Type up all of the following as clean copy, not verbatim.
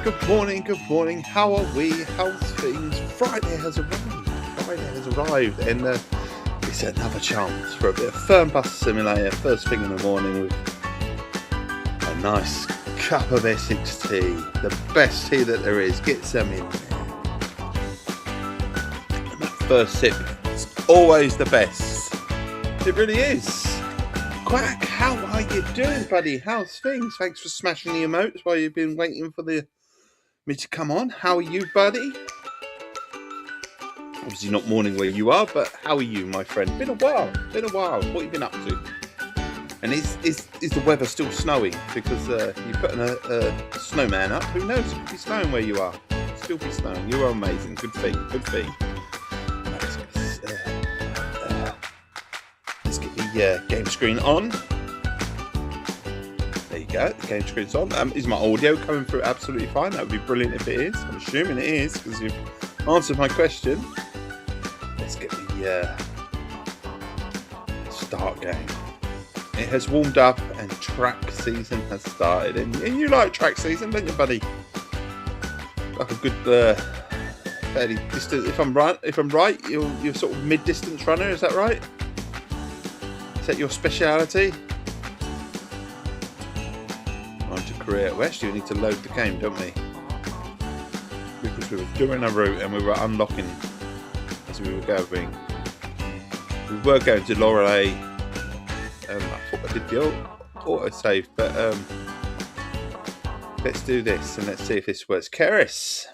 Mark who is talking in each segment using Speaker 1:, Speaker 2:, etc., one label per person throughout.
Speaker 1: good morning. How are we? How's things? Friday has arrived, and it's another chance for a bit of Fernbus simulator first thing in the morning with a nice cup of Essex tea, the best tea that there is. Get some in there. And that first sip is always the best. It really is. Quack, how are you doing, buddy? How's things? Thanks for smashing the emotes while you've been waiting for me to come on. How are you, buddy? Obviously not morning where you are, but how are you, my friend? Been a while. What have you been up to? And is the weather still snowing? Because you're putting a snowman up. Who knows? It could be snowing where you are. It'll still be snowing. You are amazing. Good thing. Let's get the game screen on. There you go. The game screen's on. Is my audio coming through absolutely fine? That would be brilliant if it is. I'm assuming it is because you've answered my question. Let's get the start game. It has warmed up and track season has started. And you like track season, don't you, buddy? Like a good, fairly distance. If I'm right, you're sort of mid-distance runner. Is that right? Is that your speciality? On to Korea at West, you need to load the game, don't we? Because we were doing a route and we were unlocking as we were going. We were going to Lorelei. I thought I did the autosave, but let's do this and let's see if this works. Keris,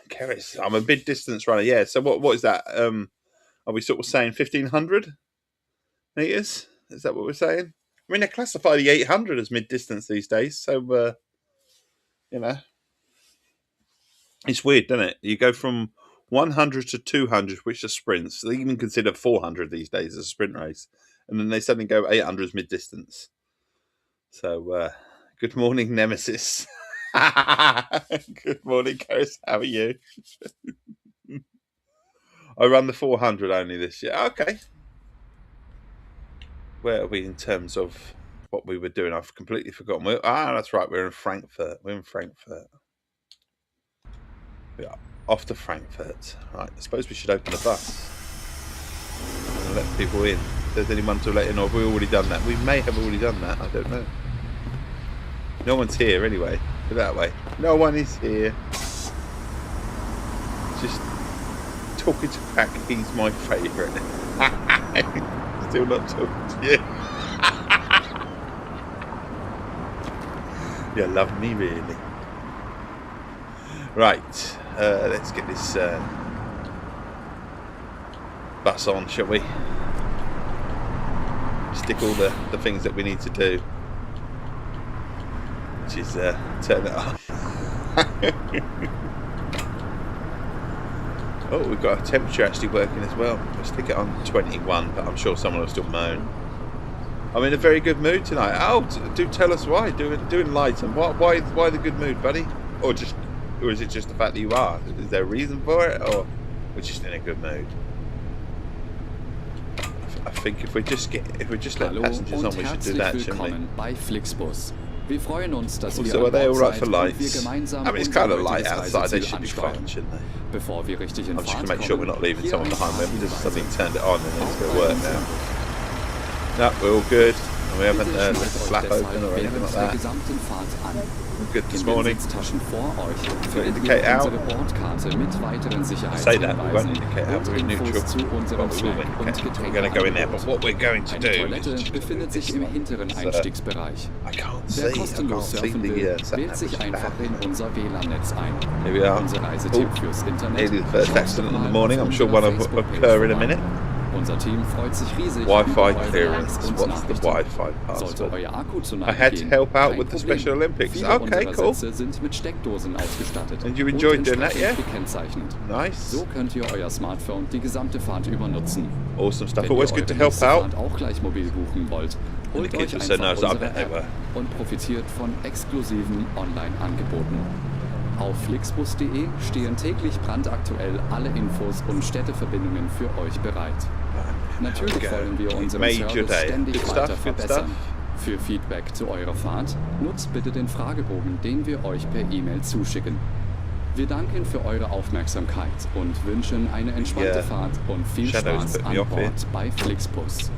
Speaker 1: I'm a mid-distance runner. Yeah. So what is that? Are we sort of saying 1,500 meters? Is that what we're saying? I mean, they classify the 800 as mid-distance these days, so it's weird, doesn't it? You go from 100 to 200, which are sprints. They even consider 400 these days as a sprint race, and then they suddenly go 800 as mid-distance. So, good morning, Nemesis. Good morning, Karis. How are you? I run the 400 only this year. Okay. Where are we in terms of what we were doing? I've completely forgotten. That's right. We're in Frankfurt. Yeah, off to Frankfurt. Right. I suppose we should open the bus and let people in. If there's anyone to let in, or have we already done that? We may have already done that. I don't know. No one's here anyway. Put it that way. No one is here. Just talking to Pack. He's my favourite. Still not talking to you. You love me, really. Right, let's get this bus on, shall we? Stick all the things that we need to do, which is turn it on. Oh, we've got a temperature actually working as well. Let's stick it on 21, but I'm sure someone will still moan. I'm in a very good mood tonight. Oh, do tell us why. Do enlighten. Why the good mood, buddy? Or is it just the fact that you are? Is there a reason for it, or we're just in a good mood? I think if we just let passengers on, we should do that, shouldn't we?
Speaker 2: Bei Flixbus. Wir freuen uns, dass
Speaker 1: also, are they all right for lights? I mean, it's kind of light outside. They should be fine, shouldn't they?
Speaker 2: Bevor wir richtig in
Speaker 1: I'm just going to make sure we're not leaving someone behind. We just suddenly turned it on and it's going to work now. No, we're all good. And we haven't left the flap open or anything like that. We're good this morning. We'll indicate out. I say that, we won't indicate out. We're in neutral. But we will indicate. We're going to go in there. But what we're going to do is just I can't see the sat-nav. Here we are. Nearly the first accident in the morning. I'm sure one will occur in a minute. Wi-Fi clearance. What's the Wi-Fi password? I had to help out with the Special Olympics. Okay, cool. And you enjoyed doing that, yeah? Nice. Awesome stuff. Always good to help out. And the kids were so nice. I bet they were.
Speaker 2: Auf flixbus.de stehen täglich brandaktuell alle Infos und Städteverbindungen für euch bereit. Natürlich wollen wir unseren Service ständig weiter verbessern. Für Feedback zu eurer Fahrt nutzt bitte den Fragebogen, den wir euch per E-Mail zuschicken. Wir danken für eure Aufmerksamkeit und wünschen eine entspannte Fahrt und viel Spaß an Bord bei Flixbus.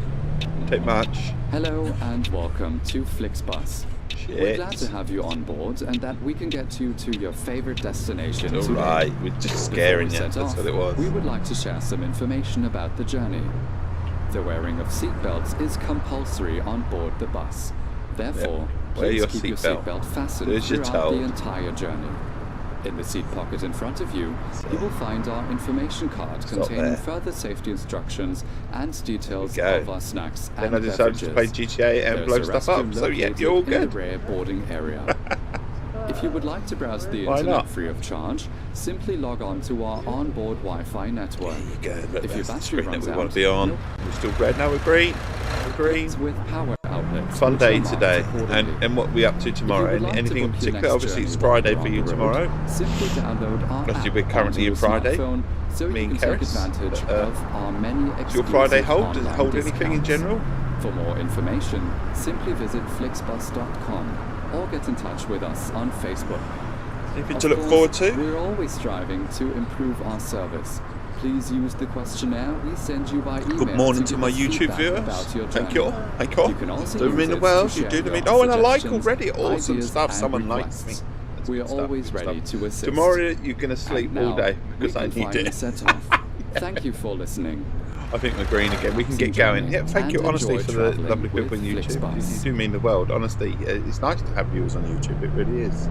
Speaker 1: Take much.
Speaker 2: Hello and welcome to Flixbus. We're glad to have you on board and that we can get you to your favorite destination today.
Speaker 1: Alright, we're just scaring you, that's what it was.
Speaker 2: We would like to share some information about the journey. The wearing of seatbelts is compulsory on board the bus. Therefore, please keep your seatbelt fastened throughout the entire journey. In the seat pocket in front of you, you will find our information card containing further safety instructions and details of our snacks and beverages.
Speaker 1: Then I decided to play GTA and blow stuff up, so yeah, you're all good.
Speaker 2: In the rear boarding area. If you would like to browse the internet free of charge, simply log on to our onboard Wi-Fi network.
Speaker 1: There you go.
Speaker 2: If your battery runs out,
Speaker 1: want to be on. We're still red now. We're green. We're green.
Speaker 2: With power outlets.
Speaker 1: Fun day today. And what we up to tomorrow? Anything in particular? Obviously, it's Friday for you tomorrow.
Speaker 2: Simply download our
Speaker 1: app we're currently in Friday.
Speaker 2: So me and Keris.
Speaker 1: Does your Friday hold? Does it hold anything in general?
Speaker 2: For more information, simply visit flixbus.com. or get in touch with us on Facebook.
Speaker 1: Anything to look forward to?
Speaker 2: We're always striving to improve our service. Please use the questionnaire we send you by email.
Speaker 1: Good morning to my YouTube viewers. Thank you. Thank you.
Speaker 2: You can also
Speaker 1: do them in the world. You do them in. Oh, and I like already. Awesome stuff. Someone likes me.
Speaker 2: We are always ready to assist.
Speaker 1: Tomorrow you're going to sleep all day because I need it.
Speaker 2: Thank you for listening.
Speaker 1: I think we're green again. We can get going. Yeah, thank you honestly for the lovely people on YouTube. You do mean the world. Honestly, it's nice to have viewers on YouTube. It really is.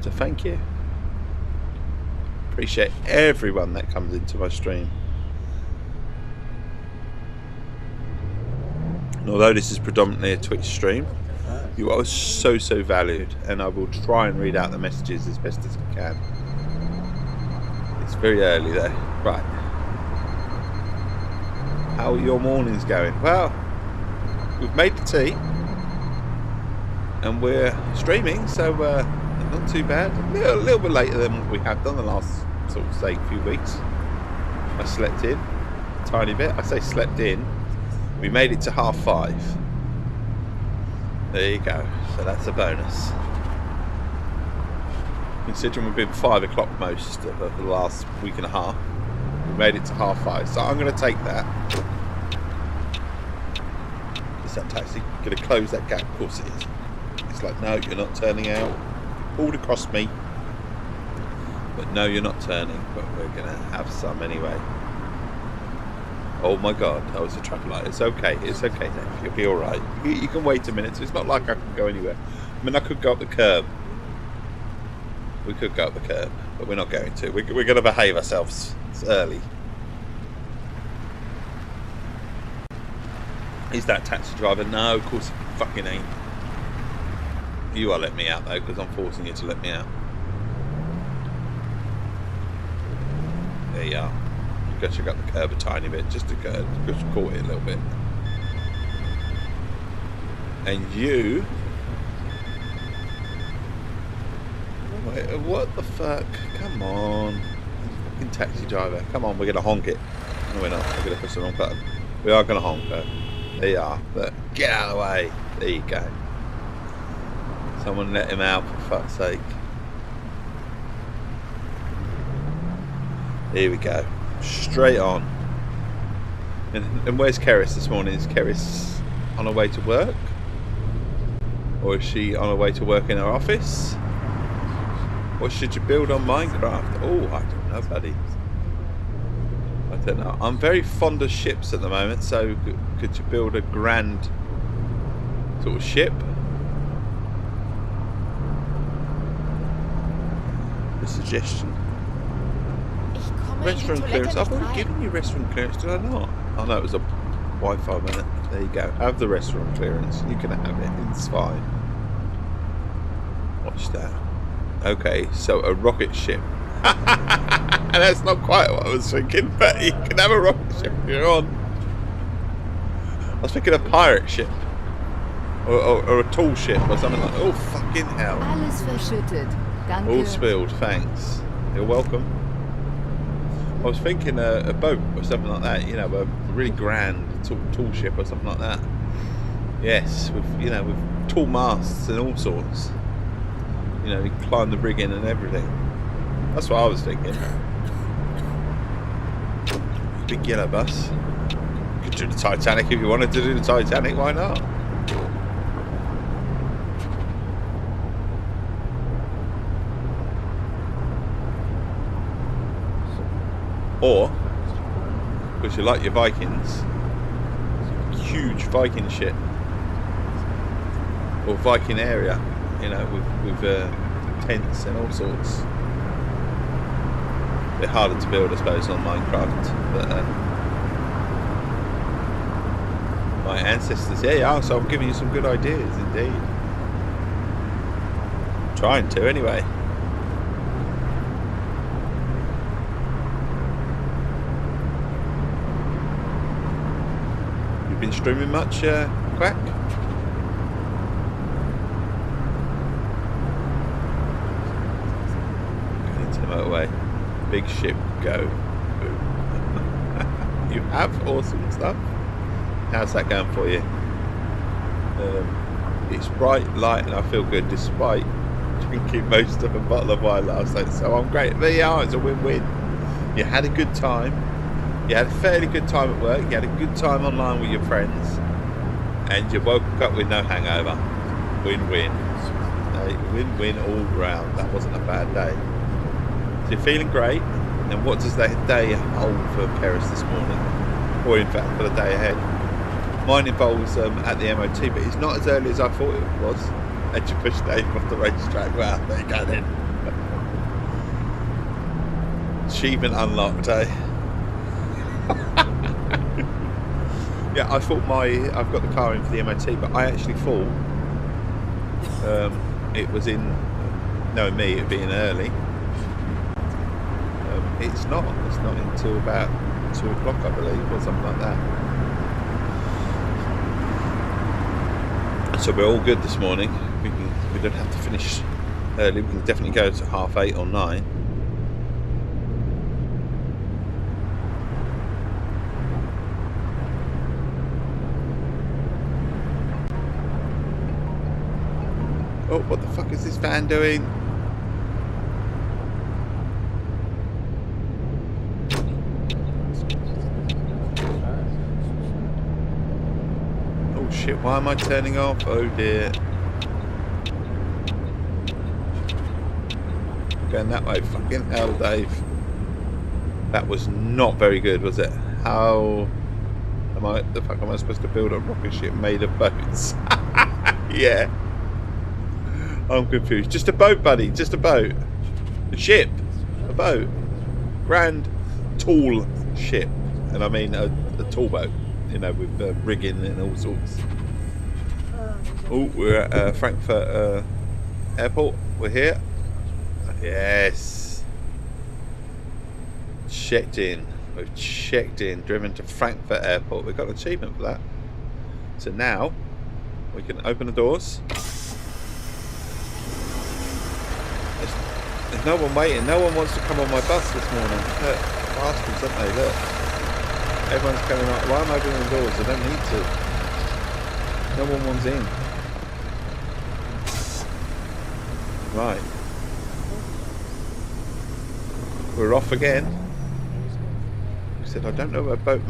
Speaker 1: So thank you. Appreciate everyone that comes into my stream. And although this is predominantly a Twitch stream, you are so valued, and I will try and read out the messages as best as I can. It's very early though. Right. How are your mornings going? Well, we've made the tea and we're streaming, so not too bad. A little bit later than what we have done the last sort of say few weeks. I slept in a tiny bit. I say slept in. We made it to 5:30. There you go. So that's a bonus. Considering we've been 5 o'clock most of the last week and a half. We made it to 5:30, so I'm going to take that. Is that taxi going to close that gap? Of course it is. It's like, no, you're not turning out. Pulled across me, but no, you're not turning. But we're going to have some anyway. Oh my God, that was a traffic light. It's okay, Dave. You'll be all right. You can wait a minute. So it's not like I can go anywhere. I mean, I could go up the curb. We could go up the curb, but we're not going to. We're going to behave ourselves. It's early. Is that taxi driver? No, of course it fucking ain't. You are letting me out though, because I'm forcing you to let me out. There you are. You got to go up the curb a tiny bit, just to go, just caught it a little bit. And you. Wait, what the fuck? Come on. Fucking taxi driver. Come on, we're going to honk it. No, we're not. We're going to push the wrong button. We are going to honk her. There you are. But get out of the way. There you go. Someone let him out, for fuck's sake. Here we go. Straight on. And where's Keris this morning? Is Keris on her way to work? Or is she on her way to work in her office? What should you build on Minecraft? Oh, I don't know, buddy. I don't know. I'm very fond of ships at the moment, so could you build a grand sort of ship? A suggestion. Restaurant clearance. I've already given you restaurant clearance, did I not? Oh no, it was a Wi-Fi minute. There you go. Have the restaurant clearance. You can have it. It's fine. Watch that. Okay, so a rocket ship. And that's not quite what I was thinking, but you can have a rocket ship if you're on. I was thinking a pirate ship. Or a tall ship or something like that. Oh, fucking hell.
Speaker 3: Alles verschüttet. Danke.
Speaker 1: All spilled, thanks. You're welcome. I was thinking a boat or something like that, you know, a really grand tall ship or something like that. Yes, with, you know, with tall masts and all sorts. You know, you can climb the rigging and everything. That's what I was thinking. Big yellow bus. You could do the Titanic if you wanted to do the Titanic, why not? Or, because you like your Vikings, huge Viking ship. Or Viking area, you know, with tents and all sorts. A bit harder to build, I suppose, on Minecraft, but my ancestors, yeah, so I'm giving you some good ideas, indeed. I'm trying to, anyway. You've been streaming much, Quack? Motorway, big ship, go. You have awesome stuff. How's that going for you? It's bright light and I feel good despite drinking most of a bottle of wine last night, so I'm great. There you are, it's a win-win. You had a good time, you had a fairly good time at work, you had a good time online with your friends, and you woke up with no hangover. Win-win. Win-win all round. That wasn't a bad day. You're feeling great, and what does that day hold for Paris this morning, or in fact for the day ahead? Mine involves at the MOT, but it's not as early as I thought it was. And you push Dave off the racetrack. Well, there you go then. Achievement unlocked, eh? Yeah, I thought I've got the car in for the MOT, but I actually thought it was in, knowing me, it being early. It's not until about 2 o'clock, I believe, or something like that. So we're all good this morning. We don't have to finish early. We can definitely go to 8:30 or 9. Oh, what the fuck is this van doing? Shit, why am I turning off? Oh dear. Going that way, fucking hell, Dave. That was not very good, was it? How the fuck am I supposed to build a rocket ship made of boats? Yeah. I'm confused. Just a boat, buddy, just a boat. A ship. A boat. Grand, tall ship. And I mean a tall boat. You know, with rigging and all sorts. Oh, we're at Frankfurt airport. We're here. Yes. Checked in. We've checked in. Driven to Frankfurt airport. We've got an achievement for that. So now we can open the doors. There's no one waiting. No one wants to come on my bus this morning. Look, bastards, aren't they? Look. Everyone's coming up. Why am I opening the doors? I don't need to. No one wants in. Right. We're off again. He said, I don't know where boat.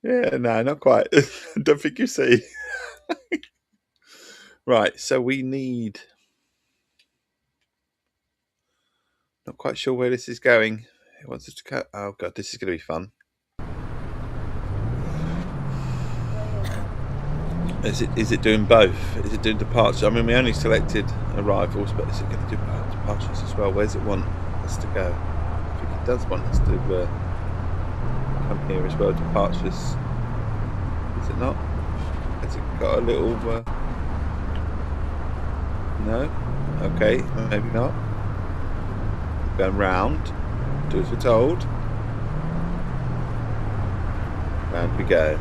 Speaker 1: Yeah, no, not quite. Don't think you see. Right, so we need. Not quite sure where this is going. It wants us to go. Oh god, this is going to be fun. Is it doing both? Is it doing departures? I mean, we only selected arrivals, but is it going to do departures as well? Where's it want us to go? I think it does want us to come here as well. Departures. Is it not? Has it got a little? No. Okay, maybe not. Going round. Do as we're told. Round we go.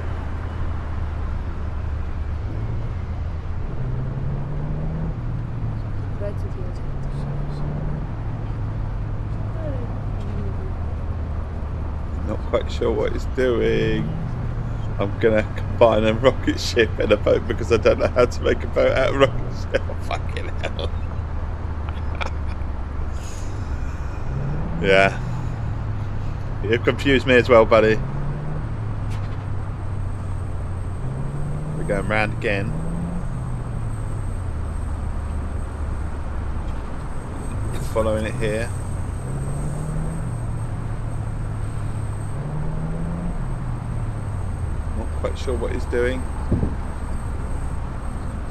Speaker 1: Not quite sure what it's doing. I'm gonna combine a rocket ship and a boat because I don't know how to make a boat out of rocket ship. Oh, fucking hell. Yeah. You've confused me as well, buddy. We're going round again. Following it here. Not quite sure what he's doing.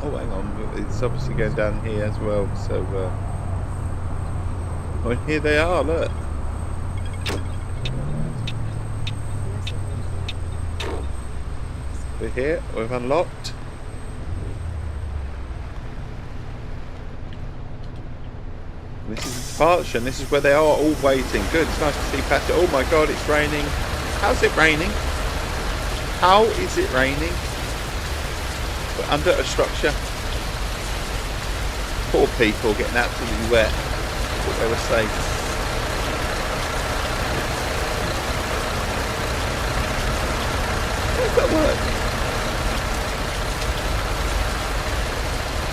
Speaker 1: Oh, hang on. It's obviously going down here as well. So, oh, here they are. Look. We're here. We've unlocked. This is departure, and this is where they are all waiting. Good, it's nice to see Patrick. Oh my god, it's raining. How's it raining? How is it raining? We're under a structure. Poor people getting absolutely wet. Thought they were safe. How does that work?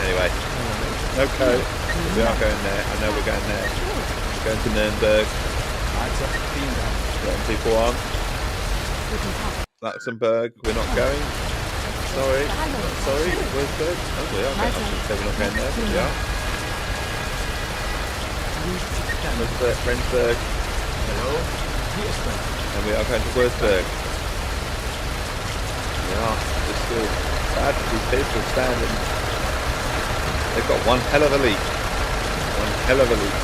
Speaker 1: Anyway, okay. We are going there. I know we're going there. We're going to Nuremberg. Getting people on. Luxembourg. We're not going. Sorry. Sorry. Würzburg. Oh, we are going. I should say we're not going there, but we are. Rendsburg. Hello. And we are going to Würzburg. Yeah. It's still sad for these people standing. They've got one hell of a leak. One hell of a leak.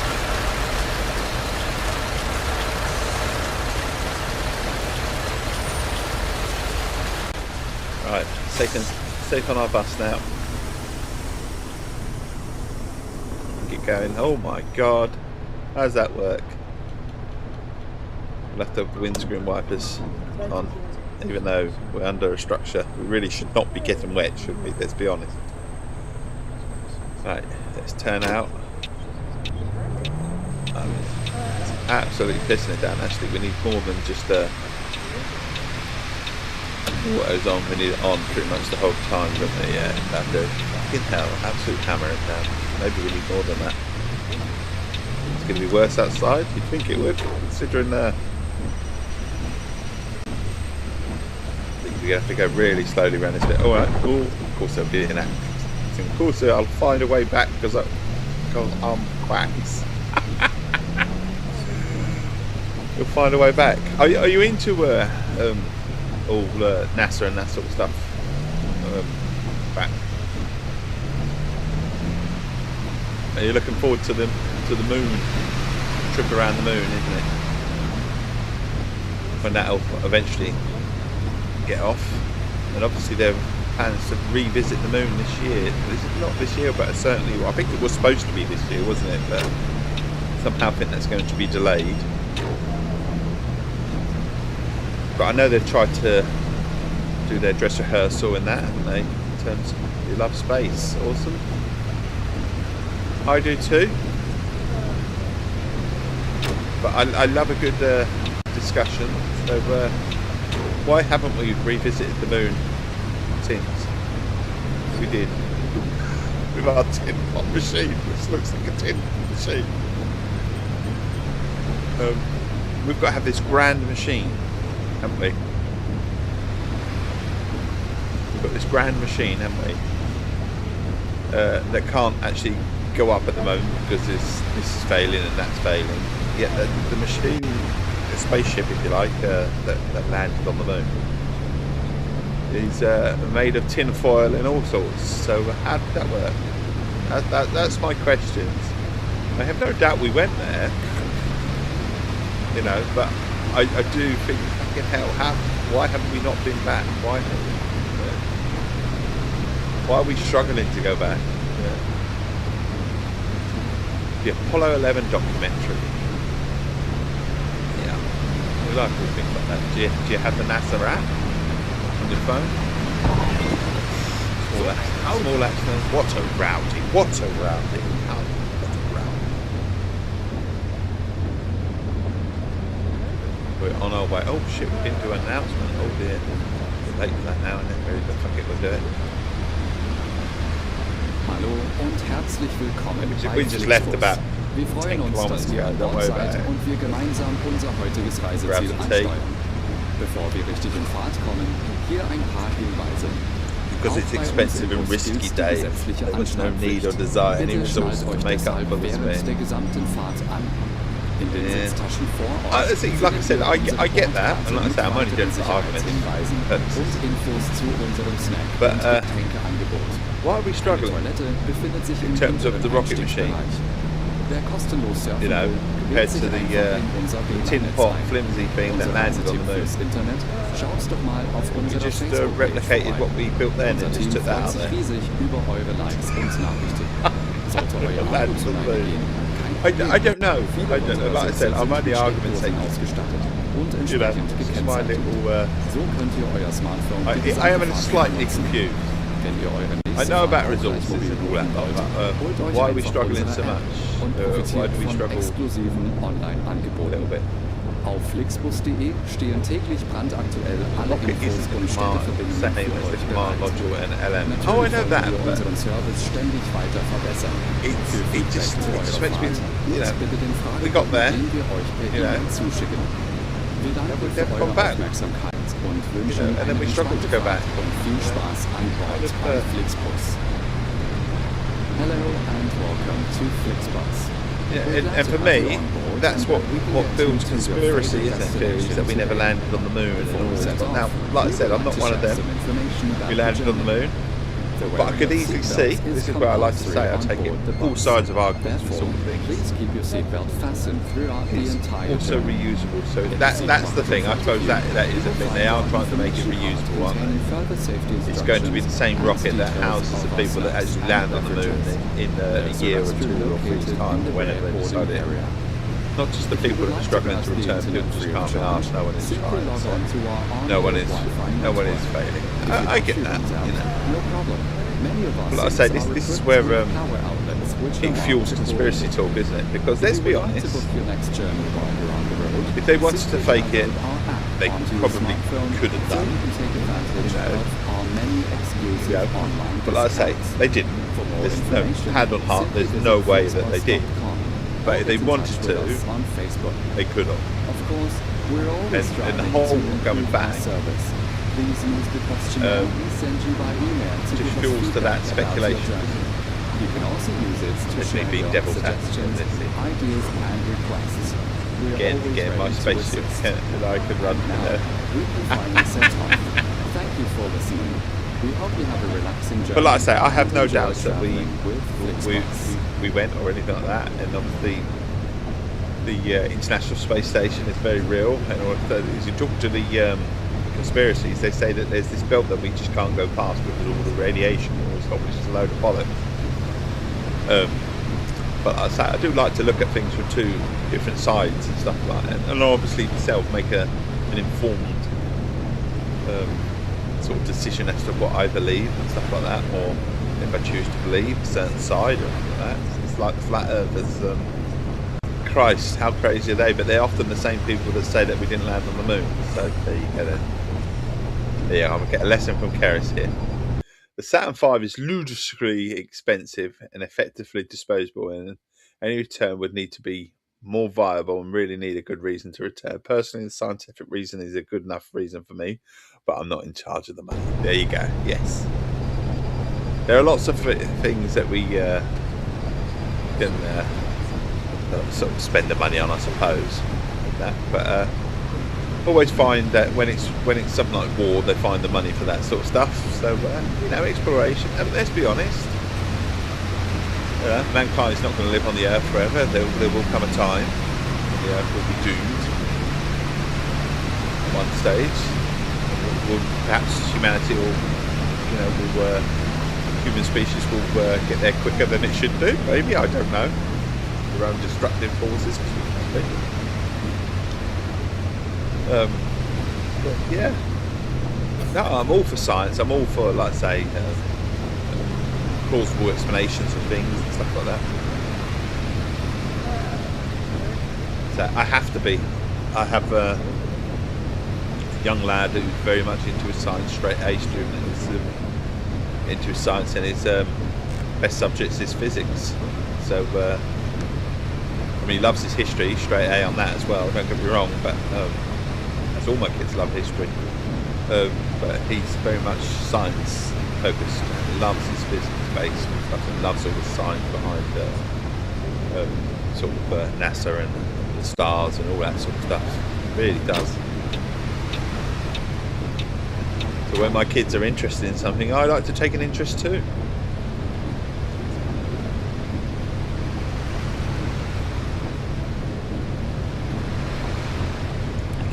Speaker 1: Right, safe on our bus now. Get going. Oh my god. How does that work? We'll have to have the windscreen wipers on. Even though we're under a structure. We really should not be getting wet, should we? Let's be honest. Right, let's turn out. It's absolutely pissing it down. Actually, we need more than just auto's on. We need it on pretty much the whole time, don't we? Yeah, that'll do. Fucking hell, absolute hammer it down. Maybe we need more than that. It's going to be worse outside. You'd think it would, considering we're going to have to go really slowly around this bit. Alright, oh, of course there'll be an accident. Of course I'll find a way back because I'm quacks. You'll find a way back. Are you into all NASA and that sort of stuff? Back. Are you looking forward to the moon trip around the moon, isn't it? When that'll eventually get off, and obviously they're plans to revisit the moon this year. This is not this year, but certainly, I think it was supposed to be this year, wasn't it? But somehow I think that's going to be delayed. But I know they've tried to do their dress rehearsal in that, haven't they? In terms of you love space, awesome. I do too. But I love a good discussion. So why haven't we revisited the moon? We did with our tin pot machine, which looks like a tin machine. We've got to have this grand machine, haven't we? We've got this grand machine, haven't we? That can't actually go up at the moment because this is failing and that's failing. Yet the machine, the spaceship, if you like, that landed on the moon, is made of tin foil and all sorts. So how did that work? That's my questions. I have no doubt we went there, you know, but I do think, fucking hell, why haven't we not been back? Why are we struggling to go back? Yeah. The Apollo 11 documentary. Yeah, we like to think like that. Do you have the NASA app on your phone? Small accident. What a rowdy. Oh, what a rowdy. We're on our way. Oh shit, we didn't do an announcement. Oh dear. bit late for that now, and it really looks like it will do it.
Speaker 2: Hallo und herzlich willkommen bei
Speaker 1: We just left about
Speaker 2: Wir freuen
Speaker 1: 10
Speaker 2: uns, dass
Speaker 1: kilometers
Speaker 2: ihr
Speaker 1: ago,
Speaker 2: an
Speaker 1: don't
Speaker 2: Bord
Speaker 1: worry about
Speaker 2: seid
Speaker 1: it.
Speaker 2: und wir gemeinsam unser heutiges Reiseziel
Speaker 1: Grab some tea.
Speaker 2: ansteuern. Bevor wir richtig in Fahrt kommen, hier ein paar Hinweise.
Speaker 1: Because it's expensive and risky day, there was no need or desire any resources to make up for this
Speaker 2: während der
Speaker 1: man.
Speaker 2: gesamten Fahrt an. In den Sitztaschen vor
Speaker 1: I think, like I said, I get that, and like I say, I'm only doing it for arguments purposes.
Speaker 2: und Infos zu unserem Snack-
Speaker 1: But,
Speaker 2: und Getränkeangebot.
Speaker 1: Why are we
Speaker 2: Die
Speaker 1: struggling?
Speaker 2: Toilette befindet sich im
Speaker 1: In terms of the
Speaker 2: hinteren
Speaker 1: rocket machine?
Speaker 2: Einstiegsbereich. Wer kostenlos surfen
Speaker 1: You know,
Speaker 2: will,
Speaker 1: compared
Speaker 2: wählt
Speaker 1: to
Speaker 2: sich
Speaker 1: the
Speaker 2: einfach in unser
Speaker 1: tin
Speaker 2: WLAN-Netz
Speaker 1: pot
Speaker 2: ein.
Speaker 1: flimsy thing that
Speaker 2: Unser
Speaker 1: landed on
Speaker 2: Reisetipp
Speaker 1: the moon.
Speaker 2: fürs Internet, schaut doch mal auf
Speaker 1: We
Speaker 2: unserer
Speaker 1: just
Speaker 2: Facebook-Page
Speaker 1: replicated
Speaker 2: vorbei.
Speaker 1: what we built then
Speaker 2: Unser
Speaker 1: and just
Speaker 2: Team
Speaker 1: took that
Speaker 2: freut
Speaker 1: out
Speaker 2: sich
Speaker 1: there.
Speaker 2: riesig über eure Likes und Nachrichten. Sollte euer Akku
Speaker 1: Landed
Speaker 2: zu
Speaker 1: on the
Speaker 2: lange
Speaker 1: moon.
Speaker 2: gehen, kein
Speaker 1: I
Speaker 2: Problem.
Speaker 1: don't know.
Speaker 2: Viele
Speaker 1: I don't know.
Speaker 2: unserer
Speaker 1: Like I
Speaker 2: Sitze
Speaker 1: said, I'm
Speaker 2: sind
Speaker 1: only
Speaker 2: mit
Speaker 1: argument
Speaker 2: Steckdosen
Speaker 1: taking.
Speaker 2: ausgestattet und
Speaker 1: You know,
Speaker 2: entsprechend
Speaker 1: this is my
Speaker 2: gekennzeichnet.
Speaker 1: little.
Speaker 2: So könnt ihr euer Smartphone die
Speaker 1: I am
Speaker 2: gesamte Fahrt
Speaker 1: slightly
Speaker 2: nutzen.
Speaker 1: confused.
Speaker 2: Wenn ihr eure
Speaker 1: I
Speaker 2: nächste
Speaker 1: know about
Speaker 2: Fahrt auch gleich
Speaker 1: resources
Speaker 2: mobil
Speaker 1: and all that,
Speaker 2: buchen wollt, holt
Speaker 1: but
Speaker 2: euch
Speaker 1: why are we
Speaker 2: einfach
Speaker 1: struggling
Speaker 2: unsere
Speaker 1: so
Speaker 2: App
Speaker 1: much?
Speaker 2: und
Speaker 1: Why
Speaker 2: profitiert
Speaker 1: do we
Speaker 2: von
Speaker 1: struggle
Speaker 2: exklusiven
Speaker 1: a
Speaker 2: Online-Angeboten.
Speaker 1: little bit?
Speaker 2: Auf flixbus.de stehen täglich brandaktuell alle
Speaker 1: Rocket
Speaker 2: Infos
Speaker 1: isn't the
Speaker 2: und
Speaker 1: command,
Speaker 2: Städteverbindungen
Speaker 1: same
Speaker 2: für
Speaker 1: as the
Speaker 2: euch
Speaker 1: command
Speaker 2: bereit.
Speaker 1: module and LM.
Speaker 2: Natürlich
Speaker 1: Oh, I know
Speaker 2: wollen
Speaker 1: that,
Speaker 2: wir
Speaker 1: but
Speaker 2: unseren Service ständig weiter verbessern.
Speaker 1: it
Speaker 2: Für
Speaker 1: just
Speaker 2: Feedback zu
Speaker 1: makes
Speaker 2: eurer
Speaker 1: me,
Speaker 2: Fahrt
Speaker 1: you
Speaker 2: nutzt
Speaker 1: know,
Speaker 2: bitte den
Speaker 1: we got there,
Speaker 2: Fragebogen, den wir euch per
Speaker 1: you know.
Speaker 2: E-Mail zuschicken. Wir danken
Speaker 1: we've
Speaker 2: für
Speaker 1: never
Speaker 2: eure
Speaker 1: gone back.
Speaker 2: Aufmerksamkeit und wünschen
Speaker 1: know, and then
Speaker 2: eine
Speaker 1: we struggled to go
Speaker 2: entspannte
Speaker 1: back.
Speaker 2: Fahrt und viel Spaß an Bord
Speaker 1: Look,
Speaker 2: bei Flixbus. Hello and welcome to Flixbus.
Speaker 1: yeah, and for me, that's what builds conspiracy, isn't it? Theories that we never landed on the moon and all this stuff. Now, like I said, I'm not one of them. We landed on the moon, but I could easily see, this is where I like to say, I take it all sides of arguments and sort of things.
Speaker 2: Please keep your seatbelt fastened throughout the
Speaker 1: It's
Speaker 2: entire
Speaker 1: also
Speaker 2: journey.
Speaker 1: reusable, so that's the thing. I suppose that is the thing. They are trying to make it reusable, aren't they? It's going to be the same rocket that houses the people that actually land on the moon in a year or 2 or 3 time, or whenever they decide it. Not just the people that are struggling to return, people just can't be asked. No one is trying. So no one is failing. I get that, you know.
Speaker 2: No problem. Many of us
Speaker 1: But like I say, this is where it fuels conspiracy talk, isn't it? Because let's be honest, if they wanted to fake it, they probably could have done. You know, but like I say, they didn't. There's no hand on heart. There's no way that they did. But if they wanted to, they could have.
Speaker 2: Of course, we're always
Speaker 1: And the whole going back
Speaker 2: Please use the questionnaire we send you by email to
Speaker 1: just
Speaker 2: give us
Speaker 1: fuels to
Speaker 2: feedback
Speaker 1: that
Speaker 2: about your
Speaker 1: speculation.
Speaker 2: journey. You can also use it to
Speaker 1: Let me
Speaker 2: share
Speaker 1: be
Speaker 2: your
Speaker 1: devil's advocate on
Speaker 2: suggestions,
Speaker 1: this thing.
Speaker 2: ideas and requests. We're always
Speaker 1: Again, my
Speaker 2: ready to
Speaker 1: spaceship
Speaker 2: assist.
Speaker 1: that I could run.
Speaker 2: Now, we can finally set off. Thank you for listening. We hope you have a relaxing journey.
Speaker 1: But like I say, I have no
Speaker 2: and enjoy
Speaker 1: doubts that
Speaker 2: traveling with Flixbus.
Speaker 1: we went or anything like that, and obviously the International Space Station is very real. And as you talk to the conspiracies, they say that there's this belt that we just can't go past because of all the radiation, all this stuff, which is a load of bollocks. But like I say, I do like to look at things from two different sides and stuff like that, and obviously myself make an informed sort of decision as to what I believe and stuff like that, or if I choose to believe a certain side or anything like that. It's like the flat earthers. Christ, how crazy are they? But they're often the same people that say that we didn't land on the moon. So there you go then. Yeah, I'm gonna get a lesson from Keris here. The Saturn V is ludicrously expensive and effectively disposable, and any return would need to be more viable and really need a good reason to return. Personally, the scientific reason is a good enough reason for me, but I'm not in charge of the money. There you go. Yes. There are lots of things that we can sort of spend the money on, I suppose. That, but always find that when it's something like war, they find the money for that sort of stuff. So you know, exploration. And let's be honest, mankind is not going to live on the Earth forever. There will come a time the Earth will be doomed at one stage. Perhaps humanity will, human species will get there quicker than it should do. Maybe, I don't know. Their own destructive forces. But yeah, no, I'm all for science. I'm all for, like I say, plausible explanations of things and stuff like that. So I have to be. I have young lad who's very much into his science, straight A student, who's into his science, and his best subject is physics. So, I mean, he loves his history, straight A on that as well, don't get me wrong, but as all my kids love history. But he's very much science focused, and loves his physics based and stuff, and loves all the science behind sort of NASA and the stars and all that sort of stuff. Really does. So when my kids are interested in something, I like to take an interest too.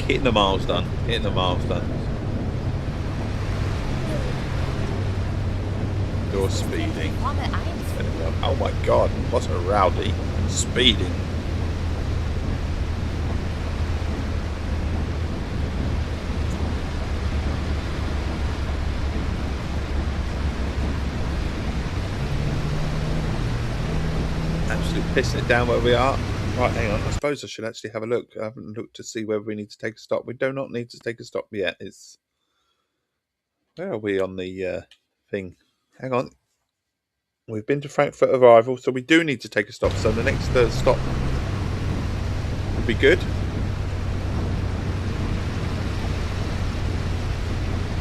Speaker 1: Hitting the miles done. Hitting the miles done. You're speeding. Oh my god, what a rowdy. Speeding. Absolutely pissing it down where we are. Right, hang on. I suppose I should actually have a look. I haven't looked to see whether we need to take a stop. We do not need to take a stop yet. It's... Where are we on the thing? Hang on. We've been to Frankfurt arrival, so we do need to take a stop. So the next stop will be good.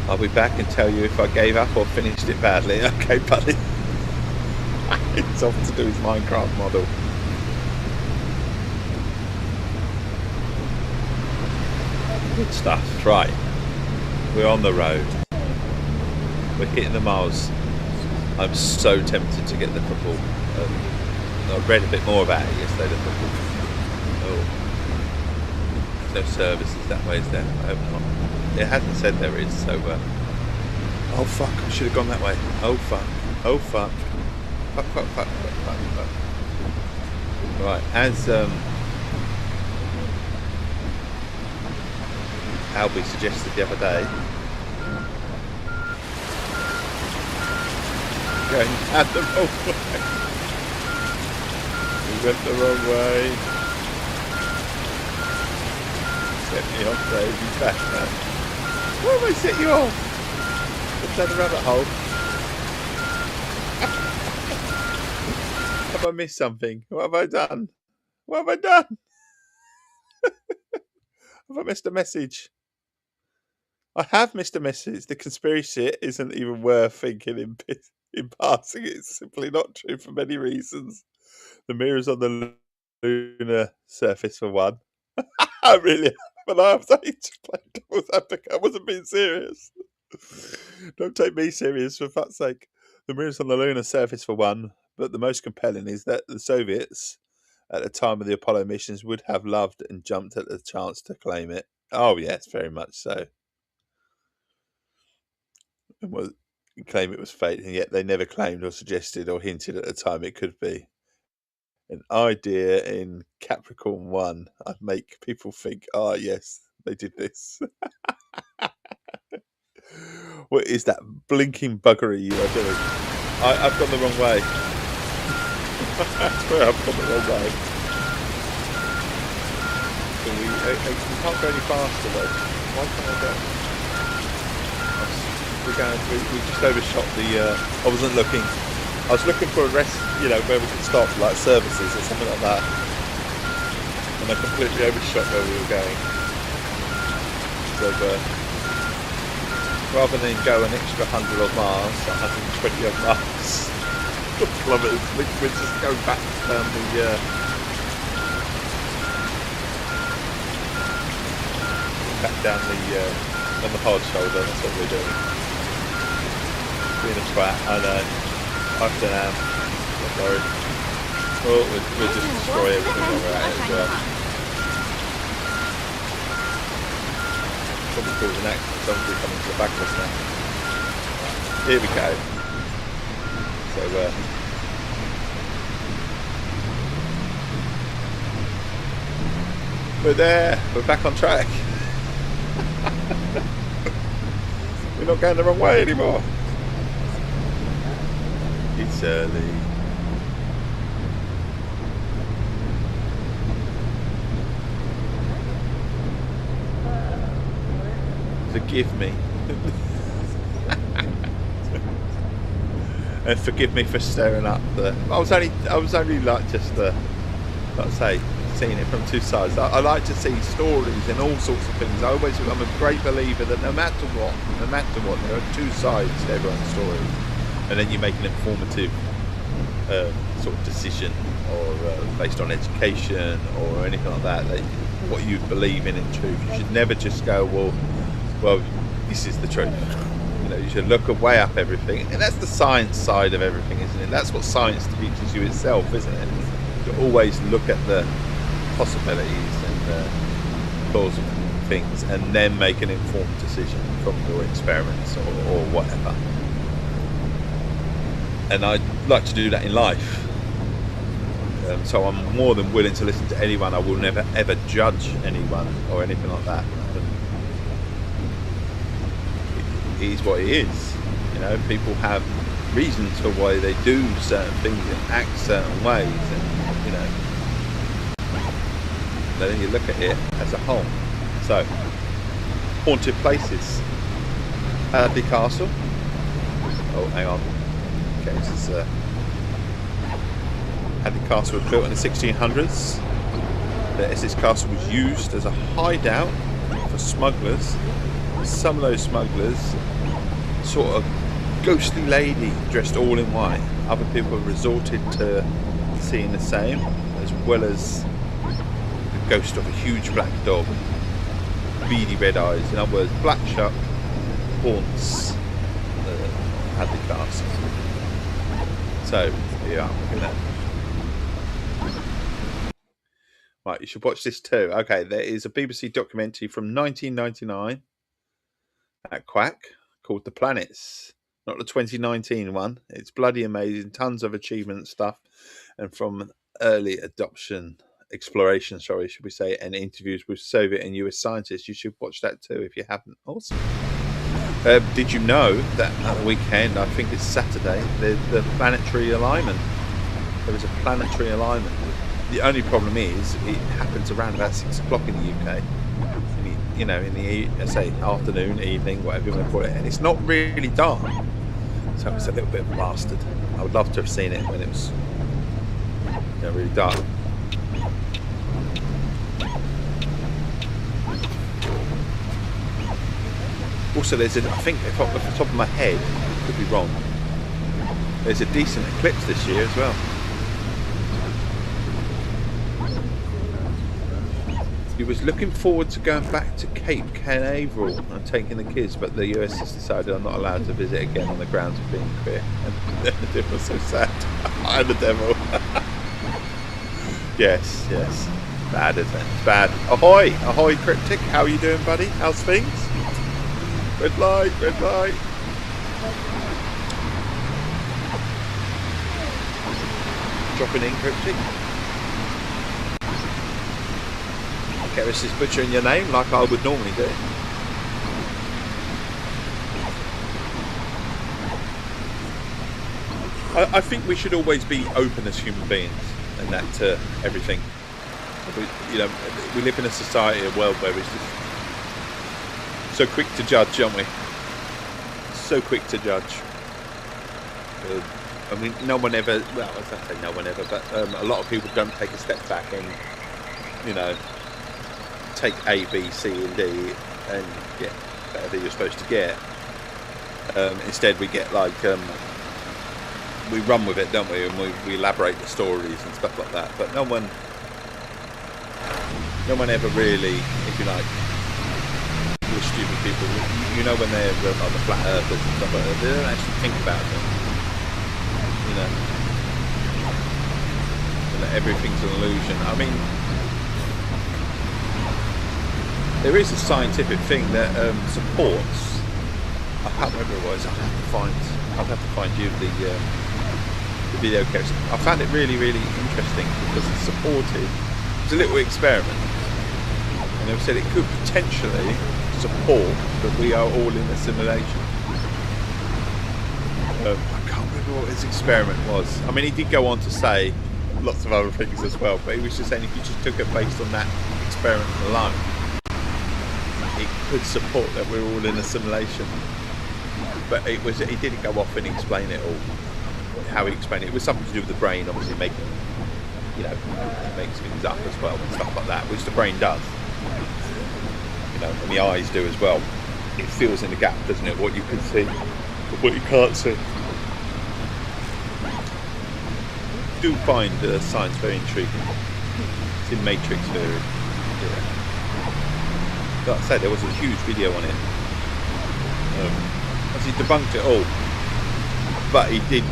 Speaker 1: I'll be back and tell you if I gave up or finished it badly. Okay, buddy. It's off to do his Minecraft model. Good stuff. Right. We're on the road. We're hitting the miles. I'm so tempted to get the football. I read a bit more about it yesterday, the football. Oh. There's no services that way, is there? I hope not. It hasn't said there is, so... Oh, fuck. I should have gone that way. Oh, fuck. Oh, fuck. Fuck, fuck, fuck, fuck, fuck, fuck. Right, as... Albie suggested the other day, going down the wrong way. We went the wrong way. Set me off, baby, back man. Why have I set you off? It's down the rabbit hole. Have I missed something? What have I done? What have I done? Have I missed a message? I have missed a message. The conspiracy isn't even worth thinking in passing. It's simply not true for many reasons. The mirrors on the lunar surface, for one. I really have, and I have to play devil's advocate. I wasn't being serious. Don't take me serious, for fuck's sake. The mirrors on the lunar surface, for one. But the most compelling is that the Soviets, at the time of the Apollo missions, would have loved and jumped at the chance to claim it. Oh, yes, very much so. And claim it was fate, and yet they never claimed or suggested or hinted at the time it could be. An idea in Capricorn 1. I'd make people think, oh, yes, they did this. What is that blinking buggery you are doing? I've gone the wrong way. I swear I've gone the wrong way. So we can't go any faster though. Why can't I go? We just overshot the... I wasn't looking. I was looking for a rest, you know, where we could stop, like services or something like that. And I completely overshot where we were going. So rather than go an extra 100 odd miles, 120 odd miles, kilometres, we just go back down the... back down the... on the hard shoulder, that's what we're doing. Being a twat, I know. I don't know. Not worried. Well, we'll just destroy everything while we're at it as well. Probably cause an accident. Someone's coming to the back of us now. Right, here we go. So, we're there. We're back on track. We're not going the wrong way anymore. It's early. forgive me. And forgive me for staring up the. I was only like just like I say, seeing it from two sides. I like to see stories and all sorts of things. I'm a great believer that no matter what, there are two sides to everyone's story, and then you make an informative sort of decision, or based on education or anything like that. What you believe in truth. You should never just go, well, this is the truth. You should look way up everything, and that's the science side of everything, isn't it? That's what science teaches you itself, isn't it? You always look at the possibilities and the plausible things, and then make an informed decision from your experiments or whatever. And I'd like to do that in life. So I'm more than willing to listen to anyone. I will never ever judge anyone or anything like that. It is what it is. People have reasons for why they do certain things and act certain ways, and then you look at it as a whole. So, haunted places. Hadley Castle. Oh, hang on. Okay, this is Hadley Castle was built in the 1600s. The Essex Castle was used as a hideout for smugglers. Some of those smugglers, sort of ghostly lady dressed all in white. Other people resorted to seeing the same, as well as the ghost of a huge black dog, beady red eyes. In other words, Black Shuck haunts Hadley Castle. So yeah, right, you should watch this too. Okay, there is a BBC documentary from 1999 at Quack called The Planets, not the 2019 one. It's bloody amazing, tons of achievement stuff, and from early exploration, should we say, and interviews with Soviet and US scientists. You should watch that too if you haven't. Awesome. Did you know that at the weekend, I think it's Saturday, the planetary alignment? There was a planetary alignment. The only problem is it happens around about 6 o'clock in the UK. In the say afternoon, evening, whatever you want to call it, and it's not really dark, so it's a little bit of a bastard. I would love to have seen it when it was really dark. Also, I think if off the top of my head, could be wrong, there's a decent eclipse this year as well. He was looking forward to going back to Cape Canaveral and taking the kids, but the US has decided I'm not allowed to visit again on the grounds of being queer. And it was so sad. I'm the devil. Yes. Bad, isn't it? Bad. Ahoy, Cryptic. How are you doing, buddy? How's things? Red light. Dropping in, Cryptic. This is butchering your name like I would normally do. I think we should always be open as human beings, and that to everything. We live in a society, a world where it's just so quick to judge, aren't we? So quick to judge. No one ever. Well, I say no one ever, but a lot of people don't take a step back and take A, B, C and D and get whatever you're supposed to get. Instead we get we run with it, don't we, and we elaborate the stories and stuff like that, but no one ever really, if you like, the stupid people, when they're the flat earthers and stuff like that, they don't actually think about them, that everything's an illusion. I mean, there is a scientific thing that supports. I can't remember what it was. I'll have to find you the video clips. I found it really, really interesting because it supported. It's a little experiment, and they said it could potentially support that we are all in a simulation. I can't remember what his experiment was. I mean, he did go on to say lots of other things as well, but he was just saying if you just took it based on that experiment alone, it could support that we're all in a simulation. But he didn't go off and explain it all. How he explained it was something to do with the brain, obviously making, you know, it makes things up as well and stuff like that, which the brain does. You know, and the eyes do as well. It fills in the gap, doesn't it? What you can see, but what you can't see. I do find science very intriguing. It's in Matrix theory. Yeah. Like I said, there was a huge video on it. He debunked it all, but he did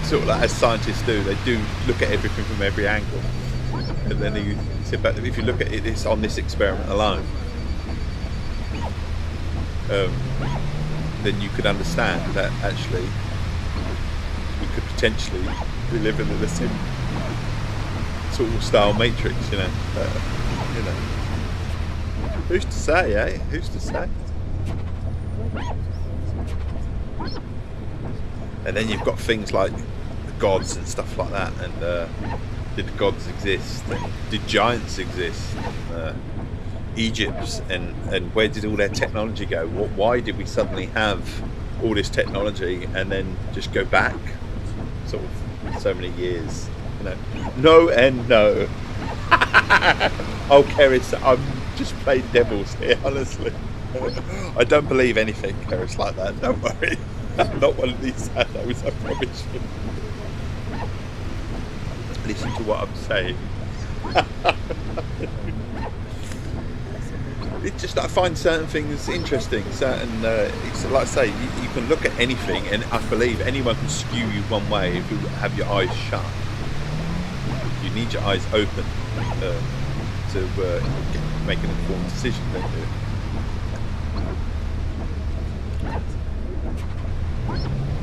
Speaker 1: sort of like, as scientists do, they do look at everything from every angle, and then he said, but if you look at it, it's on this experiment alone, then you could understand that actually we could potentially be living in the same sort of style Matrix, you know. Who's to say, eh? Who's to say? And then you've got things like the gods and stuff like that, and did gods exist, and did giants exist, Egypt, and where did all their technology go? Why did we suddenly have all this technology and then just go back sort of so many years, you know? No and no. Oh, Keris, I'm just playing devils here, honestly. I don't believe anything, Keris, like that, don't worry. I'm not one of these shadows, I promise you. Listen to what I'm saying. It's just I find certain things interesting. It's like I say, you can look at anything, and I believe anyone can skew you one way if you have your eyes shut. You need your eyes open to make an informed decision, don't you?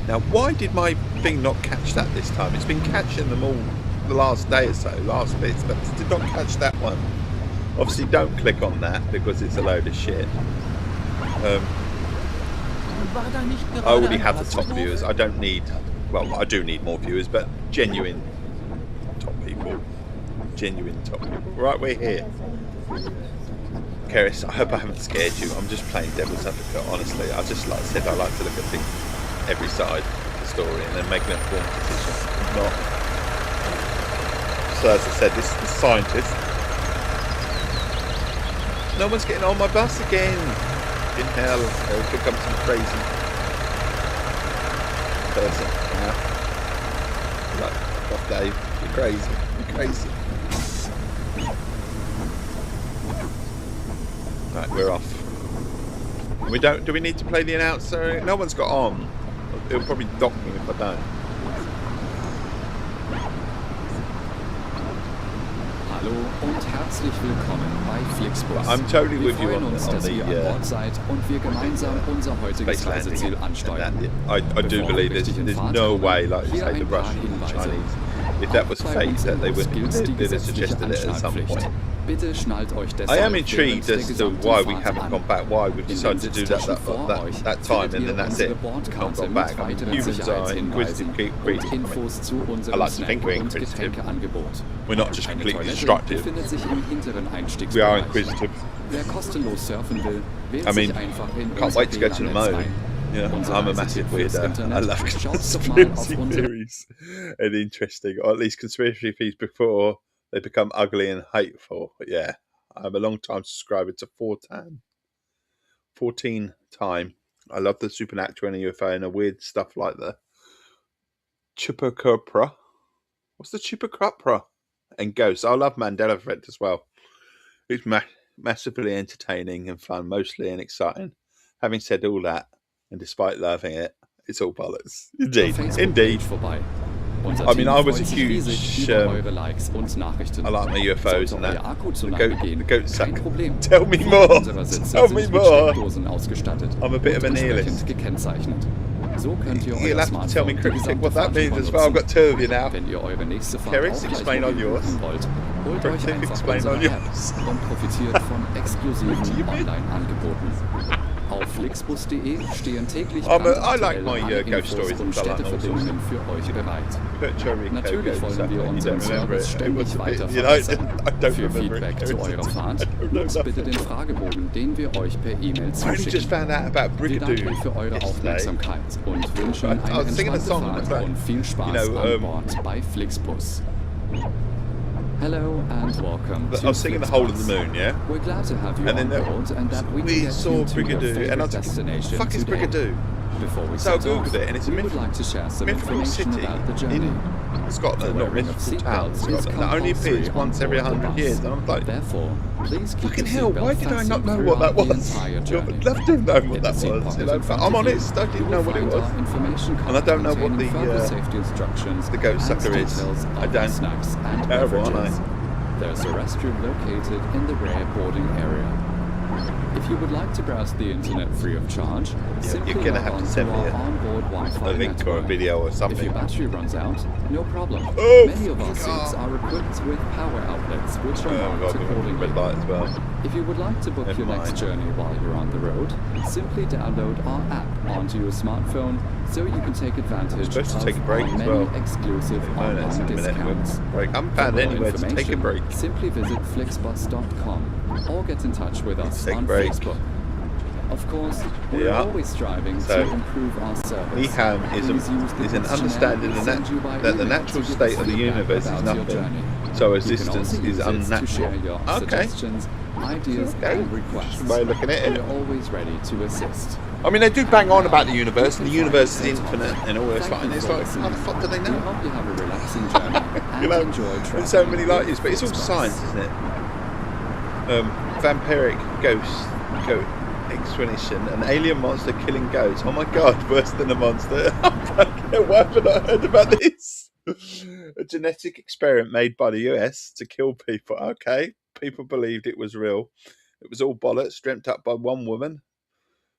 Speaker 1: Now, why did my thing not catch that this time? It's been catching them all the last day or so, last bits, but it did not catch that one. Obviously, don't click on that because it's a load of shit. I already have the top viewers. I don't need, well, I do need more viewers, but genuine top people. Genuine top people. Right, we're here. Keris, I hope I haven't scared you. I'm just playing devil's advocate, honestly. I just, like I said, I like to look at things, every side of the story, and then make an informed decision. Not. So as I said, this is the scientist. No one's getting on my bus again. In hell, they'll think I'm some crazy person. You know? Like, off Dave, you're crazy. You're crazy. Right, we're off. We don't. Do we need to play the announcer? No one's got on. It'll probably dock me if I don't.
Speaker 2: Hallo und herzlich willkommen bei Flixbus.
Speaker 1: I'm totally
Speaker 2: wir
Speaker 1: with you
Speaker 2: freuen uns, dass ihr an Bord seid und wir gemeinsam unser heutiges Reiseziel ansteuern.
Speaker 1: I do believe there's no way, like you say, the Russians and the Chinese, if that was fake, that they would have suggested it at some point.
Speaker 2: Bitte schnallt euch deshalb
Speaker 1: I am intrigued as to why we haven't gone back, why we've decided to do that time, and then that's it. We've not gone back. I mean, humans are inquisitive creatures. I like to think we're inquisitive. We're not just completely destructive. We are inquisitive. I mean, can't wait to go to the moon. Yeah, I'm a massive weirdo. I love conspiracy theories and interesting, or at least conspiracy theories before they become ugly and hateful. But yeah, I'm a long time subscriber to 14 time. I love the supernatural and UFO and the weird stuff like the chupacabra. What's the chupacabra? And ghosts. I love Mandela Effect as well. It's massively entertaining and fun, mostly, and exciting. Having said all that, and despite loving it, it's all bollocks. Indeed. Indeed. I mean, I was a huge, I like my UFOs and that. The goat sucker. Tell me more. Tell me more. I'm a bit of a nihilist. You'll have to tell me cryptic what that means as well. I've got two of you now. Keris, explain on yours. Cryptic, explain on yours.
Speaker 2: Auf flixbus.de stehen täglich
Speaker 1: I
Speaker 2: brandaktuell
Speaker 1: like my
Speaker 2: alle
Speaker 1: ghost
Speaker 2: Infos
Speaker 1: stories
Speaker 2: und
Speaker 1: and stuff like
Speaker 2: Städteverbindungen für euch bereit.
Speaker 1: Puerto Rico
Speaker 2: Natürlich
Speaker 1: goats,
Speaker 2: wollen wir
Speaker 1: you
Speaker 2: unseren
Speaker 1: don't remember
Speaker 2: Service
Speaker 1: it. It
Speaker 2: ständig
Speaker 1: was a bit,
Speaker 2: weiter
Speaker 1: you know,
Speaker 2: verbessern.
Speaker 1: I don't
Speaker 2: Für
Speaker 1: remember
Speaker 2: Feedback
Speaker 1: it.
Speaker 2: zu eurer Fahrt nutzt bitte den Fragebogen, den wir euch per E-Mail
Speaker 1: I only just
Speaker 2: zuschicken.
Speaker 1: found out about
Speaker 2: Wir
Speaker 1: Brigadoo
Speaker 2: danken für eure
Speaker 1: yesterday.
Speaker 2: Aufmerksamkeit und wünschen
Speaker 1: I
Speaker 2: eine
Speaker 1: was singing a
Speaker 2: entspannte
Speaker 1: song
Speaker 2: Fahrt
Speaker 1: about,
Speaker 2: und viel Spaß an Bord bei Flixbus. Hello and welcome to
Speaker 1: I was singing the Hole in the Moon, yeah?
Speaker 2: We're glad to have you
Speaker 1: And
Speaker 2: on
Speaker 1: then
Speaker 2: board and that we can
Speaker 1: we
Speaker 2: get
Speaker 1: saw
Speaker 2: you to your
Speaker 1: Brigadoo, and I
Speaker 2: favorite
Speaker 1: was thinking,
Speaker 2: destination
Speaker 1: fuck is
Speaker 2: today.
Speaker 1: Brigadoo?
Speaker 2: Before we
Speaker 1: So I
Speaker 2: set off,
Speaker 1: googled it, and it's a
Speaker 2: we would like to share some
Speaker 1: mythical
Speaker 2: information
Speaker 1: city
Speaker 2: about the journey.
Speaker 1: in Scotland, not
Speaker 2: Wearing of
Speaker 1: mythical town,
Speaker 2: seatbelts is
Speaker 1: Scotland. That only appears
Speaker 2: compulsory
Speaker 1: once
Speaker 2: on
Speaker 1: every
Speaker 2: board the
Speaker 1: 100
Speaker 2: bus.
Speaker 1: years, and I'm like,
Speaker 2: Therefore, please keep
Speaker 1: fucking
Speaker 2: your
Speaker 1: hell,
Speaker 2: seatbelt
Speaker 1: why did I not
Speaker 2: fastened
Speaker 1: know what that
Speaker 2: throughout the
Speaker 1: was?
Speaker 2: entire
Speaker 1: I
Speaker 2: journey.
Speaker 1: would love to know what
Speaker 2: In
Speaker 1: that
Speaker 2: the seat
Speaker 1: was.
Speaker 2: pocket
Speaker 1: You know,
Speaker 2: in front
Speaker 1: I'm
Speaker 2: of you,
Speaker 1: honest, I
Speaker 2: you
Speaker 1: didn't
Speaker 2: will
Speaker 1: know what it
Speaker 2: find
Speaker 1: was.
Speaker 2: our information
Speaker 1: And I
Speaker 2: card
Speaker 1: don't know what
Speaker 2: containing further
Speaker 1: the
Speaker 2: safety instructions
Speaker 1: ghost
Speaker 2: and
Speaker 1: sucker is.
Speaker 2: details
Speaker 1: I
Speaker 2: of
Speaker 1: don't.
Speaker 2: our snacks and
Speaker 1: Terrible, aren't
Speaker 2: beverages.
Speaker 1: I?
Speaker 2: There's a restroom located in the rear boarding area. If you would like to browse the internet free of charge, simply
Speaker 1: you're gonna
Speaker 2: log
Speaker 1: have
Speaker 2: on
Speaker 1: to
Speaker 2: to
Speaker 1: send me
Speaker 2: our
Speaker 1: a
Speaker 2: onboard Wi-Fi
Speaker 1: link or a
Speaker 2: network.
Speaker 1: video or
Speaker 2: If
Speaker 1: something.
Speaker 2: your battery runs out, no problem.
Speaker 1: Oh,
Speaker 2: Many of our
Speaker 1: fuck
Speaker 2: seats
Speaker 1: off.
Speaker 2: are equipped with power outlets, which are
Speaker 1: Oh,
Speaker 2: marked
Speaker 1: God,
Speaker 2: accordingly.
Speaker 1: red light as well.
Speaker 2: If you would like to book
Speaker 1: Never
Speaker 2: your next
Speaker 1: mind.
Speaker 2: journey while you're on the road, simply download our app onto your smartphone so you can take advantage
Speaker 1: supposed to
Speaker 2: of
Speaker 1: take a break
Speaker 2: our
Speaker 1: as
Speaker 2: many
Speaker 1: well.
Speaker 2: exclusive
Speaker 1: No, that's
Speaker 2: online
Speaker 1: in a minute.
Speaker 2: discounts.
Speaker 1: Break. I haven't
Speaker 2: For
Speaker 1: found
Speaker 2: more
Speaker 1: anywhere to take a
Speaker 2: information,
Speaker 1: break.
Speaker 2: simply visit flixbus.com or get in touch with us
Speaker 1: Take a
Speaker 2: on
Speaker 1: break.
Speaker 2: Facebook. Of course, we're
Speaker 1: Yeah.
Speaker 2: always striving
Speaker 1: So,
Speaker 2: to improve our service.
Speaker 1: Niham is
Speaker 2: Please use the
Speaker 1: an
Speaker 2: questionnaire
Speaker 1: understanding
Speaker 2: we
Speaker 1: that,
Speaker 2: send you by
Speaker 1: that the
Speaker 2: email
Speaker 1: natural
Speaker 2: to give
Speaker 1: state
Speaker 2: us
Speaker 1: of the
Speaker 2: feedback
Speaker 1: universe is
Speaker 2: about your
Speaker 1: nothing,
Speaker 2: journey.
Speaker 1: so
Speaker 2: You can
Speaker 1: existence
Speaker 2: also
Speaker 1: is
Speaker 2: use it to
Speaker 1: unnatural.
Speaker 2: share your
Speaker 1: Okay.
Speaker 2: suggestions, ideas,
Speaker 1: Okay.
Speaker 2: and requests.
Speaker 1: Way of looking at it.
Speaker 2: We're always ready to assist.
Speaker 1: I mean, they do bang on about the universe, and the universe is infinite and all this stuff, and it's like, how the fuck do they
Speaker 2: We
Speaker 1: know?
Speaker 2: hope you have a relaxing journey and
Speaker 1: You know,
Speaker 2: enjoy traveling.
Speaker 1: there's so many light years, but it's all
Speaker 2: with
Speaker 1: science,
Speaker 2: Flixbus.
Speaker 1: isn't it? Vampiric goat explanation, an alien monster killing goats. Oh my god, worse than a monster. Why haven't I heard about this? A genetic experiment made by the US to kill people. Okay, people believed it was real. It was all bollocks, dreamt up by one woman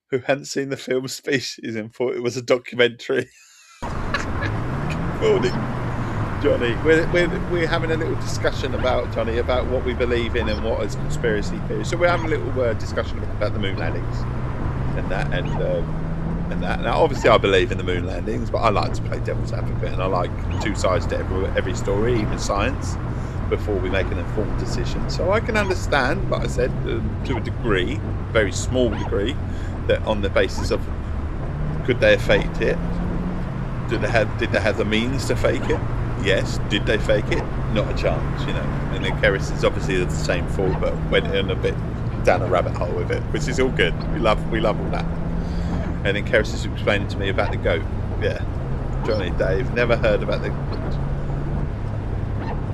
Speaker 1: who hadn't seen the film Species and thought it was a documentary. Morning, Johnny. We're having a little discussion about, Johnny, about what we believe in and what is conspiracy theories. So we're having a little discussion about the moon landings and that and that. Now, obviously, I believe in the moon landings, but I like to play devil's advocate, and I like two sides to every story, even science, before we make an informed decision. So I can understand, like I said, to a degree, very small degree, that on the basis of could they have faked it? Did they have the means to fake it? Yes. Did they fake it? Not a chance, you know. And then Keris is obviously the same fault, but went in a bit down a rabbit hole with it, which is all good. We love all that. And then Keris is explaining to me about the goat. Yeah, Johnny, Dave, never heard about the.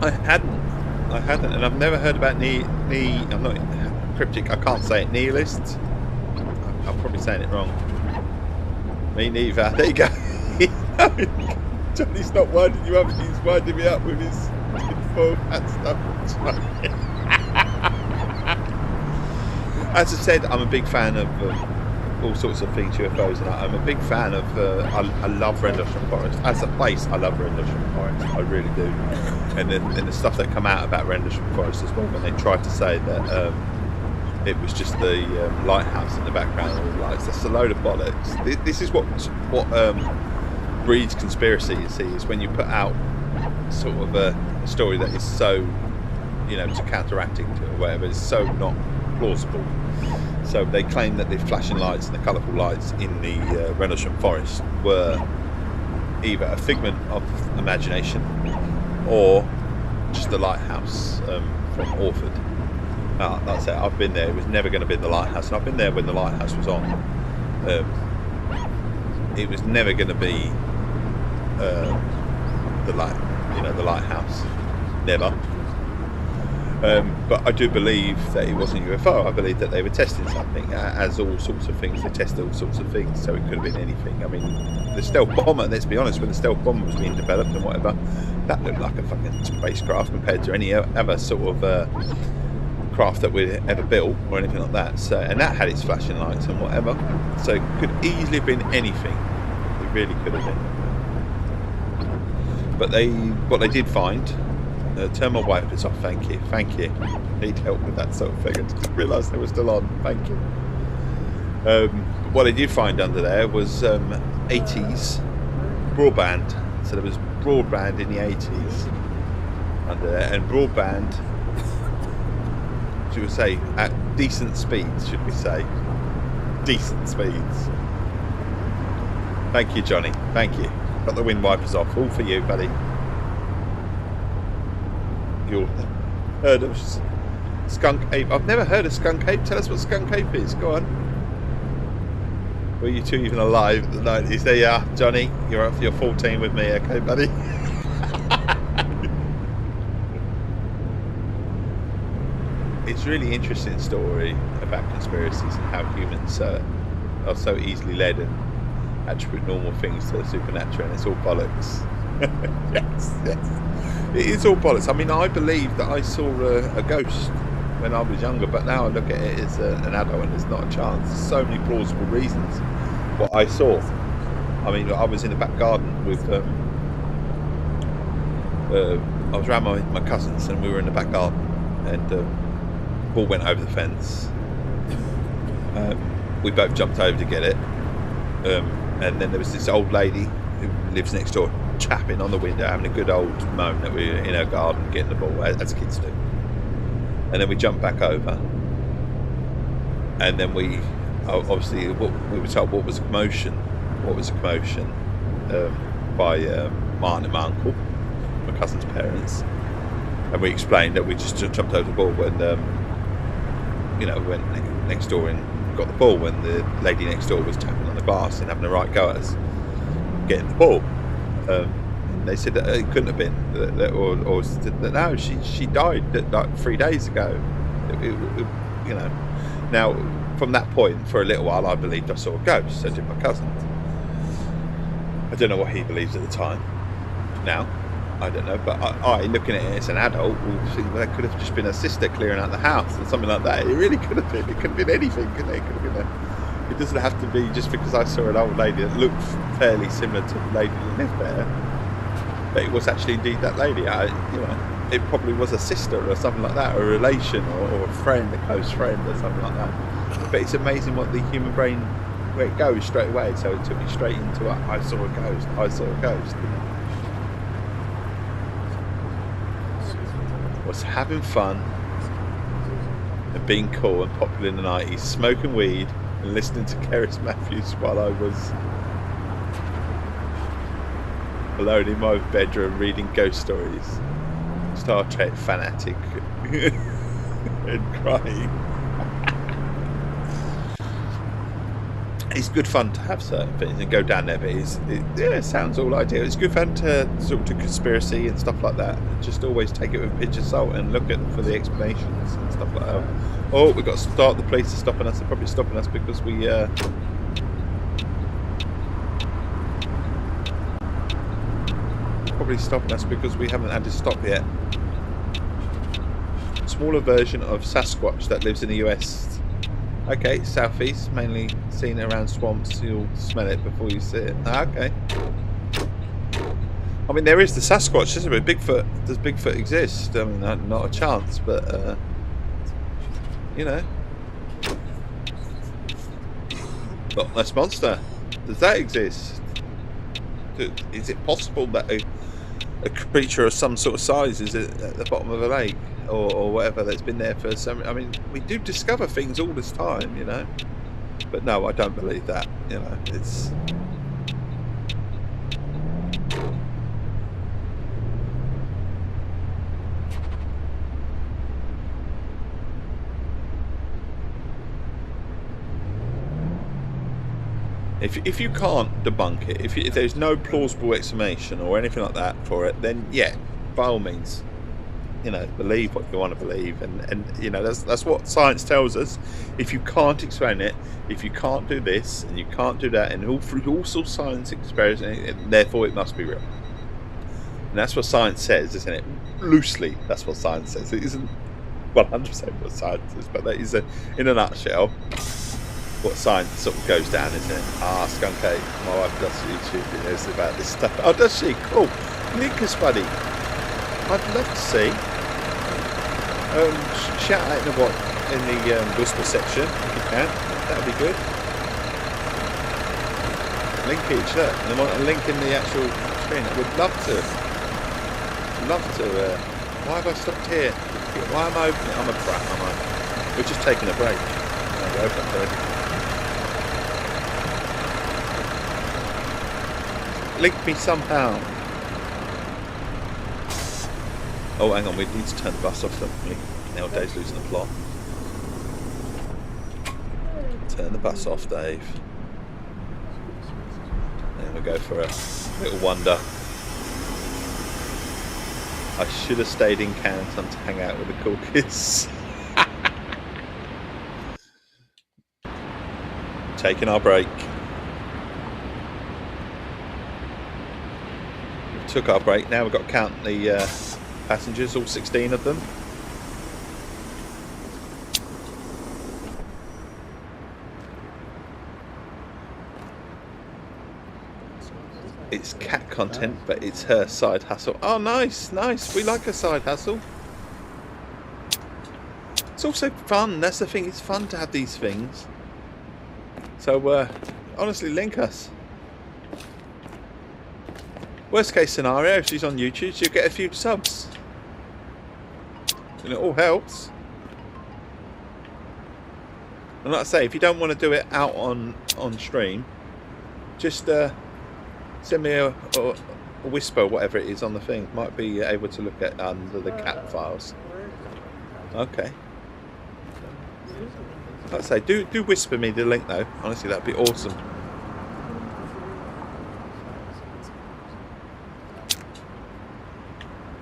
Speaker 1: I hadn't, and I've never heard about I'm not cryptic. I can't say it. Nihilists. I'm probably saying it wrong. Me neither. There you go. Johnny's not winding you up. He's winding me up with his tinfoil hat stuff. As I said, I'm a big fan of all sorts of things, UFOs, and I'm a big fan of. I love Rendlesham Forest as a place. I love Rendlesham Forest. I really do. And the stuff that come out about Rendlesham Forest as well, when they tried to say that it was just the lighthouse in the background and all the lights. That's a load of bollocks. This is what breeds conspiracy. You see, is when you put out sort of a story that is so, you know, to counteracting to it or whatever. It's so not plausible. So they claim that the flashing lights and the colourful lights in the Rendlesham Forest were either a figment of imagination or just the lighthouse from Orford. Like I said, I've been there. It was never going to be the lighthouse, and I've been there when the lighthouse was on. It was never going to be the lighthouse. Never. But I do believe that it wasn't a UFO. I believe that they were testing something, as all sorts of things. They tested all sorts of things, so it could have been anything. I mean, the stealth bomber, let's be honest, when the stealth bomber was being developed and whatever, that looked like a fucking spacecraft compared to any other sort of craft that we'd ever built or anything like that. So, and that had its flashing lights and whatever. So it could easily have been anything. It really could have been. But what they did find. Turn my wipers off, thank you. Need help with that sort of thing. I didn't realise they were still on, thank you. What I did find under there was 80s broadband. So there was broadband in the 80s under there, and broadband, should we say, at decent speeds, should we say. Decent speeds. Thank you, Johnny. Thank you. Got the wind wipers off. All for you, buddy. You heard of skunk ape? I've never heard of skunk ape. Tell us what skunk ape is. Go on. Were you two even alive at the 90s? There you are, Johnny. You're 14 with me, okay, buddy? It's really interesting story about conspiracies and how humans are so easily led and attribute normal things to the supernatural, and it's all bollocks. Yes. It is all bollocks. I mean, I believe that I saw a ghost when I was younger, but now I look at it as an adult and there's not a chance. There's so many plausible reasons what I saw. I mean, I was in the back garden with I was around my cousins, and we were in the back garden, and ball went over the fence. We both jumped over to get it, and then there was this old lady who lives next door chapping on the window, having a good old moan that we were in her garden getting the ball, as kids do. And then we jumped back over, and then we obviously we were told what was a commotion by my aunt and my uncle, my cousin's parents, and we explained that we just jumped over the ball when we went next door and got the ball when the lady next door was tapping on the glass and having a right go at us getting the ball. They said that it couldn't have been, or that no, she died like 3 days ago. Now from that point, for a little while, I believed I saw a ghost. So did my cousin. I don't know what he believes at the time. Now, I don't know, but I looking at it as an adult, will think that could have just been a sister clearing out the house or something like that. It really could have been. It could have been anything, couldn't it? It could have been it doesn't have to be just because I saw an old lady that looked fairly similar to the lady that lived there. But it was actually indeed that lady. It probably was a sister or something like that, or a relation, or a friend, a close friend, or something like that. But it's amazing what the human brain, where it goes straight away. So it took me straight into I saw a ghost. I saw a ghost. Was having fun and being cool and popular in the 90s, smoking weed and listening to Keris Matthews while I was alone in my bedroom reading ghost stories, Star Trek fanatic, and crying. It's good fun to have certain things and go down there, but it sounds all ideal. It's good fun to sort of conspiracy and stuff like that. Just always take it with a pinch of salt and look for the explanations and stuff like that. Oh, we've got to start. The police are stopping us. They're probably stopping us because we haven't had to stop yet. Smaller version of Sasquatch that lives in the US. Okay, southeast, mainly seen around swamps. You'll smell it before you see it. Okay. I mean, there is the Sasquatch, isn't it? Bigfoot. Does Bigfoot exist? I mean, not a chance, but Loch Ness Monster. Does that exist? Is it possible that a creature of some sort of size is at the bottom of a lake or whatever that's been there for some? I mean, we do discover things all this time, but no, I don't believe that. It's if you can't debunk it, if there's no plausible explanation or anything like that for it, then yeah, by all means, believe what you want to believe, and that's what science tells us. If you can't explain it, if you can't do this and you can't do that, and all science experiments, and therefore it must be real. And that's what science says, isn't it? Loosely, that's what science says. It isn't 100% what science is, but that is in a nutshell what science sort of goes down, isn't it? Skunk Ape. My wife does YouTube videos about this stuff. Oh, does she? Cool. Link us, buddy. I'd love to see. Shout out in the whisper section if you can. That'd be good. linkage, look, and I want a link in the actual screen. I would love to. Why have I stopped here? Why am I opening? I'm a brat, am I? We're just taking a break. Link me somehow. Oh, hang on, we need to turn the bus off, don't we? Nowadays losing the plot. Turn the bus off, Dave. Then we go for a little wander. I should have stayed in Canton to hang out with the cool kids. Taking our break. We took our break. Now we've got to count the passengers, all 16 of them. It's cat content, but it's her side hustle. Oh, nice, nice. We like a side hustle. It's also fun. That's the thing. It's fun to have these things. So, honestly, link us. Worst case scenario, if she's on YouTube, she'll get a few subs. And it all helps. And like I say, if you don't want to do it out on stream, just send me a whisper, whatever it is, on the thing. Might be able to look at under the cat files. Okay. Like I say, do whisper me the link though. Honestly, that'd be awesome.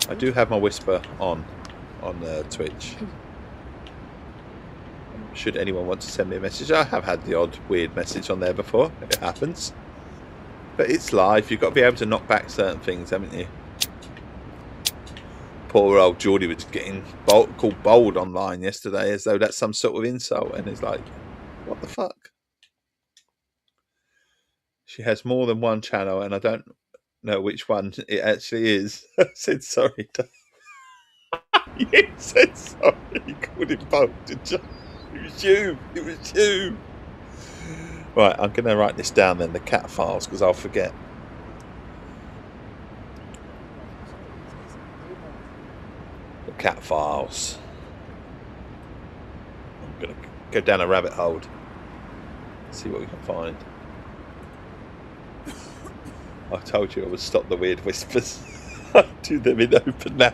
Speaker 1: I do have my whisper on Twitch. Should anyone want to send me a message, I have had the odd weird message on there before. It happens. But it's live. You've got to be able to knock back certain things, haven't you? Poor old Geordie was getting called bold online yesterday as though that's some sort of insult. And it's like, what the fuck? She has more than one channel and I don't know which one it actually is. I said sorry. You said sorry. You called him bold, didn't you? It was you. It was you. Right, I'm going to write this down then, the cat files, because I'll forget. The cat files. I'm going to go down a rabbit hole. See what we can find. I told you I would stop the weird whispers. I'll do them in open now.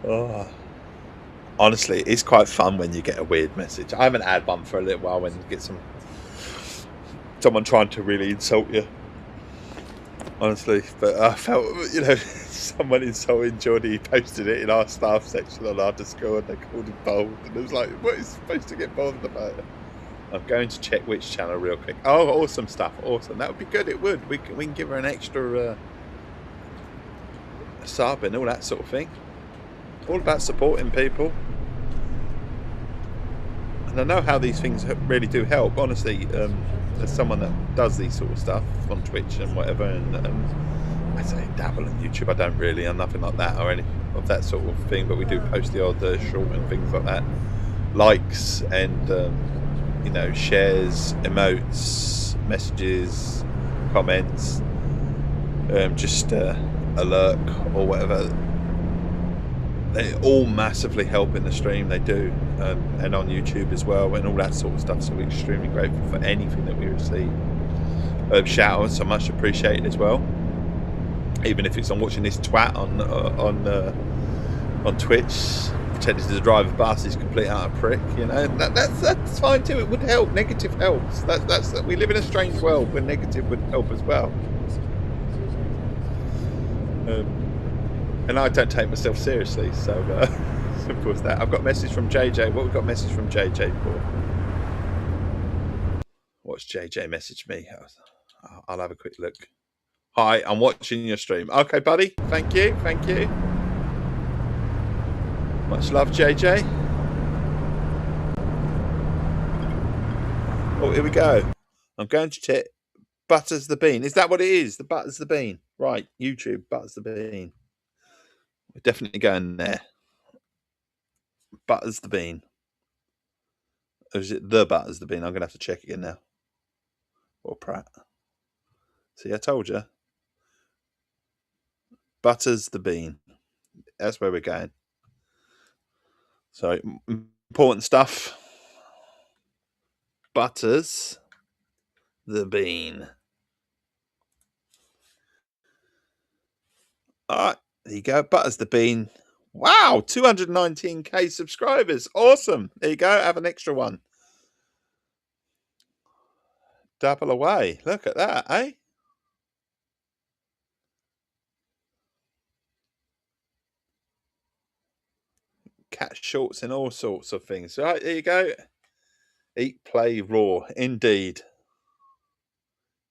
Speaker 1: Oh. Honestly, it's quite fun when you get a weird message. I haven't had one for a little while when you get someone trying to really insult you. Honestly, but I felt, you know, someone insulting Geordie. He posted it in our staff section on our Discord and they called him bold. And it was like, what is supposed to get bothered about it? I'm going to check which channel real quick. Oh, awesome stuff. Awesome. That would be good. It would. We can give her an extra sub and all that sort of thing. All about supporting people. And I know how these things really do help. Honestly, as someone that does these sort of stuff on Twitch and whatever, and I say dabble on YouTube. I don't really. I'm nothing like that or any of that sort of thing. But we do post the odd short and things like that. Likes and you know, shares, emotes, messages, comments, just a lurk or whatever. They all massively help in the stream. They do, and on YouTube as well, and all that sort of stuff. So we're extremely grateful for anything that we receive. Shout outs are much appreciated as well. Even if it's on watching this twat on Twitch, pretending to drive a bus is complete utter prick. You know, that's fine too. It would help. Negative helps. That's we live in a strange world where negative would help as well. And I don't take myself seriously, so simple as that. I've got a message from JJ. What we've got a message from JJ for? What's JJ messaged me? I'll have a quick look. Hi, I'm watching your stream. Okay, buddy. Thank you. Thank you. Much love, JJ. Oh, here we go. I'm going to check. Butters the bean. Is that what it is? The butters the bean. Right, YouTube, butters the bean. We're definitely going there. Butters the bean. Or is it the Butters the Bean? I'm going to have to check again now. Or Pratt. See, I told you. Butters the Bean. That's where we're going. So, important stuff. Butters the Bean. Alright, there you go. Butters the Bean. Wow, 219k subscribers. Awesome. There you go. Have an extra one. Double away. Look at that, eh? Cat shorts and all sorts of things. Right, there you go. Eat, play, raw. Indeed.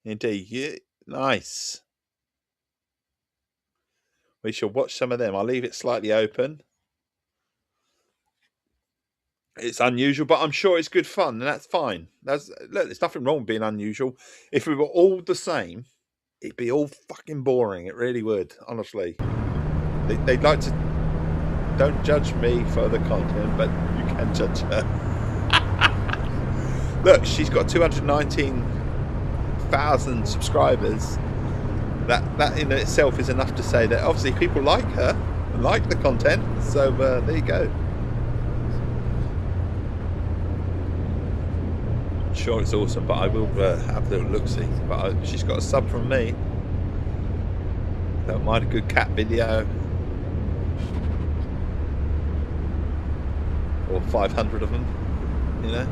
Speaker 1: Indeed. Yeah, nice. We shall watch some of them. I'll leave it slightly open. It's unusual, but I'm sure it's good fun, and that's fine. Look, there's nothing wrong with being unusual. If we were all the same, it'd be all fucking boring. It really would, honestly. They'd like to... Don't judge me for the content, but you can judge her. Look, she's got 219,000 subscribers. That in itself is enough to say that obviously people like her and like the content. So there you go. I'm sure it's awesome, but I will have a little look-see. But she's got a sub from me. Don't mind a good cat video. Or 500 of them, you know.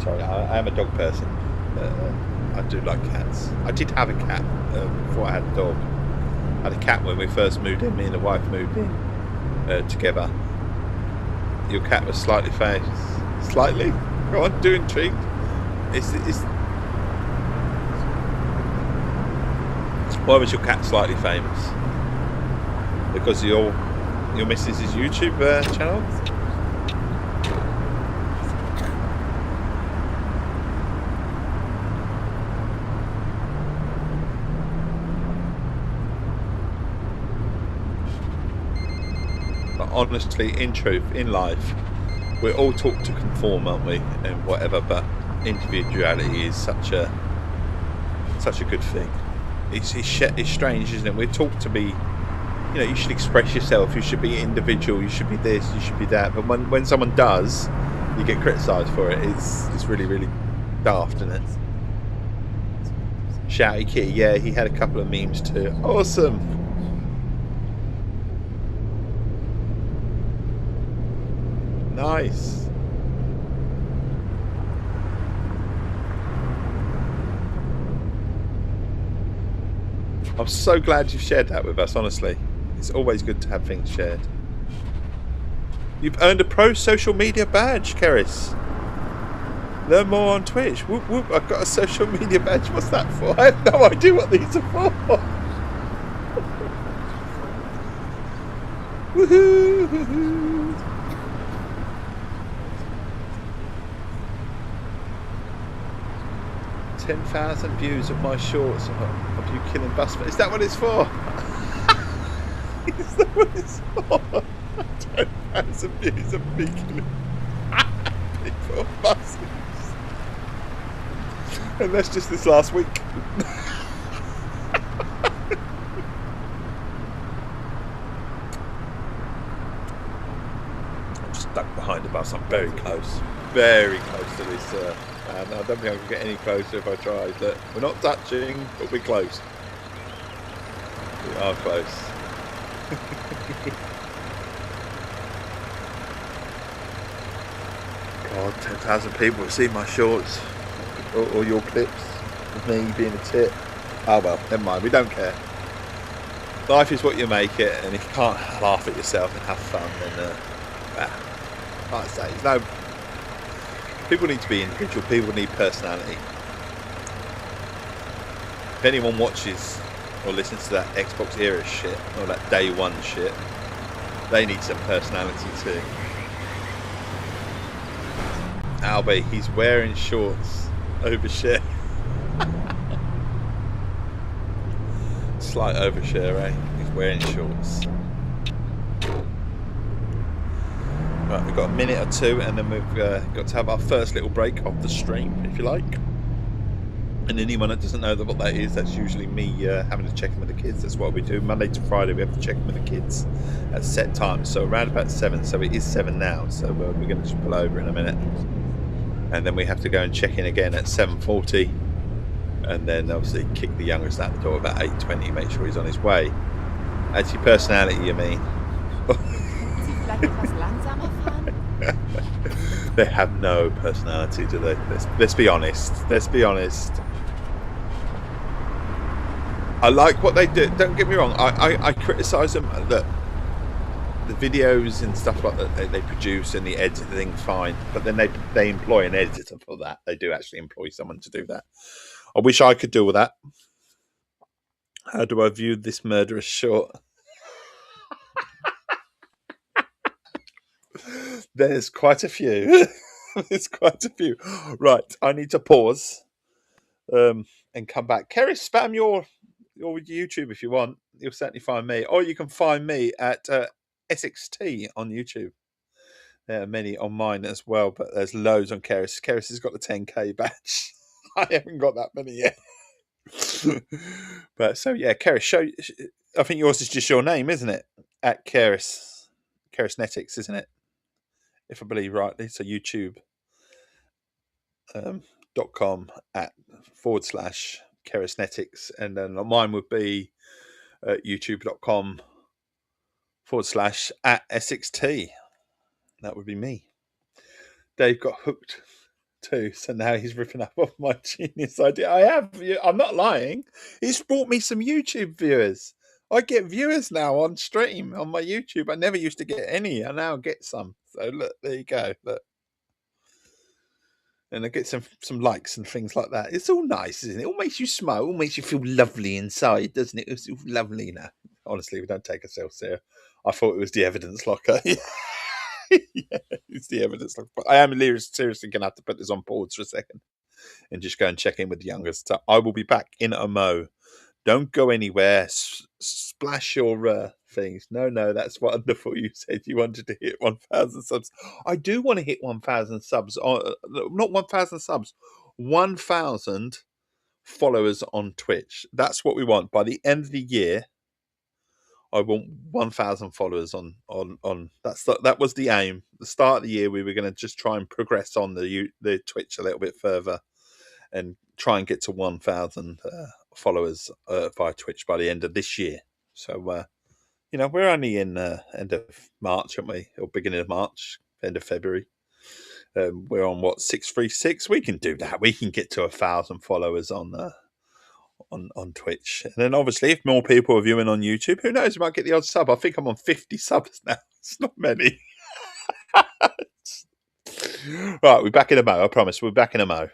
Speaker 1: Sorry, I am a dog person. I do like cats. I did have a cat before I had a dog. I had a cat when we first moved in. Me and the wife moved in together. Your cat was slightly famous. Slightly? Go on, do intrigued. Why was your cat slightly famous? Because your missus' YouTube channel? But honestly, in truth, in life, we're all taught to conform, aren't we? And whatever, but individuality is such a good thing. It's strange, isn't it? We're taught to be, you know, you should express yourself, you should be individual, you should be this, you should be that. But when someone does, you get criticised for it. It's really, really daft, isn't it? Shouty Kitty, yeah, he had a couple of memes too. Awesome. Nice. I'm so glad you've shared that with us, honestly. It's always good to have things shared. You've earned a pro social media badge, Keris. Learn more on Twitch. Whoop whoop, I've got a social media badge. What's that for? I have no idea what these are for. Woohoo! 10,000 views of my shorts of you killing bus. Is that what it's for? Is that what it's for? 10,000 views of me killing people on buses. And that's just this last week. I'm stuck behind the bus. I'm very close to this. And I don't think I can get any closer if I try. Look, we're not touching, but we're close. We are close. God, 10,000 people have seen my shorts or your clips of me being a tit. Oh well, never mind, we don't care. Life is what you make it, and if you can't laugh at yourself and have fun, then like I say, people need to be individual, people need personality. If anyone watches or listens to that Xbox era shit, or that day one shit, they need some personality too. Albie, he's wearing shorts overshare. Slight overshare, eh? He's wearing shorts. Right, we've got a minute or two, and then we've got to have our first little break of the stream, if you like. And anyone that doesn't know what that is, that's usually me having to check in with the kids. That's what we do. Monday to Friday, we have to check in with the kids at set times. So around about 7. So it is 7 now. So we're going to just pull over in a minute. And then we have to go and check in again at 7:40. And then obviously kick the youngest out the door about 8:20, make sure he's on his way. That's your personality, you mean? They have no personality, do they? Let's be honest. Let's be honest. I like what they do. Don't get me wrong. I criticise them. Look, the videos and stuff like that they produce and the editing, fine. But then they employ an editor for that. They do actually employ someone to do that. I wish I could do that. How do I view this murderous short? There's quite a few. There's quite a few. Right, I need to pause and come back. Kerry, spam your YouTube if you want. You'll certainly find me. Or you can find me at Essex Tea on YouTube. There are many on mine as well, but there's loads on Keris. Keris has got the 10k badge. I haven't got that many yet. But so yeah, Keris, show. I think yours is just your name, isn't it? At Keris, Kerisnetics, isn't it? If I believe rightly. So YouTube .com at / Kerisnetics, and then mine would be youtube.com / at Essex Tea. That would be me. Dave got hooked too, so now he's ripping up off my genius idea. I'm not lying. He's brought me some YouTube viewers. I get viewers now on stream on my YouTube. I never used to get any. I now get some. So look, there you go. Look. And I get some likes and things like that. It's all nice, isn't it? It all makes you smile. It all makes you feel lovely inside, doesn't it? It's lovely now. Honestly, we don't take ourselves serious. I thought it was the evidence locker. Yeah, it's the evidence locker. But I am seriously going to have to put this on pause for a second and just go and check in with the youngest. So I will be back in a mo. Don't go anywhere. Splash your things. No, that's wonderful. You said you wanted to hit 1,000 subs. I do want to hit 1,000 subs. Not 1,000 subs. 1,000 followers on Twitch. That's what we want. By the end of the year, I want 1,000 followers on. That was the aim. The start of the year, we were going to just try and progress on the Twitch a little bit further and try and get to 1,000 followers via Twitch by the end of this year. So, we're only in end of March, aren't we? Or beginning of March, end of February. We're on 636. We can do that. We can get to 1,000 followers on Twitch, and then obviously, if more people are viewing on YouTube, who knows? We might get the odd sub. I think I'm on 50 subs now. It's not many. Right, we're back in a mo. I promise. We're back in a mo.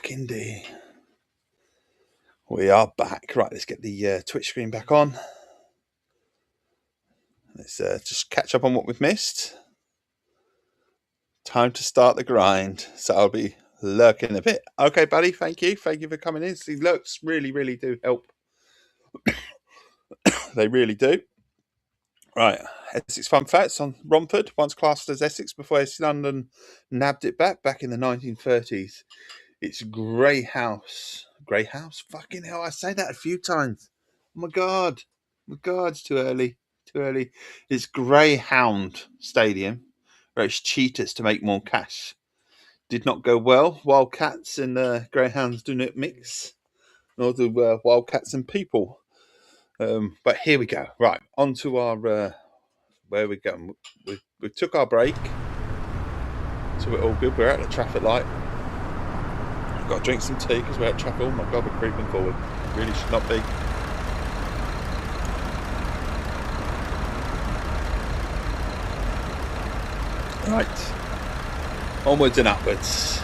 Speaker 1: back indeed. We are back. Right, let's get the Twitch screen back on. Let's just catch up on what we've missed. Time to start the grind. So I'll be lurking a bit. Okay, buddy, thank you. Thank you for coming in. These lurks really, really do help. They really do. Right, Essex fun facts on Romford, once classed as Essex before East London nabbed it back in the 1930s. It's Grey House. Grey House? Fucking hell, I say that a few times. Oh my god. Oh my god, it's too early. Too early. It's Greyhound Stadium, where it's cheaters to make more cash. Did not go well. Wildcats and Greyhounds do not mix. Nor do Wildcats and people. But here we go. Right, on to our... where we go. We took our break. So we're all good. We're at the traffic light. Got to drink some tea because we're at traffic. Oh my god, we're creeping forward. Really should not be. Right. Onwards and upwards.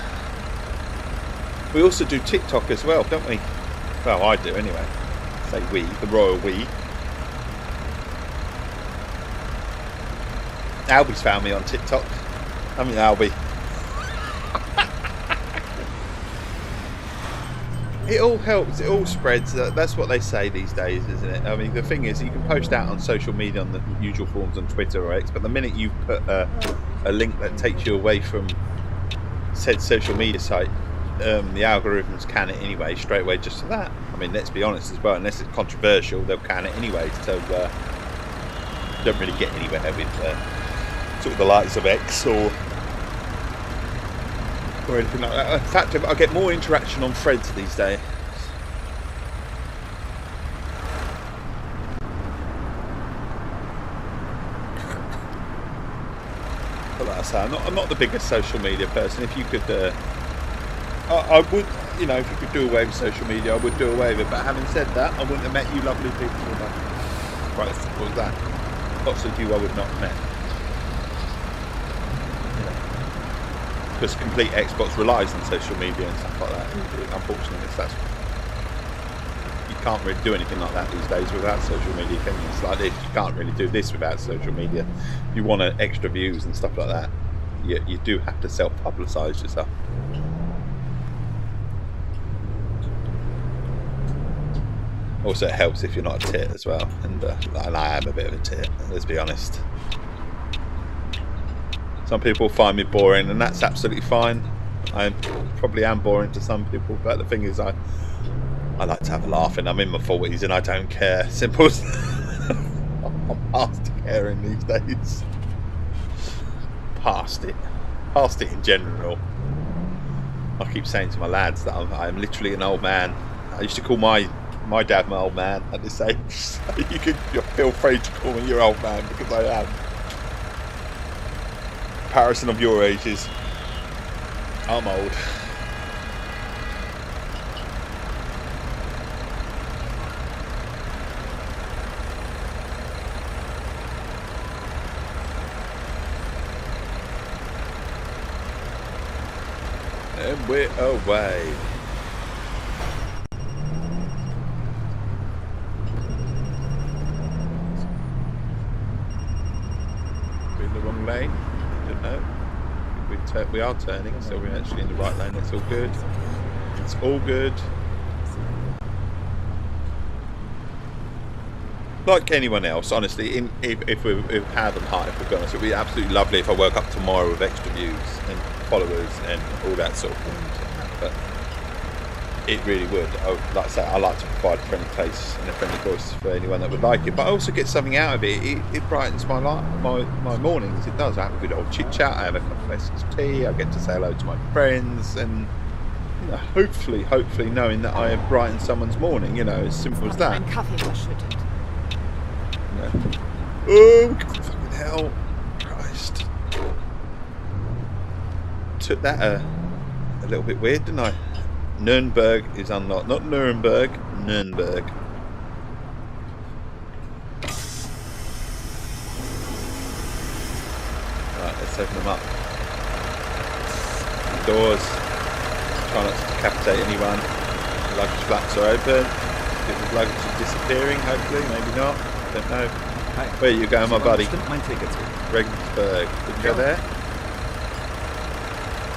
Speaker 1: We also do TikTok as well, don't we? Well, I do anyway. Say we, the royal we. Albie's found me on TikTok. Haven't you, Albie? It all helps, it all spreads. That's what they say these days, isn't it? I mean, the thing is, you can post out on social media on the usual forms on Twitter or X, but the minute you put a link that takes you away from said social media site, the algorithms can it anyway, straight away just to that. I mean, let's be honest as well, unless it's controversial, they'll can it anyway, so don't really get anywhere with sort of the likes of X or anything like that. In fact, I get more interaction on threads these days. But like I say, I'm not the biggest social media person. If you could, I would, you know, if you could do away with social media, I would do away with it. But having said that, I wouldn't have met you lovely people. Right, what was that? Lots of you I would not have met. Because complete Xbox relies on social media and stuff like that. Unfortunately, that's, you can't really do anything like that these days without social media, can you? It's like this, you can't really do this without social media. You want extra views and stuff like that. You do have to self-publicise yourself. Also, it helps if you're not a tit as well, and I am a bit of a tit. Let's be honest. Some people find me boring, and that's absolutely fine. I probably am boring to some people, but the thing is, I like to have a laugh, and I'm in my 40s, and I don't care. Simple as I'm past caring these days. Past it in general. I keep saying to my lads that I'm literally an old man. I used to call my dad my old man at this age. So you can feel free to call me your old man, because I am. Comparison of your ages, I'm old. And we're away. We're in the wrong lane. No, we are turning, so we're actually in the right lane. It's all good. It's all good. Like anyone else, honestly, if we had them high, if we're honest, it would be absolutely lovely if I woke up tomorrow with extra views and followers and all that sort of thing. But it really would. Like I say, I like to provide a friendly face and a friendly voice for anyone that would like it. But I also get something out of it. It brightens my mornings. It does. I have a good old chit chat. I have a cup of Essex tea. I get to say hello to my friends, and you know, hopefully knowing that I have brightened someone's morning. You know, as simple as that. Oh, fucking hell. Christ. Took that a little bit weird, didn't I? Nuremberg is unlocked. Not Nuremberg, Nuremberg. Right, let's open them up. Doors. Try not to decapitate anyone. The luggage flaps are open. The luggage is disappearing, hopefully, maybe not. Don't know.
Speaker 4: Hi.
Speaker 1: Where are you going, my buddy?
Speaker 4: Mein Ticket.
Speaker 1: Regensburg. Did you go there?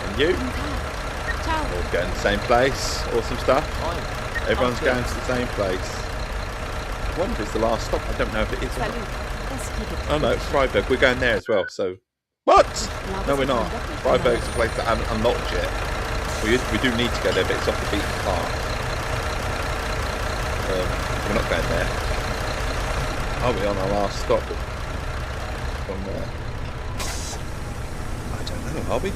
Speaker 1: And you?
Speaker 3: Ciao.
Speaker 1: All going to the same place. Awesome stuff. Everyone's going to the same place. I wonder if it's the last stop. I don't know if it is or not. Oh no, it's Freiburg. We're going there as well. So, what? No, we're not. Freiburg's a place that I haven't unlocked yet. We do need to go there, but it's off the beaten path. We're not going there. Are we on our last stop? From there? I don't know. Are we?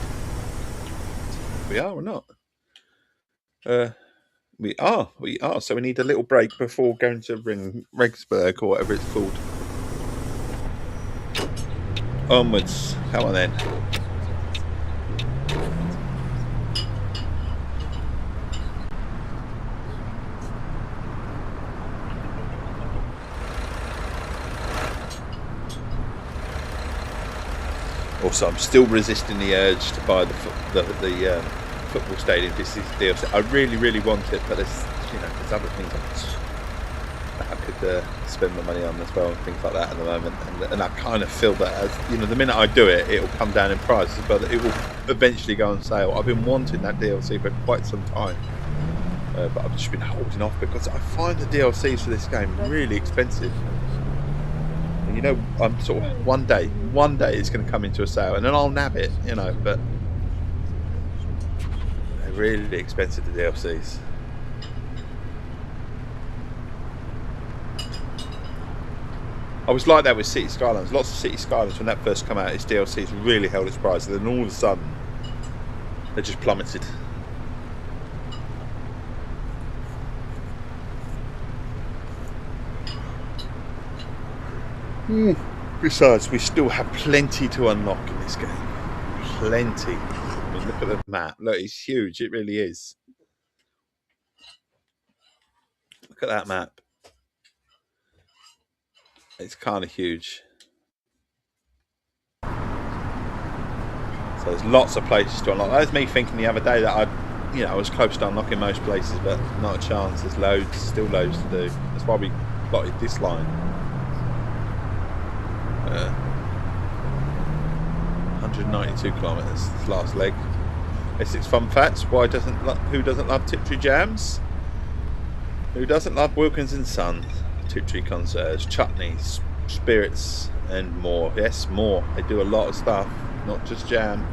Speaker 1: We are or not? We are. So we need a little break before going to Regensburg or whatever it's called. Onwards. Come on then. Also, I'm still resisting the urge to buy the football stadium. This is DLC. I really want it, but there's other things I could spend my money on as well, and things like that at the moment. And I kind of feel that as the minute I do it, it'll come down in price, but it will eventually go on sale. I've been wanting that DLC for quite some time, but I've just been holding off because I find the DLCs for this game really expensive. I'm sort of one day it's going to come into a sale and then I'll nab it, but they're really expensive, the DLCs. I was like that with City Skylines. Lots of City Skylines, when that first came out, its DLCs really held its price, and then all of a sudden they just plummeted. Besides, we still have plenty to unlock in this game. Plenty. I mean, look at the map. Look, it's huge. It really is. Look at that map. It's kind of huge. So there's lots of places to unlock. That was me thinking the other day that I was close to unlocking most places, but not a chance. There's still loads to do. That's why we plotted this line. 192 kilometres, this last leg. Essex fun facts. Who doesn't love Tiptree jams? Who doesn't love Wilkins & Sons? Tiptree concerts, chutneys, spirits and more. Yes, more. They do a lot of stuff, not just jam.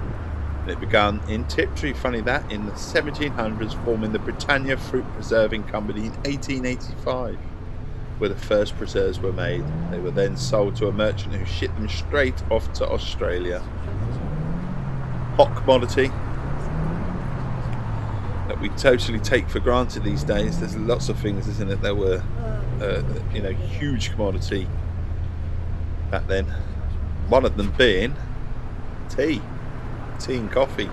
Speaker 1: And it began in Tiptree, funny that, in the 1700s, forming the Britannia Fruit Preserving Company in 1885. Where the first preserves were made. They were then sold to a merchant who shipped them straight off to Australia. Hot commodity that we totally take for granted these days. There's lots of things, isn't it, that were huge commodity back then. One of them being tea and coffee.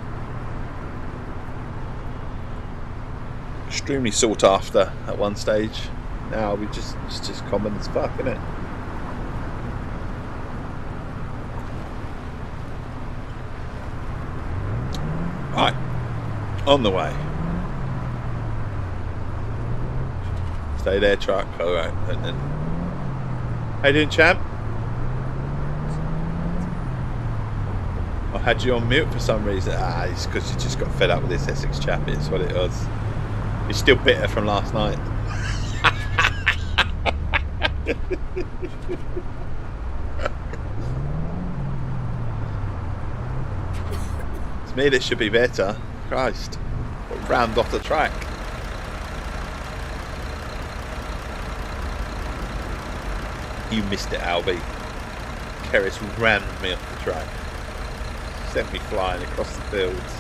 Speaker 1: Extremely sought after at one stage. Now it's just common as fuck, isn't it? Right, on the way. Stay there, truck. All right, and then. How you doing, champ? I had you on mute for some reason. It's because you just got fed up with this Essex chap. It's what it was. You're still bitter from last night. It's me that should be better. Christ. Got rammed off the track. You missed it, Albie. Keris rammed me off the track. Sent me flying across the fields.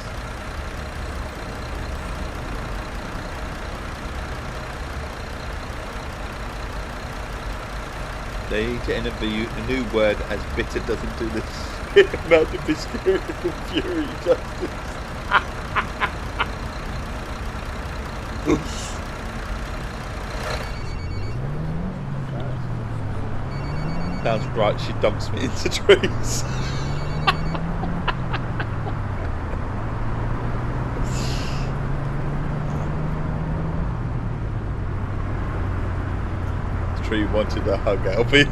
Speaker 1: They need to interview a new word, as bitter doesn't do the amount of hysterical fury justice. Sounds right, she dumps me into trees. tree wanted a hug, Albie.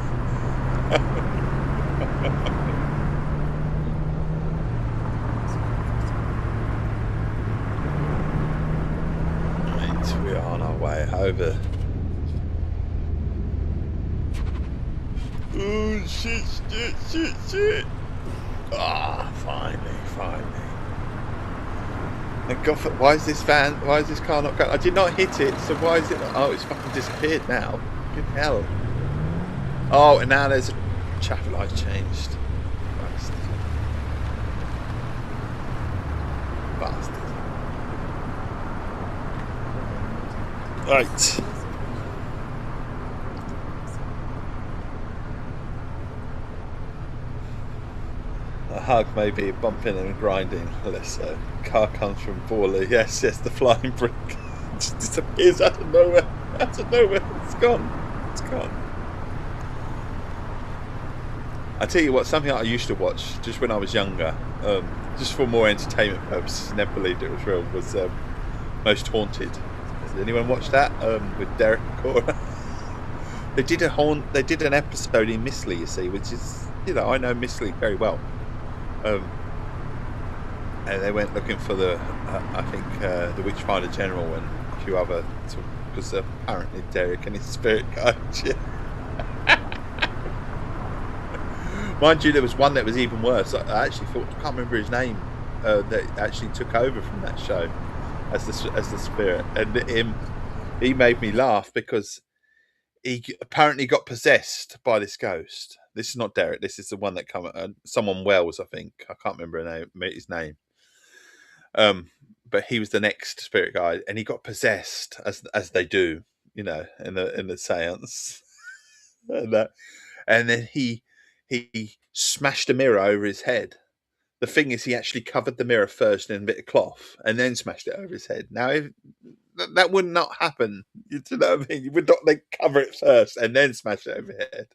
Speaker 1: Right, we are on our way over. Oh, shit. Ah, finally. And God, why is this car not going? I did not hit it, so why is it not? Oh, it's fucking disappeared now. Good hell. Oh, and now there's a traffic light changed. Bastard. Right. A hug may be bumping and grinding, less so. Car comes from Borley. Yes, the flying brick just disappears out of nowhere. It's gone. I tell you what, something I used to watch just when I was younger, just for more entertainment purposes, never believed it was real, was Most Haunted. Has anyone watched that? With Derek and Cora? They did an episode in Missley, you see, which is, I know Missley very well. And they went looking for the the Witchfinder General and a few other, because apparently Derek and his spirit guide. Mind you, there was one that was even worse. I actually thought, I can't remember his name, that actually took over from that show as the spirit, and he made me laugh because he apparently got possessed by this ghost. This is not Derek. This is the one that someone Wells, I think. I can't remember his name. But he was the next spirit guide, and he got possessed as they do, in the seance, and then he smashed a mirror over his head. The thing is, he actually covered the mirror first in a bit of cloth, and then smashed it over his head. Now, if that would not happen, you know what I mean? You would not cover it first and then smash it over your head.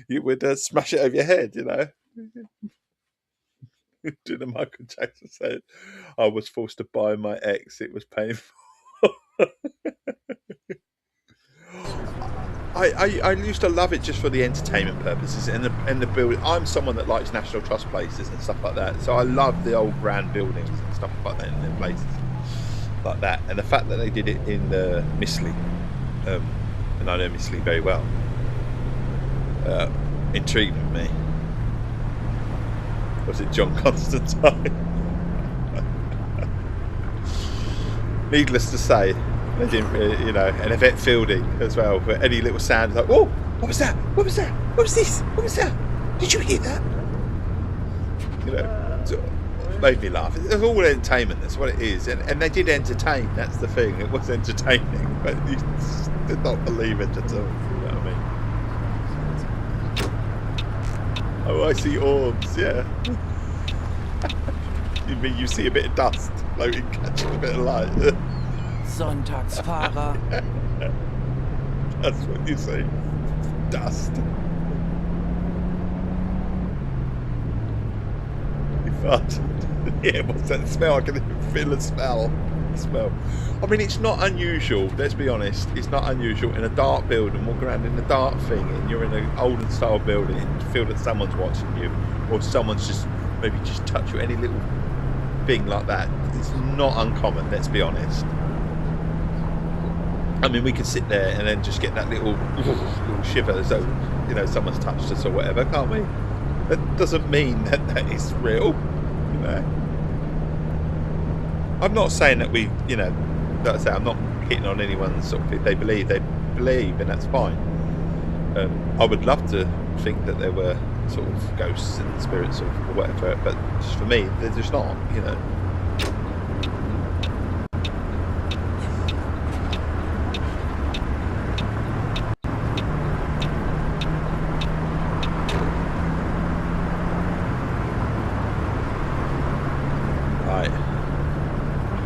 Speaker 1: You would smash it over your head, Do the Michael Jackson said, I was forced to buy my ex. It was painful. I used to love it just for the entertainment purposes and the building. I'm someone that likes National Trust places and stuff like that, so I love the old grand buildings and stuff like that in their places like that. And the fact that they did it in Missley, and I know Missley very well, intrigued me. Was it John Constantine? Needless to say, they didn't really, and Yvette Fielding as well. But any little sound, like, whoa, what was that? What was that? What was this? What was that? Did you hear that? So it made me laugh. It's all entertainment. That's what it is. And they did entertain. That's the thing. It was entertaining, but you did not believe it at all. You know what I mean? Oh, I see orbs. Yeah. You mean you see a bit of dust floating, catching a bit of light?
Speaker 4: Sonntagsfahrer.
Speaker 1: That's what you see. Dust. You farted. Yeah, what's that smell? I can even feel the smell. I mean, it's not unusual, let's be honest. It's not unusual in a dark building, walk around in a dark thing, and you're in an olden style building, and you feel that someone's watching you, or someone's just touch you, any little thing like that. It's not uncommon, let's be honest. I mean, we could sit there and then just get that little shiver as though, someone's touched us or whatever, can't we? That doesn't mean that is real, I'm not saying that we, like I say, I'm not hitting on anyone's sort of, if they believe, and that's fine. I would love to think that there were sort of ghosts and spirits or whatever, but just for me, they're just not,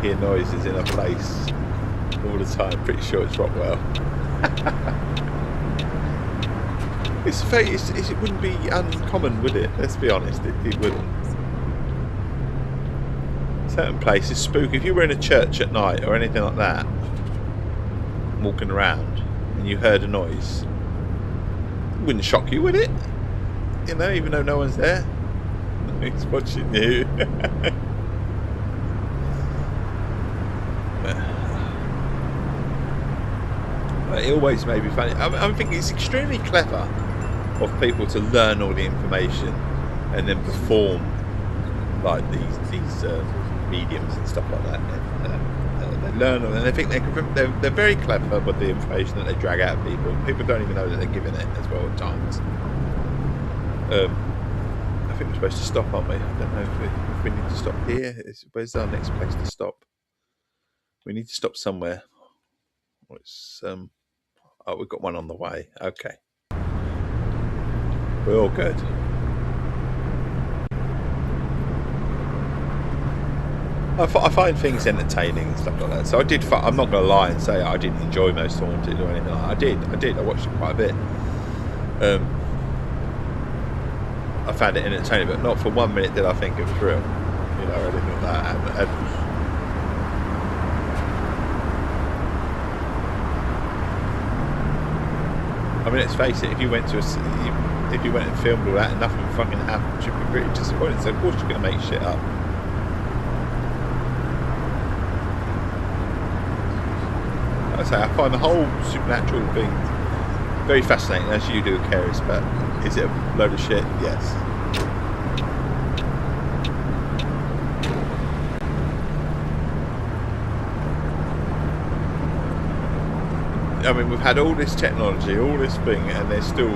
Speaker 1: Hear noises in a place all the time. Pretty sure it's Rockwell. It wouldn't be uncommon, would it? Let's be honest, it wouldn't. Certain places spook. If you were in a church at night or anything like that, walking around, and you heard a noise, Wouldn't shock you, would it? You know, even though no one's there. He's watching you. It always made me funny. I think it's extremely clever of people to learn all the information and then perform like these mediums and stuff like that. They learn and they think they're very clever with the information that they drag out of people. People don't even know that they're giving it as well at times. I think we're supposed to stop, aren't we? I don't know if we need to stop here. Where's our next place to stop? We need to stop somewhere. It's oh, we've got one on the way. Okay, we're all good. I find things entertaining and stuff like that. So I did. I'm not going to lie and say I didn't enjoy Most Haunted or anything like that. I did. I watched it quite a bit. I found it entertaining, but not for 1 minute did I think it was real. You know, or anything like that. I mean, let's face it. If you went and filmed all that and nothing fucking happened, you'd be pretty disappointed. So of course you're going to make shit up. I say I find the whole supernatural thing very fascinating, as you do, Keris. But is it a load of shit? Yes. I mean, we've had all this technology, all this thing, and there's no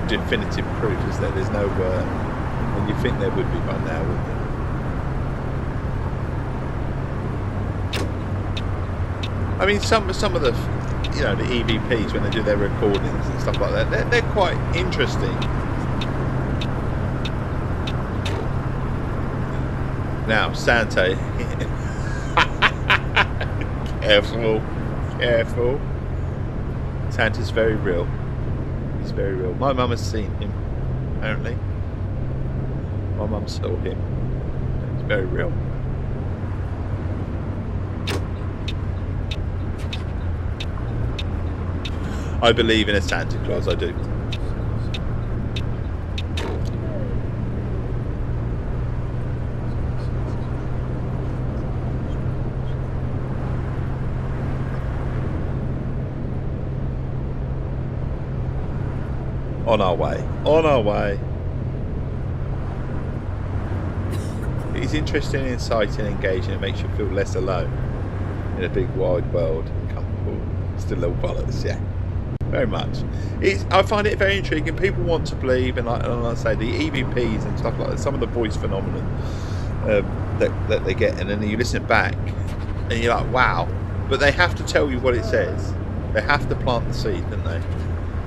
Speaker 1: definitive proof, is there? There's no, and you think there would be by now, wouldn't there? I mean, some of the, you know, the EVPs when they do their recordings and stuff like that, they're quite interesting. Now, Sante, careful. Santa's very real. He's very real. My mum has seen him, apparently. My mum saw him. He's very real. I believe in a Santa Claus, I do. On our way. It's interesting, exciting, engaging. It makes you feel less alone in a big wide world. Comfortable. Still little bollocks, yeah. Very much. I find it very intriguing. People want to believe, and like I say, the EVPs and stuff like that, some of the voice phenomenon that they get, and then you listen back and you're like, wow. But they have to tell you what it says. They have to plant the seed, don't they?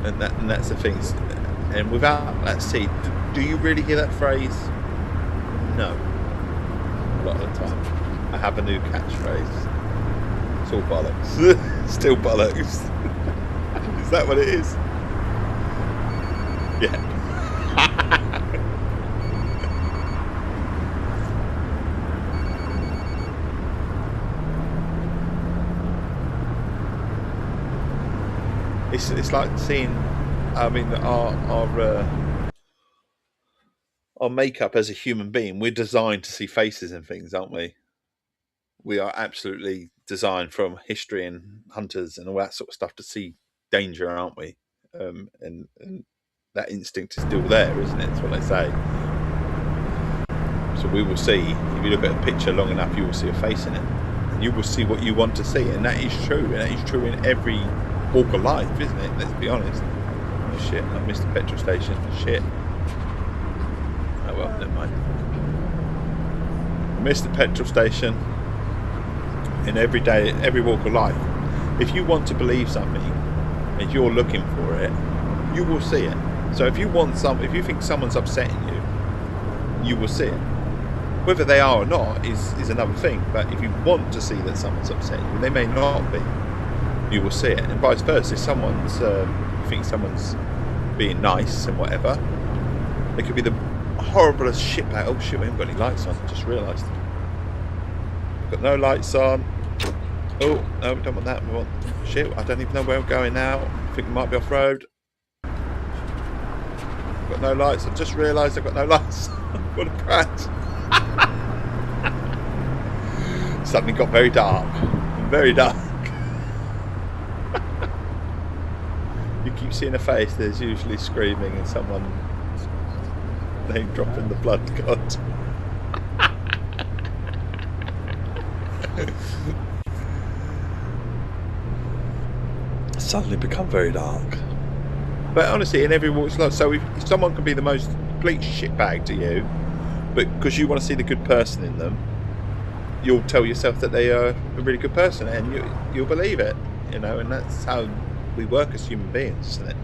Speaker 1: And that's the thing. And without that seed, do you really hear that phrase? No. A lot of the time. I have a new catchphrase. It's all bollocks. Still bollocks. Is that what it is? Yeah. It's like seeing, I mean, our makeup as a human being. We're designed to see faces and things, aren't we? We are absolutely designed from history and hunters and all that sort of stuff to see danger, aren't we? And that instinct is still there, isn't it? That's what they say. So we will see, if you look at a picture long enough, you will see a face in it, and you will see what you want to see, and that is true. And that is true in every walk of life, isn't it? Let's be honest. Oh shit, I missed the petrol station. Shit. Oh well, never mind. I missed the petrol station. In every day, every walk of life, if you want to believe something and you're looking for it, you will see it. So if you think someone's upsetting you, you will see it. Whether they are or not is another thing. But if you want to see that someone's upsetting you, they may not be, you will see it. And vice versa, if someone's you think someone's being nice and whatever, it could be the horriblest shit bag. Oh shit, we haven't got any lights on. I just realised. Got no lights on. Oh, no, we don't want that. We want shit. I don't even know where we're going now. I think we might be off road. I've got no lights. I've just realised I've got no lights. What a prat. Suddenly got very dark. Very dark. You keep seeing a face, there's usually screaming and someone name dropping the blood god. Suddenly become very dark. But honestly, in every walk of life, so if someone can be the most complete shitbag to you, but because you want to see the good person in them, you'll tell yourself that they are a really good person, and you'll believe it, you know, and that's how we work as human beings, isn't it?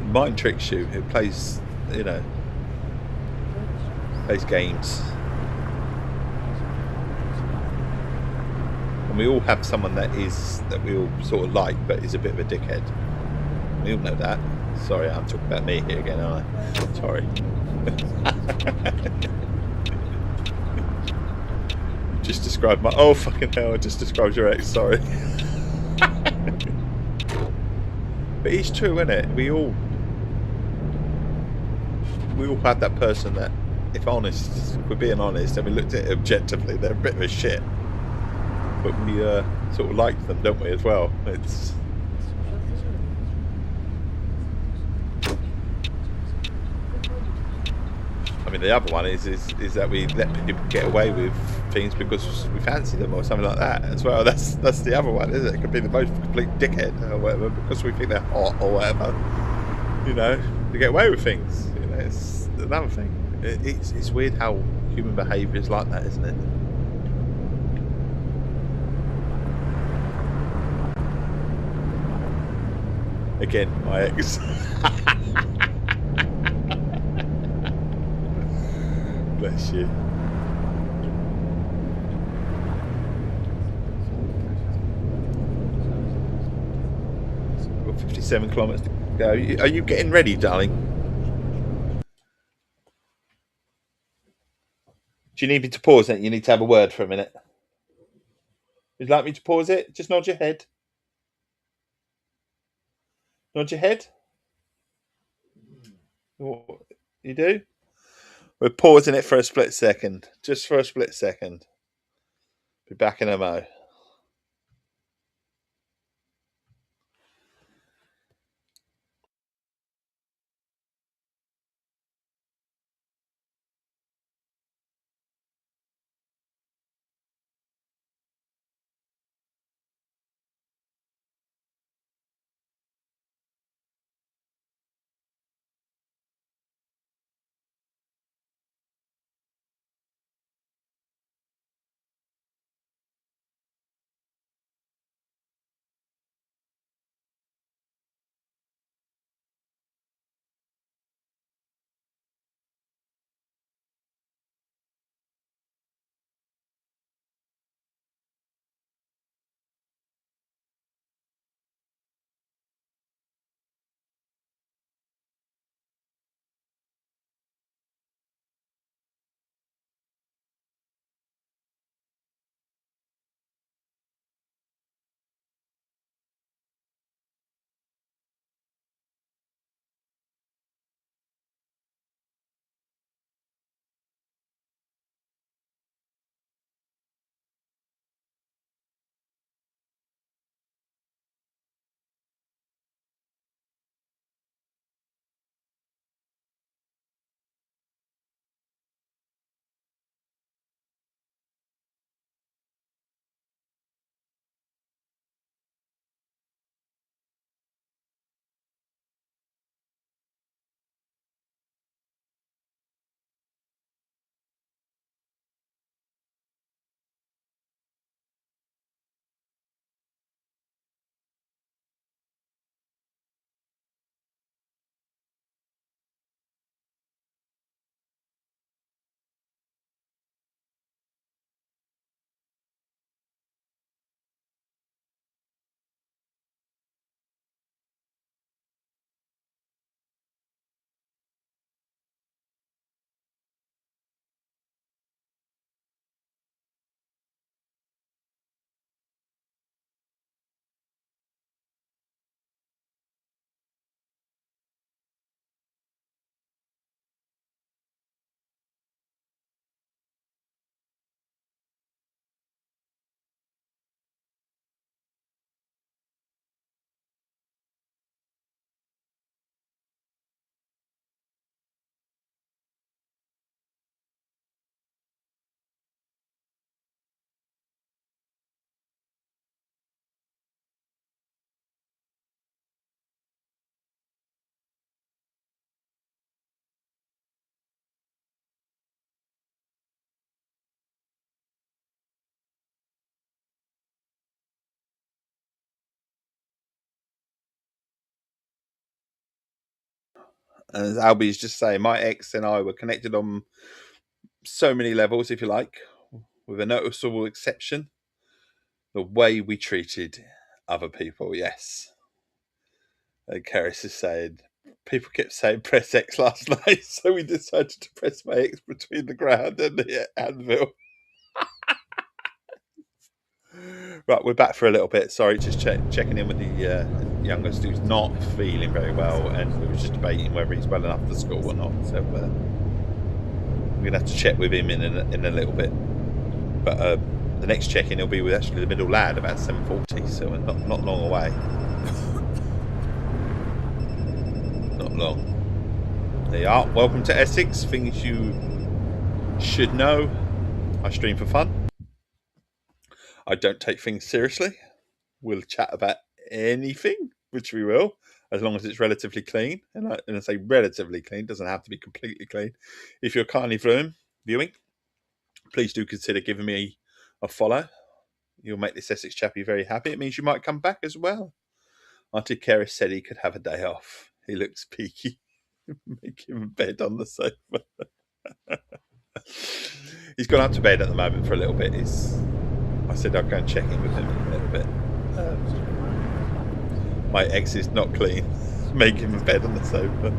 Speaker 1: Mind tricks you. It plays, you know, plays games. And we all have someone that we all sort of like, but is a bit of a dickhead. We all know that. Sorry, I'm talking about me here again, aren't I? Sorry. Just described my... Oh, fucking hell, I just described your ex, sorry. But it's true, isn't it? We all have that person that, if we're being honest, and we looked at it objectively, they're a bit of a shit. But we sort of like them, don't we, as well? It's... I mean, the other one is that we let people get away with things because we fancy them or something like that as well. That's the other one, isn't it? It could be the most complete dickhead or whatever because we think they're hot or whatever. You know, to get away with things. You know, it's another thing. It's weird how human behaviour is like that, isn't it? Again, my ex. Bless you. We've got 57 kilometres to go. Are you getting ready, darling? Do you need me to pause it? You need to have a word for a minute. Would you like me to pause it? Just nod your head. Nod your head. You do? We're pausing it for a split second. Just for a split second. Be back in a mo. And as Albie's just saying, my ex and I were connected on so many levels, if you like, with a noticeable exception: the way we treated other people. Yes. And Keris is saying, people kept saying press X last night, so we decided to press my X between the ground and the anvil. Right, we're back for a little bit. Sorry, just checking in with the youngest, who's not feeling very well, and we were just debating whether he's well enough for school or not. So we're going to have to check with him in a little bit. But the next check-in will be with actually the middle lad about 7:40, so we're not long away. Not long. There you are. Welcome to Essex. Things you should know. I stream for fun. I don't take things seriously. We'll chat about anything, which we will, as long as it's relatively clean. And I say relatively clean, doesn't have to be completely clean. If you're kindly viewing, please do consider giving me a follow. You'll make this Essex chappie very happy. It means you might come back as well. Auntie Keris said he could have a day off. He looks peaky. Make him in bed on the sofa. He's gone up to bed at the moment for a little bit. I said I'd go and check in with him a little bit. My ex is not clean. Make him in bed on the sofa.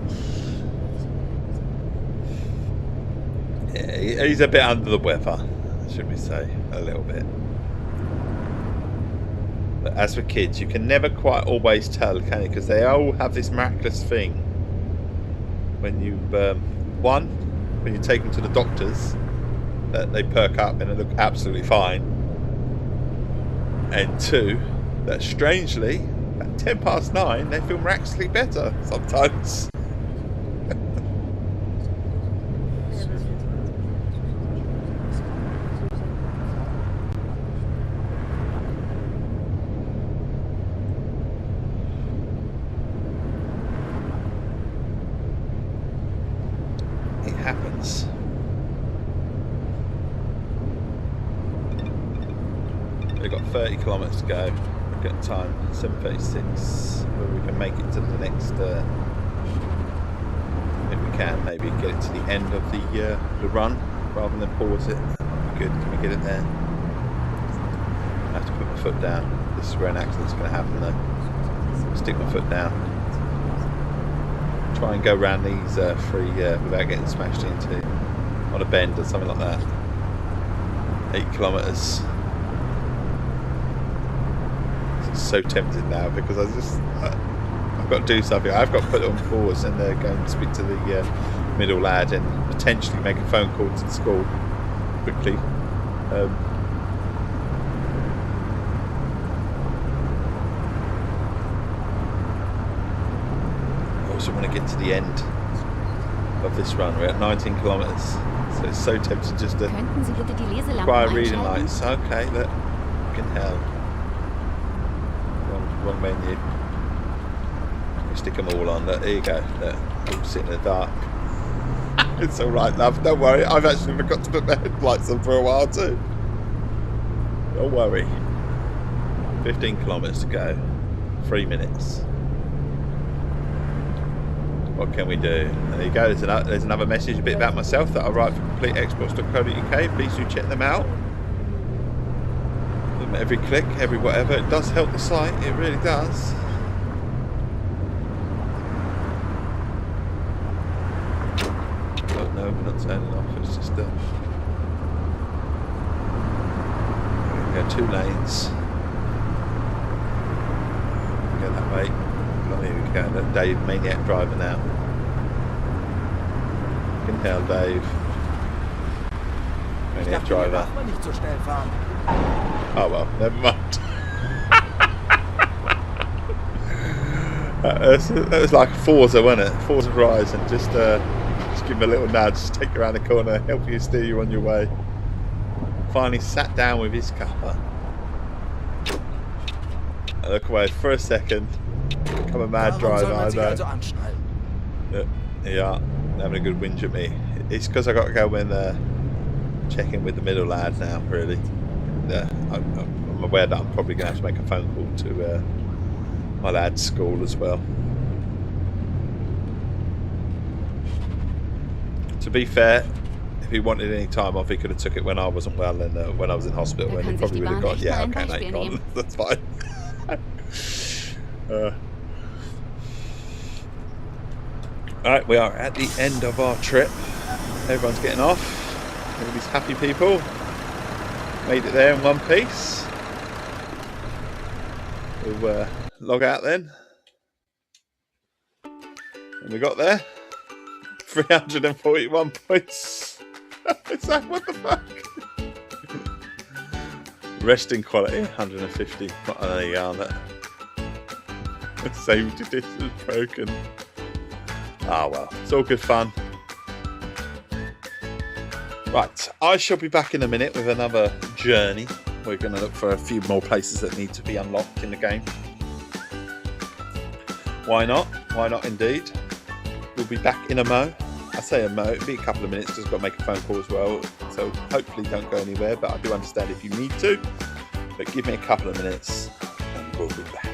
Speaker 1: Yeah, he's a bit under the weather, should we say, a little bit. But as for kids, you can never quite always tell, can you? Because they all have this miraculous thing. When you, when you take them to the doctors, that they perk up and they look absolutely fine. And 2, that strangely, at 9:10, they feel miraculously better sometimes. It happens. We've got 30 kilometres to go. We've got time, 7:36. Whether we can make it to the next, if we can, maybe get it to the end of the run rather than pause it. That'd be good. Can we get it there? I have to put my foot down. This is where an accident's going to happen though. Stick my foot down. Try and go around these 3 without getting smashed into on a bend or something like that. 8 kilometres. So tempted now because I've got to do something. I've got to put it on pause and go and speak to the middle lad and potentially make a phone call to the school quickly. I also want to get to the end of this run. We're at 19 kilometres, so it's so tempting just to buy reading lights. Okay, look, fucking hell. Wrong menu. We stick them all on. Look, there you go. Look, all sit in the dark. It's all right, love. Don't worry. I've actually forgot to put my headlights on for a while too. Don't worry. 15 kilometres to go. 3 minutes. What can we do? There you go. There's another message, a bit about myself that I write for completeexports.co.uk. Please do check them out. Every click, every whatever, it does help the site, it really does. Oh no, we're not turning off, it's just we go 2 lanes. We go that way. Oh, here we go, that Dave, maniac driver now. You can tell Dave. Maniac driver. Oh well, never mind. That was like Forza, wasn't it? Forza Horizon. Just give him a little nudge, take you around the corner, help you steer you on your way. Finally sat down with his cuppa. I look away for a second. Become a mad driver, I know. Yeah, having a good whinge at me. It's because I got to go and check in with the middle lad now, really. I'm aware that I'm probably going to have to make a phone call to my lad's school as well. To be fair, if he wanted any time off, he could have took it when I wasn't well and when I was in hospital, and he probably would have gone, yeah, okay, mate, gone. That's fine. Alright, we are at the end of our trip. Everyone's getting off. All these happy people. Made it there in one piece. We'll log out then. And we got there. 341 points. It's like, what the fuck? Resting quality, 150. Not on any yarn that. Safety distance broken. Ah well, it's all good fun. Right, I shall be back in a minute with another journey. We're going to look for a few more places that need to be unlocked in the game. Why not? Why not indeed? We'll be back in a mo. I say a mo, it'll be a couple of minutes, just got to make a phone call as well. So hopefully don't go anywhere, but I do understand if you need to. But give me a couple of minutes and we'll be back.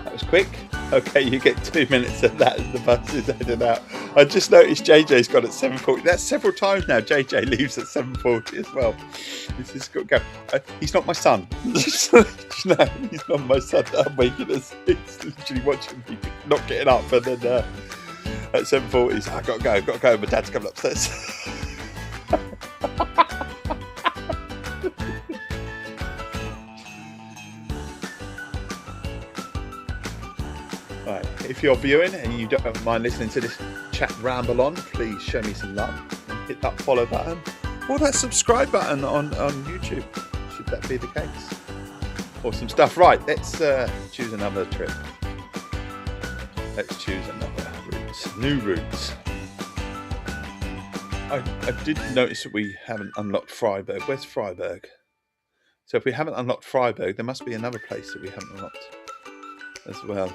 Speaker 1: That was quick. Okay, you get 2 minutes of that as the bus is heading out. I just noticed JJ's gone at 7:40. That's several times now. JJ leaves at 7:40 as well. This is good. Go. He's not my son. No, he's not my son. I'm making us. He's literally watching me not getting up, and then at 7:40, he's like, I got to go. My dad's coming upstairs. Right, if you're viewing and you don't mind listening to this chat ramble on, please show me some love and hit that follow button or that subscribe button on YouTube, should that be the case. Awesome stuff. Right, let's choose another trip. Let's choose another route. New routes. I did notice that we haven't unlocked Freiburg. Where's Freiburg? So if we haven't unlocked Freiburg, there must be another place that we haven't unlocked as well.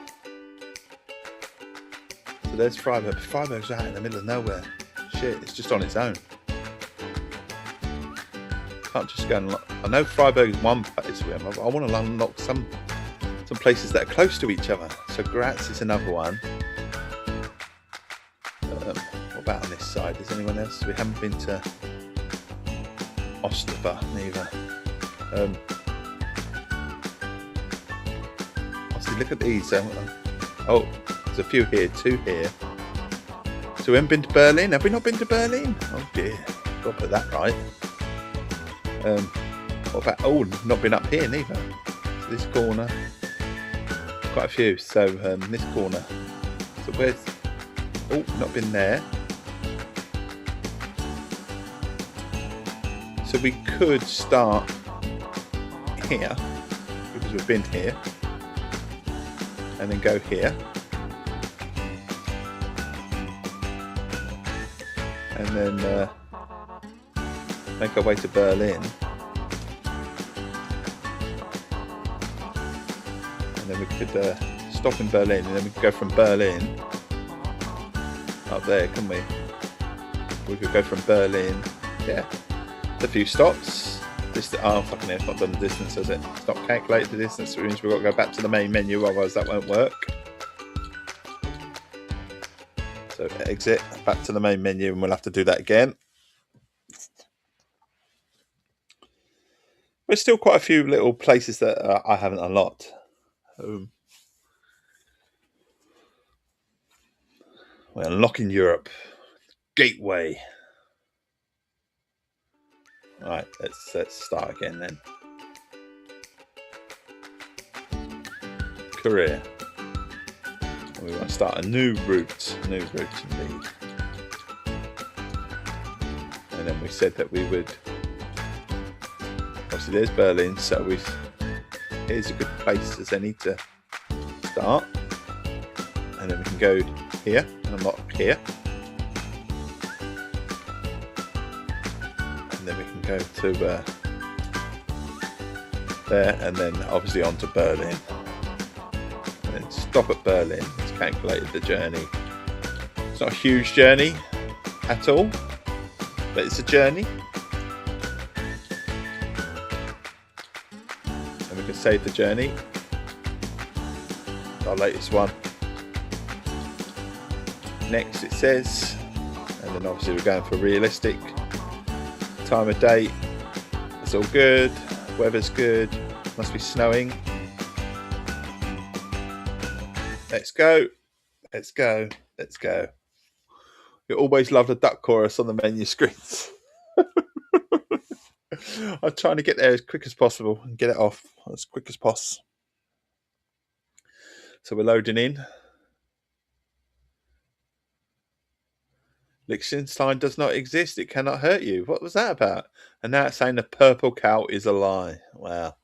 Speaker 1: So there's Freiburg. Freiburg's out in the middle of nowhere. Shit, it's just on its own. Can't just go and unlock. I know Freiburg is one place we have. I want to unlock some places that are close to each other. So Graz is another one. What about on this side? Is anyone else? We haven't been to Ostrava neither. See, look at these. Oh, there's a few here, 2 here. So we haven't been to Berlin. Have we not been to Berlin? Oh dear, got to put that right. What about? Oh, not been up here neither. So this corner, quite a few. So this corner. So where's? Oh, not been there. So we could start here because we've been here, and then go here, and then make our way to Berlin, and then we could stop in Berlin, and then we could go from Berlin up there, couldn't we? We could go from Berlin, yeah, a few stops. Oh fucking hell, it's not done the distance, has it? It's not calculated the distance, which means we've got to go back to the main menu, otherwise that won't work. So exit, back to the main menu, and we'll have to do that again. There's still quite a few little places that I haven't unlocked. We're unlocking Europe. Gateway. Right, let's start again then. Career. We want to start a new route indeed. And then we said that we would. Obviously, there's Berlin, so here's a good place as any to start. And then we can go here and unlock here. Then we can go to there, and then obviously on to Berlin, and then stop at Berlin. It's calculated the journey. It's not a huge journey at all, but it's a journey, and we can save the journey. Our latest one. Next it says, and then obviously we're going for realistic. Time of day, it's all good, weather's good, must be snowing. Let's go. You always love the duck chorus on the menu screens. I'm trying to get there as quick as possible and get it off as quick as possible. So we're loading in. Liechtenstein does not exist. It cannot hurt you. What was that about? And now it's saying the purple cow is a lie. Wow.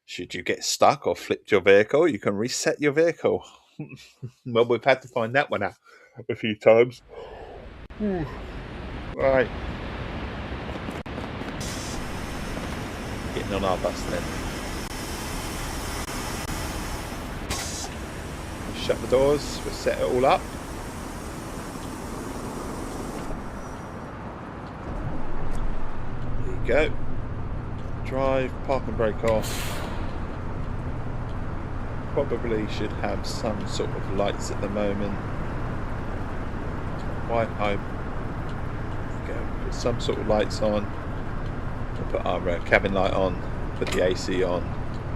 Speaker 1: Should you get stuck or flipped your vehicle, you can reset your vehicle. Well, we've had to find that one out a few times. Right. Getting on our bus then. We'll shut the doors. We'll set it all up. Go. Drive, park and brake off. Probably should have some sort of lights at the moment. White home. Go. Put some sort of lights on. We'll put our cabin light on. Put the AC on.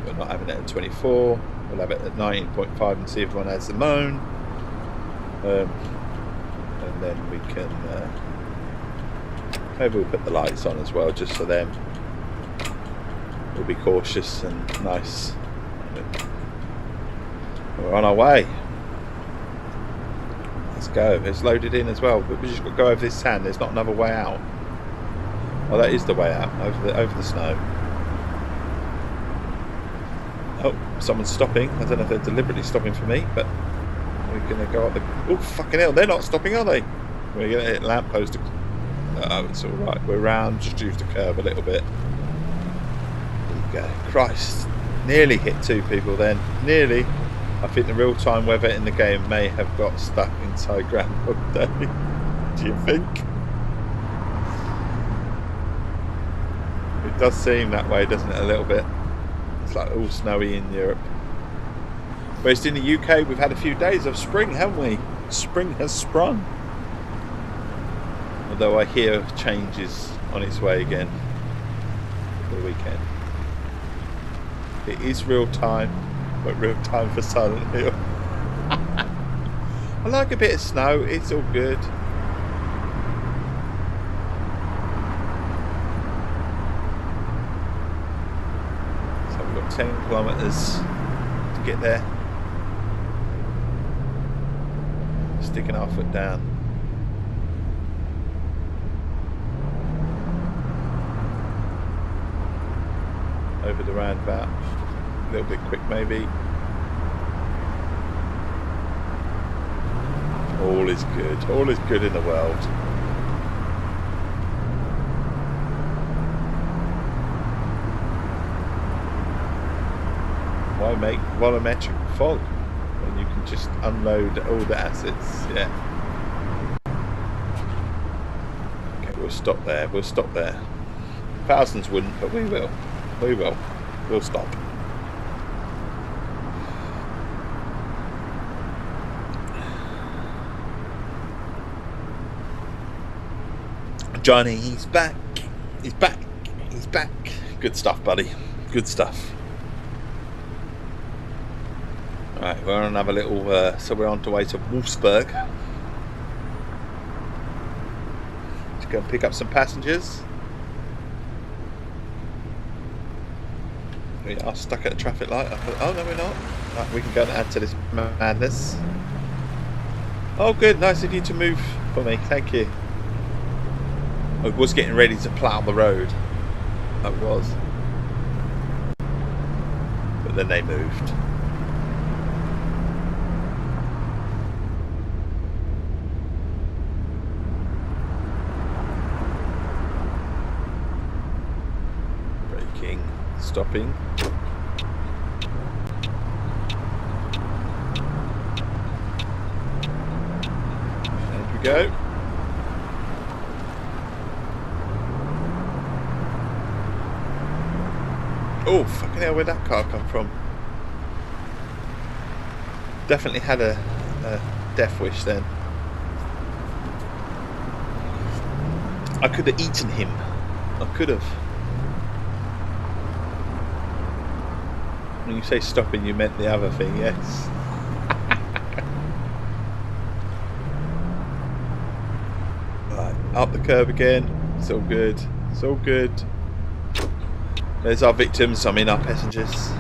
Speaker 1: We're not having it at 24. We'll have it at 19.5 and see if everyone has the moan. And then we can. Maybe we'll put the lights on as well, just for them. We'll be cautious and nice. We're on our way. Let's go. It's loaded in as well, but we just got to go over this sand. There's not another way out. Oh, that is the way out, over the snow. Oh, someone's stopping. I don't know if they're deliberately stopping for me, but we're going to go up the... Oh, fucking hell, they're not stopping, are they? We're going to hit a lamppost. Oh, it's all right. We're round, just used to curve a little bit. There you go. Christ. Nearly hit 2 people then. Nearly. I think the real-time weather in the game may have got stuck inside Groundhog Day. Do you think? It does seem that way, doesn't it, a little bit? It's like all snowy in Europe. Whereas in the UK, we've had a few days of spring, haven't we? Spring has sprung. Although I hear change is on its way again for the weekend. It is real time, but real time for Silent Hill. I like a bit of snow, it's all good. So we've got 10 kilometres to get there. Sticking our foot down. Over the roundabout, a little bit quick maybe. All is good in the world. Why make volumetric fog when you can just unload all the assets? Yeah. Okay, we'll stop there. Thousands wouldn't, but we will. We'll stop. Johnny, he's back. He's back. Good stuff, buddy. Good stuff. Alright, we're on another little, so we're on the way to Wolfsburg. Just go and pick up some passengers. We are stuck at a traffic light. Oh no, we're not. Right, we can go and add to this madness. Oh good, nice of you to move for me, thank you. I was getting ready to plough the road. I was. But then they moved. Braking, stopping. There we go. Oh, fucking hell, where'd that car come from? Definitely had a death wish then. I could have eaten him. I could have. When you say stopping, you meant the other thing, yes. Right, up the curb again. It's all good. It's all good. There's our victims, I mean our passengers.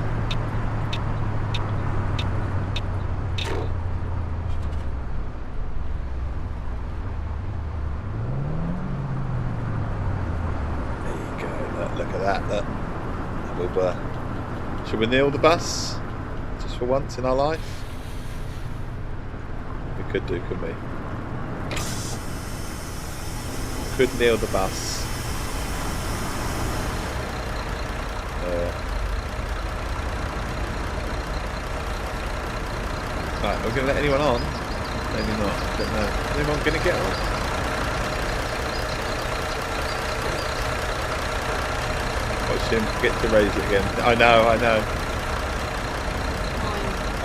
Speaker 1: There you go, look at that. Should we kneel the bus? Just for once in our life? We could do, couldn't we? Could kneel the bus. Right, we're going to let anyone on? Maybe not, I don't know. Is anyone going to get on? Watch him get to raise it again. I know.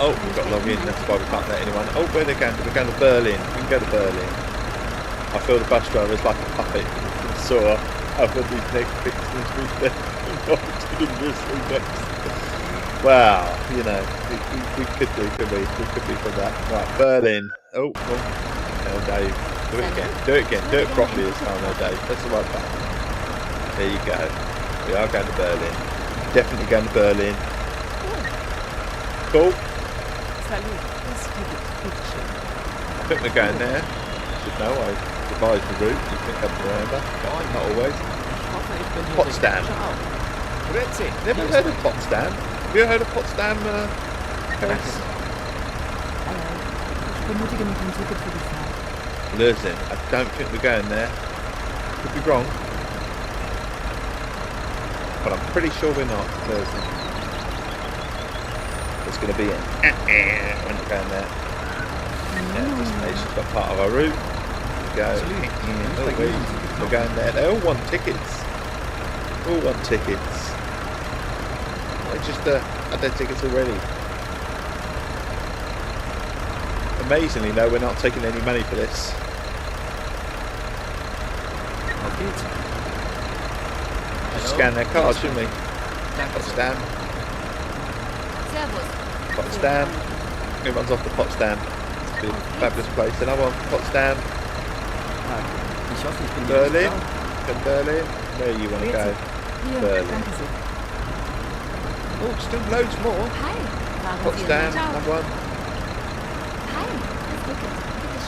Speaker 1: Oh, we've got to log in, that's why we can't let anyone. Oh, where are they going? We're going to Berlin. We can go to Berlin. I feel the bus driver is like a puppet. So I've got these next pictures with them. Wow, you know, we could do, could we? We could be for that. Right, Berlin. Oh, no, Dave. Do it again. Do it properly this time, though, Dave. That's the right button. There you go. We are going to Berlin. Definitely going to Berlin. Cool. I think we're going there. Should know, I devised the route. You think I remember. Not always. Potsdam. Never heard of Potsdam. Have you heard of Potsdam, Paris?
Speaker 3: Ich benötige noch ein Ticket für die Fahrt.
Speaker 1: Listen, I don't think we're going there. Could be wrong. But I'm pretty sure we're not. Listen. There's going to be an we're not going there. Yeah, destination's got part of our route. We go. We're going there. They all want tickets. All want tickets. They just had their tickets already. Amazingly, no, we're not taking any money for this. Just scan their cards, shouldn't we? Potsdam. Potsdam. Everyone's off to Potsdam. It's been a fabulous place. Another one, Potsdam. Berlin. And Berlin. Where you want to go? Berlin. Oh, still loads more. Potsdam, another one.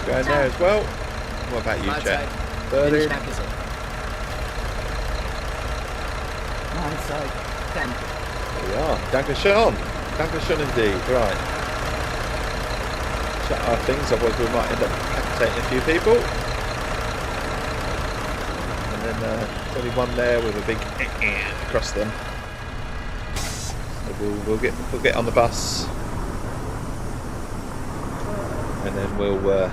Speaker 1: Going there as well. What about you, Chad? Berlin. There we are. Dankeschön. Dankeschön indeed. Right. Shut our things, otherwise we might end up capitating a few people. And then there's only one there with a big across them. So we'll get on the bus. And then we'll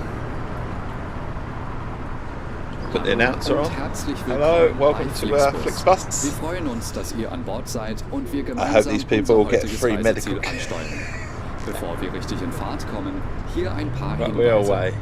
Speaker 1: put the announcer on. Hello, welcome to Flixbus.
Speaker 2: Wir freuen uns, dass ihr an Bord seid und wir
Speaker 1: I hope these people
Speaker 2: unser
Speaker 1: get free medical
Speaker 2: Reiseziel
Speaker 1: care.
Speaker 2: ansteuern. Bevor wir richtig in Fahrt kommen, hier ein paar
Speaker 1: Right, we're
Speaker 2: Hinweise.
Speaker 1: away.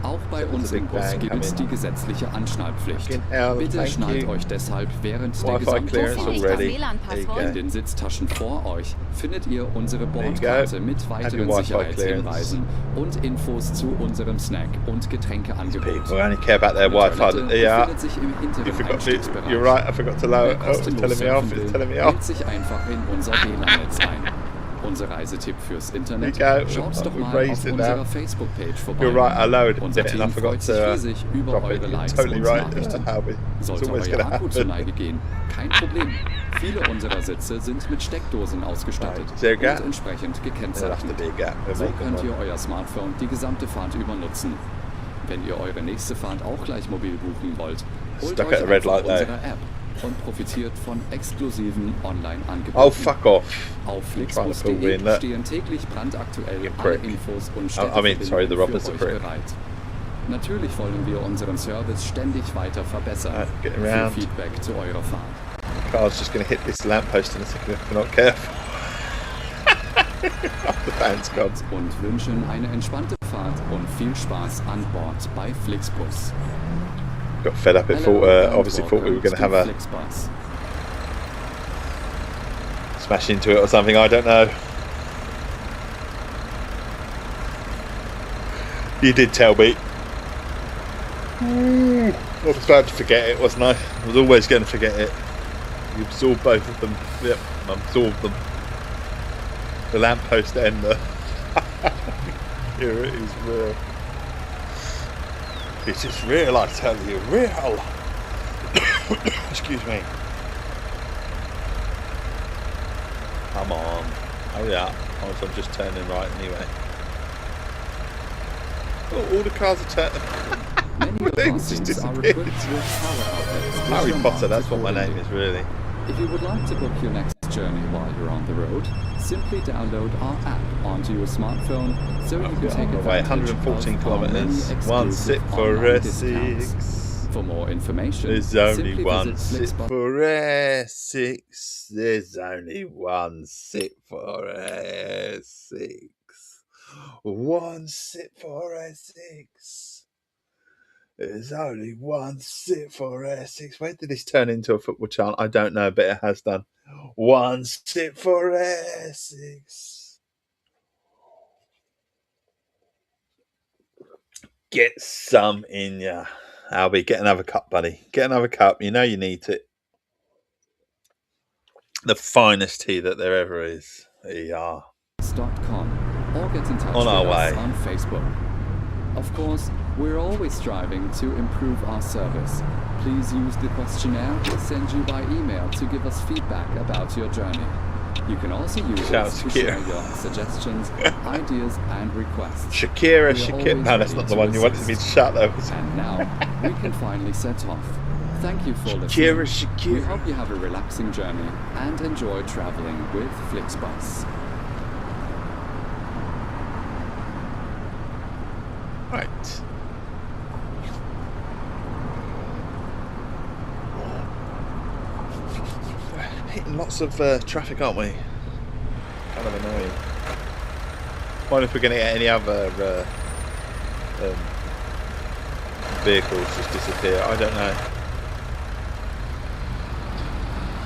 Speaker 2: Auch bei uns im Bus gilt die gesetzliche Anschnallpflicht. Bitte schnallt euch deshalb während der gesamten Fahrt an. In den Sitztaschen vor euch findet ihr unsere Bordkarte mit weiteren Sicherheitshinweisen und Infos zu unserem Snack- und Getränkeangebot.
Speaker 1: People only care about their Wi-Fi. Yeah,
Speaker 2: befindet sich im hinteren Einstiegsbereich.
Speaker 1: you're right, I forgot to lower it.
Speaker 2: Wer
Speaker 1: Oh, it's
Speaker 2: kostenlos
Speaker 1: telling me off,
Speaker 2: surfen
Speaker 1: it's
Speaker 2: will,
Speaker 1: telling me off.
Speaker 2: wählt sich einfach in unser WLAN-Netz ein. Unser Reisetipp fürs Internet.
Speaker 1: There you go.
Speaker 2: Schaut doch
Speaker 1: We've
Speaker 2: mal
Speaker 1: raised
Speaker 2: auf
Speaker 1: it
Speaker 2: unserer
Speaker 1: now.
Speaker 2: Facebook-Page vorbei.
Speaker 1: You're right, I lowered
Speaker 2: Unser
Speaker 1: it and I
Speaker 2: Team
Speaker 1: forgot
Speaker 2: freut sich
Speaker 1: to
Speaker 2: riesig über
Speaker 1: drop
Speaker 2: eure
Speaker 1: it. You're
Speaker 2: Likes
Speaker 1: totally
Speaker 2: und
Speaker 1: right,
Speaker 2: Nachrichten.
Speaker 1: Harvey. It's
Speaker 2: Sollte
Speaker 1: always
Speaker 2: euer
Speaker 1: going to
Speaker 2: Akku zu
Speaker 1: happen.
Speaker 2: Neige gehen, kein Problem. Viele unserer Sitze sind mit Steckdosen ausgestattet
Speaker 1: Right, is there a
Speaker 2: und
Speaker 1: gap?
Speaker 2: entsprechend
Speaker 1: There'll have to
Speaker 2: gekennzeichnet.
Speaker 1: be a gap. We'll
Speaker 2: So
Speaker 1: make
Speaker 2: könnt
Speaker 1: one.
Speaker 2: ihr euer Smartphone die gesamte Fahrt über nutzen. Wenn ihr eure nächste Fahrt auch gleich mobil buchen wollt, holt
Speaker 1: Stuck
Speaker 2: euch
Speaker 1: at a red
Speaker 2: einfach
Speaker 1: light though.
Speaker 2: unsere App und profitiert von exklusiven Online-Angeboten.
Speaker 1: Oh, fuck off.
Speaker 2: Auf
Speaker 1: trying to pull me
Speaker 2: flixbus.de
Speaker 1: in that.
Speaker 2: stehen täglich brandaktuell
Speaker 1: You
Speaker 2: alle
Speaker 1: prick.
Speaker 2: Infos und
Speaker 1: sorry, the
Speaker 2: für
Speaker 1: Robert's a
Speaker 2: euch
Speaker 1: prick.
Speaker 2: bereit. Natürlich wollen wir unseren Service ständig weiter verbessern.
Speaker 1: Getting
Speaker 2: Für
Speaker 1: round.
Speaker 2: Feedback zu eurer Fahrt.
Speaker 1: Car's just going to hit this lamppost in a second if we're not careful. The fan's gone.
Speaker 2: Und wünschen eine entspannte Fahrt und viel Spaß an Bord bei Flixbus.
Speaker 1: Got fed up. It
Speaker 2: Hello
Speaker 1: thought,
Speaker 2: and
Speaker 1: obviously thought we were going to have
Speaker 2: welcome
Speaker 1: a
Speaker 2: to Flixbus.
Speaker 1: smash into it or something. I don't know. You did tell me. I was about to forget it, wasn't I? I was always going to forget it. You absorbed both of them. Yep, I absorbed them. The lamppost and the... Here it is real. It is real, I tell you. Real! Excuse me. Come on. Hurry up. I'm just turning right anyway. Oh, all the cars are turning.
Speaker 2: Many of
Speaker 1: They
Speaker 2: our
Speaker 1: just
Speaker 2: things are
Speaker 1: disappeared.
Speaker 2: equipped with power outlets. which
Speaker 1: Harry
Speaker 2: are
Speaker 1: Potter,
Speaker 2: marked
Speaker 1: that's what my name
Speaker 2: accordingly.
Speaker 1: is really.
Speaker 2: If you would like to book your next journey while you're on the road, simply download our app onto your smartphone so you can take
Speaker 1: On the way,
Speaker 2: advantage
Speaker 1: 114
Speaker 2: of our many
Speaker 1: kilometres. One
Speaker 2: exclusive
Speaker 1: sit for
Speaker 2: online
Speaker 1: Essex.
Speaker 2: discounts. For more information,
Speaker 1: There's only
Speaker 2: simply
Speaker 1: one
Speaker 2: visit
Speaker 1: sit
Speaker 2: Flixbus.
Speaker 1: for Essex. There's only one sit for Essex. One sit for Essex. There's only one sit for Essex. Where did this turn into a football chant? I don't know, but it has done. One sit for Essex. Get some in ya. Albie, get another cup, buddy. Get another cup. You know you need it. The finest tea that there ever is. There you are.
Speaker 2: .com or get in touch
Speaker 1: On
Speaker 2: with
Speaker 1: our
Speaker 2: us
Speaker 1: way.
Speaker 2: on Facebook. Of course, we're always striving to improve our service. Please use the questionnaire we'll send you by email to give us feedback about your journey. You can also use this to share your suggestions, ideas, and requests.
Speaker 1: Shakira. No, that's not the one you wanted me to shout, though.
Speaker 2: And now, we can finally set off. Thank you for listening.
Speaker 1: Shakira.
Speaker 2: We hope you have a relaxing journey and enjoy traveling with Flixbus.
Speaker 1: Right. Hitting lots of traffic, aren't we? Kind of annoying. Wonder if we're going to get any other vehicles just disappear. I don't know.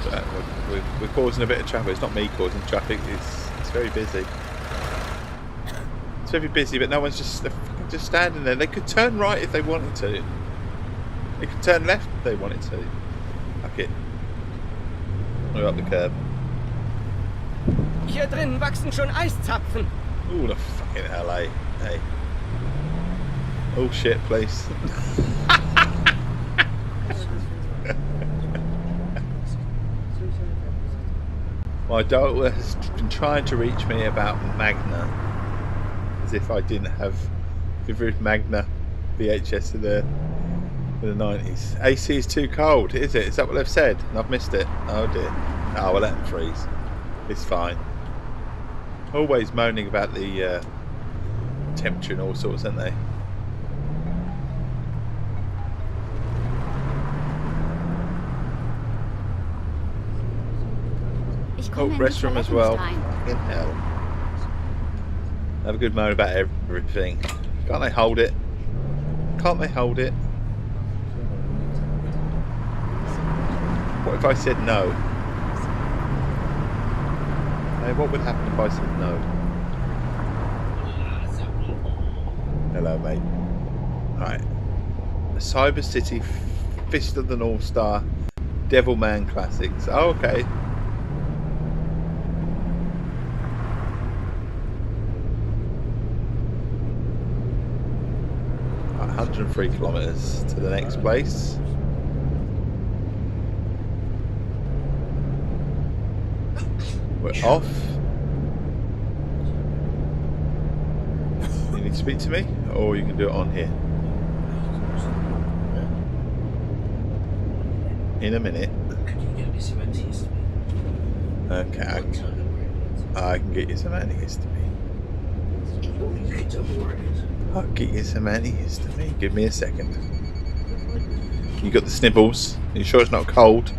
Speaker 1: But we're causing a bit of traffic. It's not me causing traffic. It's very busy. It's very busy, but no one's they're fucking just standing there. They could turn right if they wanted to. They could turn left if they wanted to. Fuck it. We're up the curb.
Speaker 4: Hier drinnen wachsen schon Eiszapfen.
Speaker 1: Ooh, the fucking hell, eh? Hey. Oh shit, please. My daughter has been trying to reach me about Magna. As if I didn't have Magna VHS in the 90s. AC is too cold, is it? Is that what they've said? And I've missed it. Oh dear. Oh, we'll let them freeze. It's fine. Always moaning about the temperature and all sorts, aren't they? Oh, restroom as well. Fucking hell. Have a good moan about everything. Can't they hold it? Can't they hold it? What if I said no? Hey, what would happen if I said no? Hello, mate. Right. Cyber City Fist of the North Star Devilman Classics. Oh, okay. 103 kilometers to the next place. We're off. You need to speak to me, or you can do it on here. In a minute. Okay, I can get you some antihistamine. I'll get you some antihistamine. Give me a second. You got the sniffles? Are you sure it's not cold?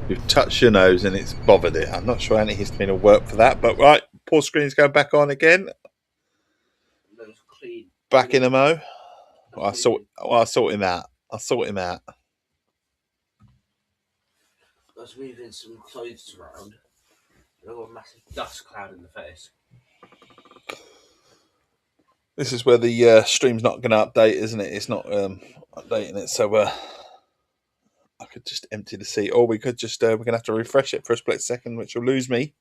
Speaker 1: You've touched your nose and it's bothered it. I'm not sure antihistamine will work for that, but right, pause screen's going back on again. Back in a mo. I'll sort him out. I'll sort him out.
Speaker 4: I was moving some clothes around. I got a massive dust cloud in the face.
Speaker 1: This is where the stream's not going to update, isn't it? It's not updating it, so I could just empty the seat, or we could just we're going to have to refresh it for a split second, which will lose me.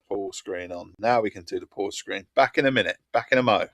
Speaker 1: Pause screen on. Now we can do the pause screen. Back in a minute. Back in a mo.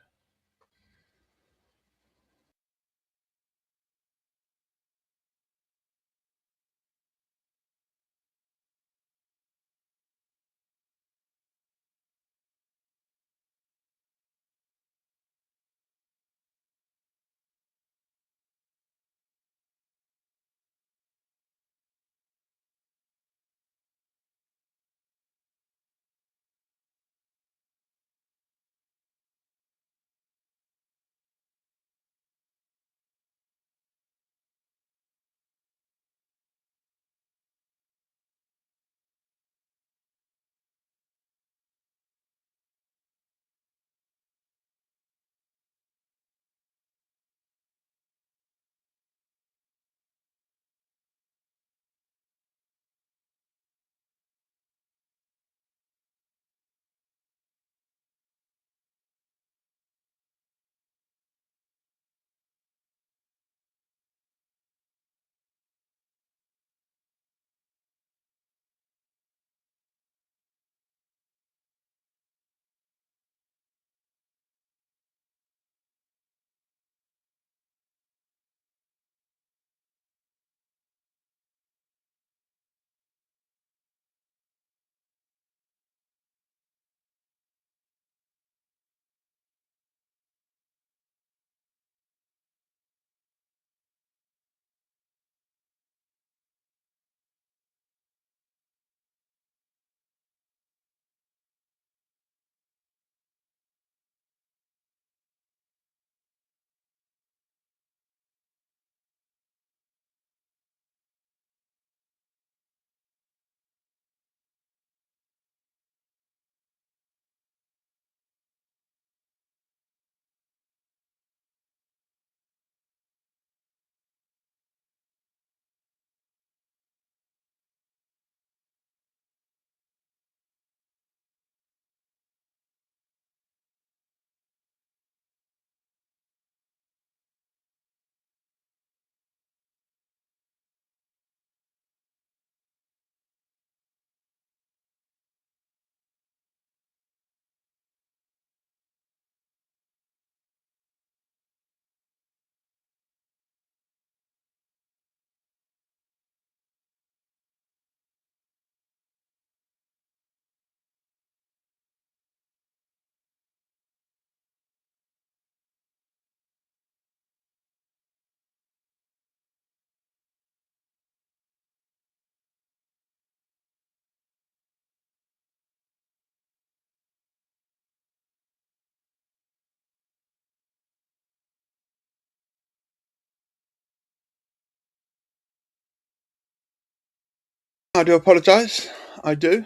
Speaker 1: I do apologise. I do.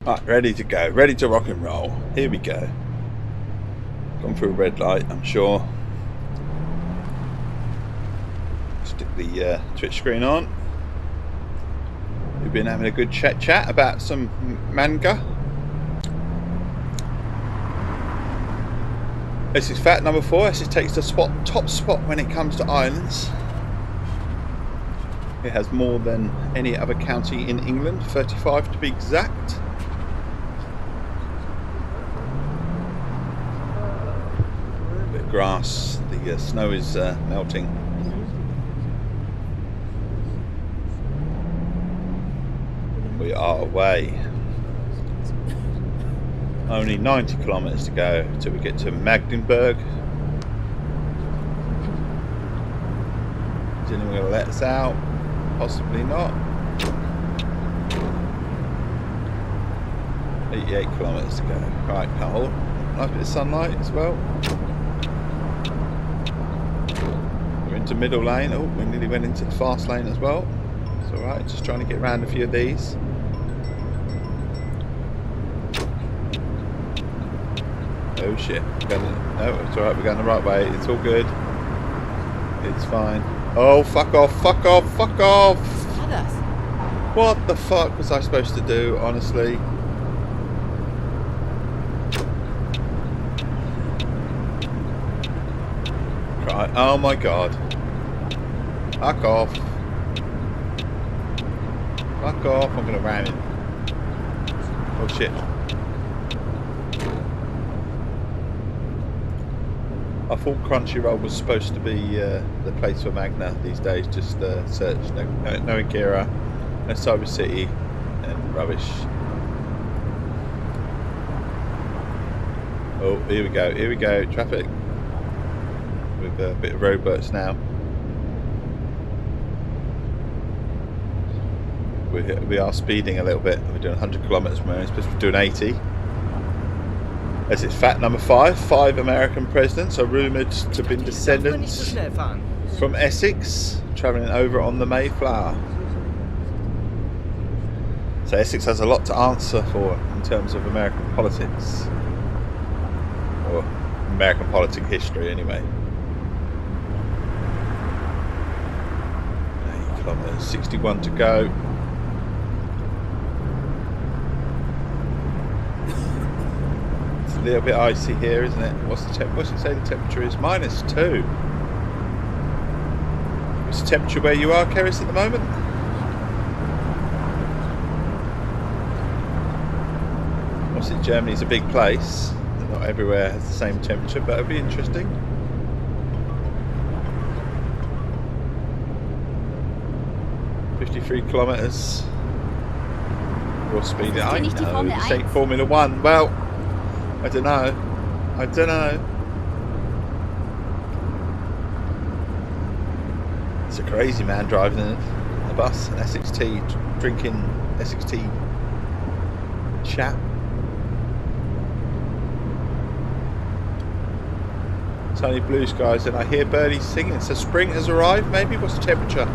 Speaker 1: Right, ready to go. Ready to rock and roll. Here we go. Gone through a red light, I'm sure. Stick the Twitch screen on. We've been having a good chat about some manga. This is fact number 4. Essex takes the top spot when it comes to islands. It has more than any other county in England, 35 to be exact. Bit of grass, the snow is melting. We are away. Only 90 kilometres to go till we get to Magdeburg. Is anyone going to let us out? Possibly not. 88 kilometres to go. Right, Cole. Nice bit of sunlight as well. We're into middle lane. Oh, we nearly went into the fast lane as well. It's alright, just trying to get around a few of these. Oh shit. No, it's alright, we're going the right way. It's all good. It's fine. Oh, fuck off, fuck off, fuck off! What the fuck was I supposed to do, honestly? Right, oh my god. Fuck off. Fuck off, I'm gonna ram him. Oh shit. I thought Crunchyroll was supposed to be the place for Magna these days. Just search no Akira, no Cyber City, and rubbish. Oh, here we go. Here we go. Traffic with a bit of roadworks now. We are speeding a little bit. We're doing 100 kilometers per hour. We're supposed to be doing 80. As it's fact number 5, 5 American presidents are rumoured to have been descendants from Essex, travelling over on the Mayflower. So Essex has a lot to answer for in terms of American politics, or American politic history anyway. 80 kilometres, 61 to go. A little bit icy here, isn't it? What's it say the temperature is? -2. What's the temperature where you are, Keris, at the moment? Obviously Germany's a big place, and not everywhere has the same temperature, but it'll be interesting. .53 kilometres. Your speed, I know, this ain't Formula 1. Well, I don't know. It's a crazy man driving in a bus, an Essex Tea, drinking Essex Tea chap. Sunny blue skies, and I hear birdies singing. So spring has arrived, maybe? What's the temperature?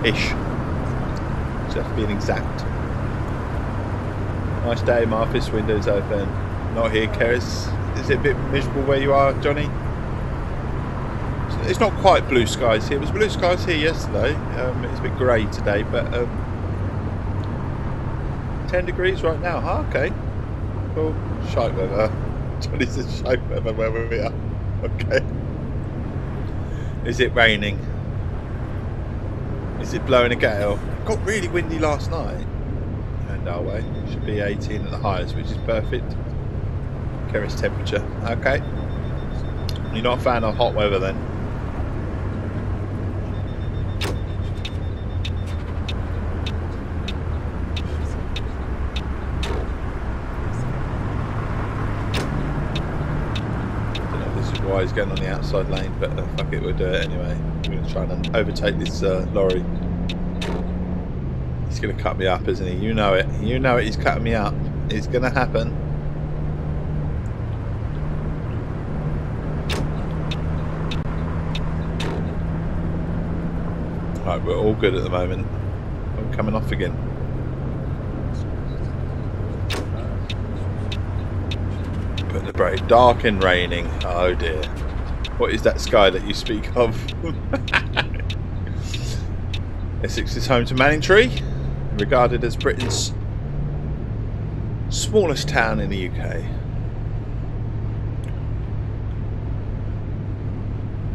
Speaker 1: Ish. Just being exact. Nice day, my office window's open. Not here, Keris. Is it a bit miserable where you are, Johnny? It's not quite blue skies here. It was blue skies here yesterday. It's a bit grey today, but 10 degrees right now. Oh, okay. Well, shite weather. Johnny says shite weather where we are. Okay. Is it raining? Is it blowing a gale? It got really windy last night. Our way. Should be 18 at the highest, which is perfect. Keris temperature. Okay. You're not a fan of hot weather then? I don't know if this is why he's going on the outside lane, but fuck it, we'll do it anyway. We're going to try and overtake this lorry. He's going to cut me up, isn't he? You know it. You know it. He's cutting me up. It's going to happen. Right, we're all good at the moment. I'm coming off again. Put the brake. Dark and raining. Oh dear. What is that sky that you speak of? Essex is home to Manningtree, regarded as Britain's smallest town in the UK.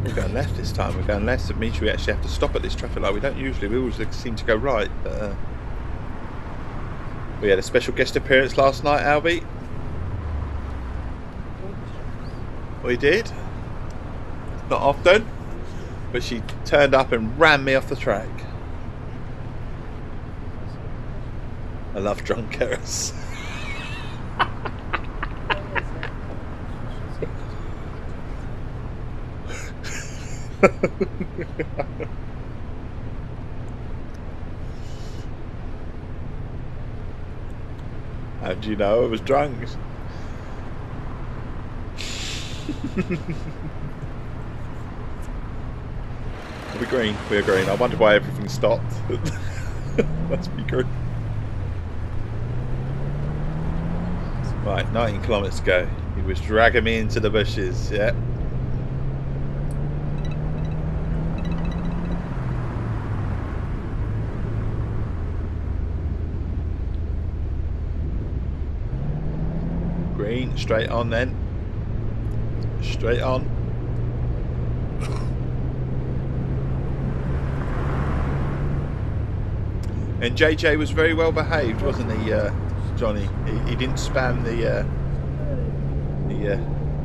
Speaker 1: We're going left this time. We're going left. It means we actually have to stop at this traffic light. We don't usually. We always seem to go right. But, we had a special guest appearance last night, Albie. We did. Not often. But she turned up and ran me off the track. I love drunk carrots. How do you know I was drunk? We're green. We're green. I wonder why everything stopped. Must be green. Right, 19 kilometres to go. He was dragging me into the bushes. Yeah. Green, straight on then. Straight on. And JJ was very well behaved, wasn't he, Johnny? He didn't spam the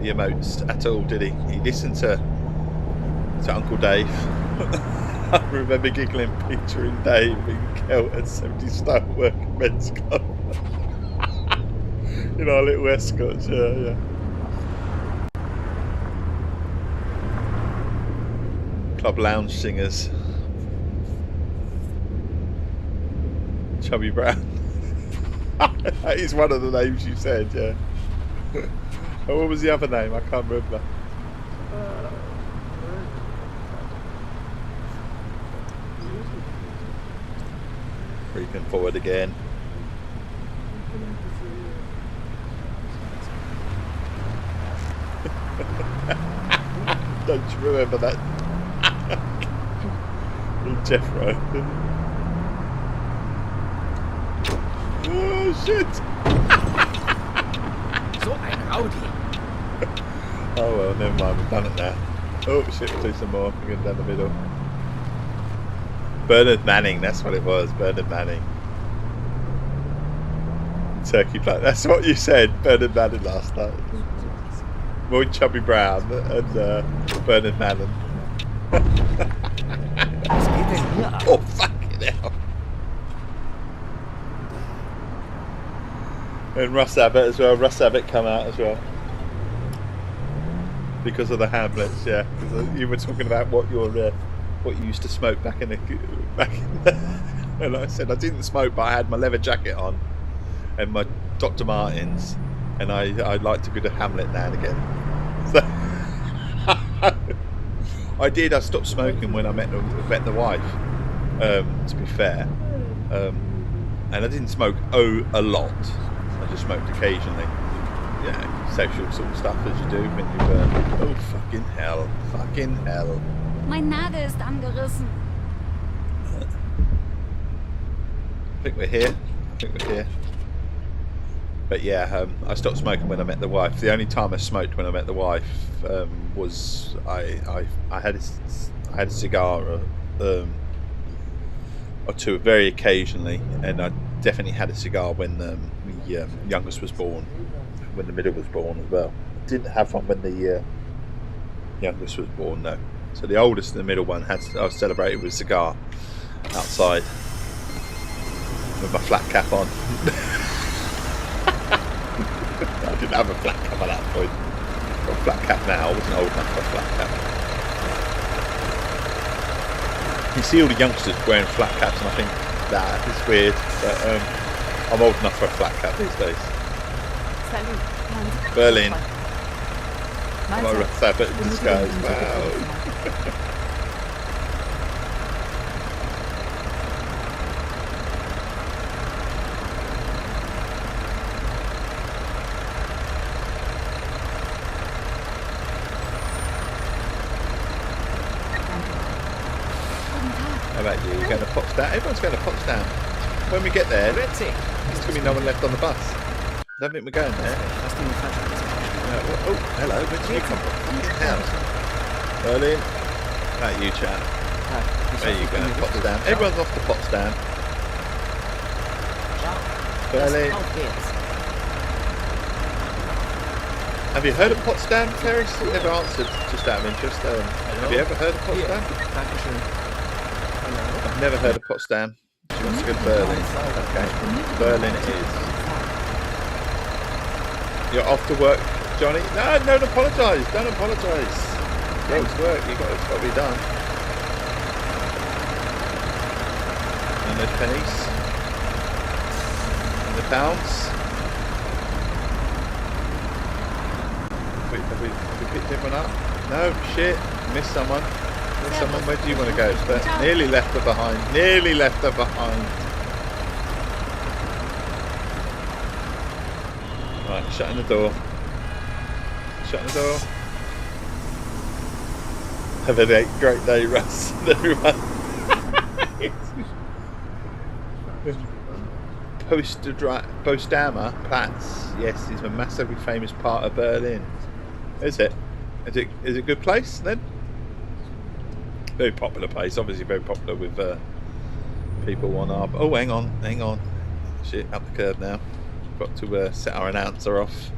Speaker 1: emotes at all, did he? He listened to Uncle Dave. I remember giggling, picturing Dave in Kelt at 70 Stone working men's club. In our little escorts, yeah. Club lounge singers. Chubby Brown. That is one of the names you said, yeah. Oh, what was the other name? I can't remember. Creeping forward again. Don't you remember that? Jeffro. Oh shit!
Speaker 4: So ein Rowdy.
Speaker 1: Oh well, never mind, we've done it now. Oh shit, we'll do some more. We're going down the middle. Bernard Manning, that's what it was, Bernard Manning. Turkey plant, that's what you said, Bernard Manning last night. More Chubby Brown and Bernard Manning. Oh fucking hell. And Russ Abbott as well. Russ Abbott come out as well because of the Hamlets. Yeah, because you were talking about what you used to smoke back in the and like I said, I didn't smoke, but I had my leather jacket on and my Dr. Martens, and I like to go to Hamlet now and again. So I did. I stopped smoking when I met the wife. To be fair, and I didn't smoke a lot. I just smoked occasionally. Yeah, sexual sort of stuff as you do when you oh fucking hell, fucking hell.
Speaker 3: Mein Nagel ist angerissen.
Speaker 1: I think we're here. But yeah, I stopped smoking when I met the wife. The only time I smoked when I met the wife was I had a cigar or two very occasionally, and I definitely had a cigar when the youngest was born, when the middle was born as well. Didn't have one when the youngest was born, no. So the oldest and the middle one I celebrated with a cigar outside with my flat cap on. I didn't have a flat cap at that point. I've got a flat cap now. I wasn't old enough for a flat cap. You see all the youngsters wearing flat caps and I think that is weird, but I'm old enough for a flat cap these days. Berlin. I'm a Russ Abbott in disguise. Wow. How about you? You're going to Potsdam? Everyone's going to Potsdam. When we get there, there's going to be no one left on the bus. I don't think we're going there. Oh, hello. Where did you come from? House. Berlin. How about you, chap? Where are you going? Potsdam. Everyone's off to Potsdam. Berlin. Have you heard of Potsdam, Terry? Still never answered, just out of interest. Have you ever heard of Potsdam? I've never heard of Potsdam. She wants to go to Berlin. Okay. Berlin it is. You're off to work, Johnny? No, don't apologise. Don't apologise. Go to work. It's got to be done. And the pennies. And the pounds. Have we picked everyone up? No, shit. Missed someone. Where do you want to go? Nearly left her behind. Right, shutting the door. Have a great day, Russ. Everyone. Potsdamer Platz. Yes, is a massively famous part of Berlin. Is it a good place then? Very popular place, obviously very popular with people on our... Oh, hang on. Shit, up the curve now. Got to set our announcer off.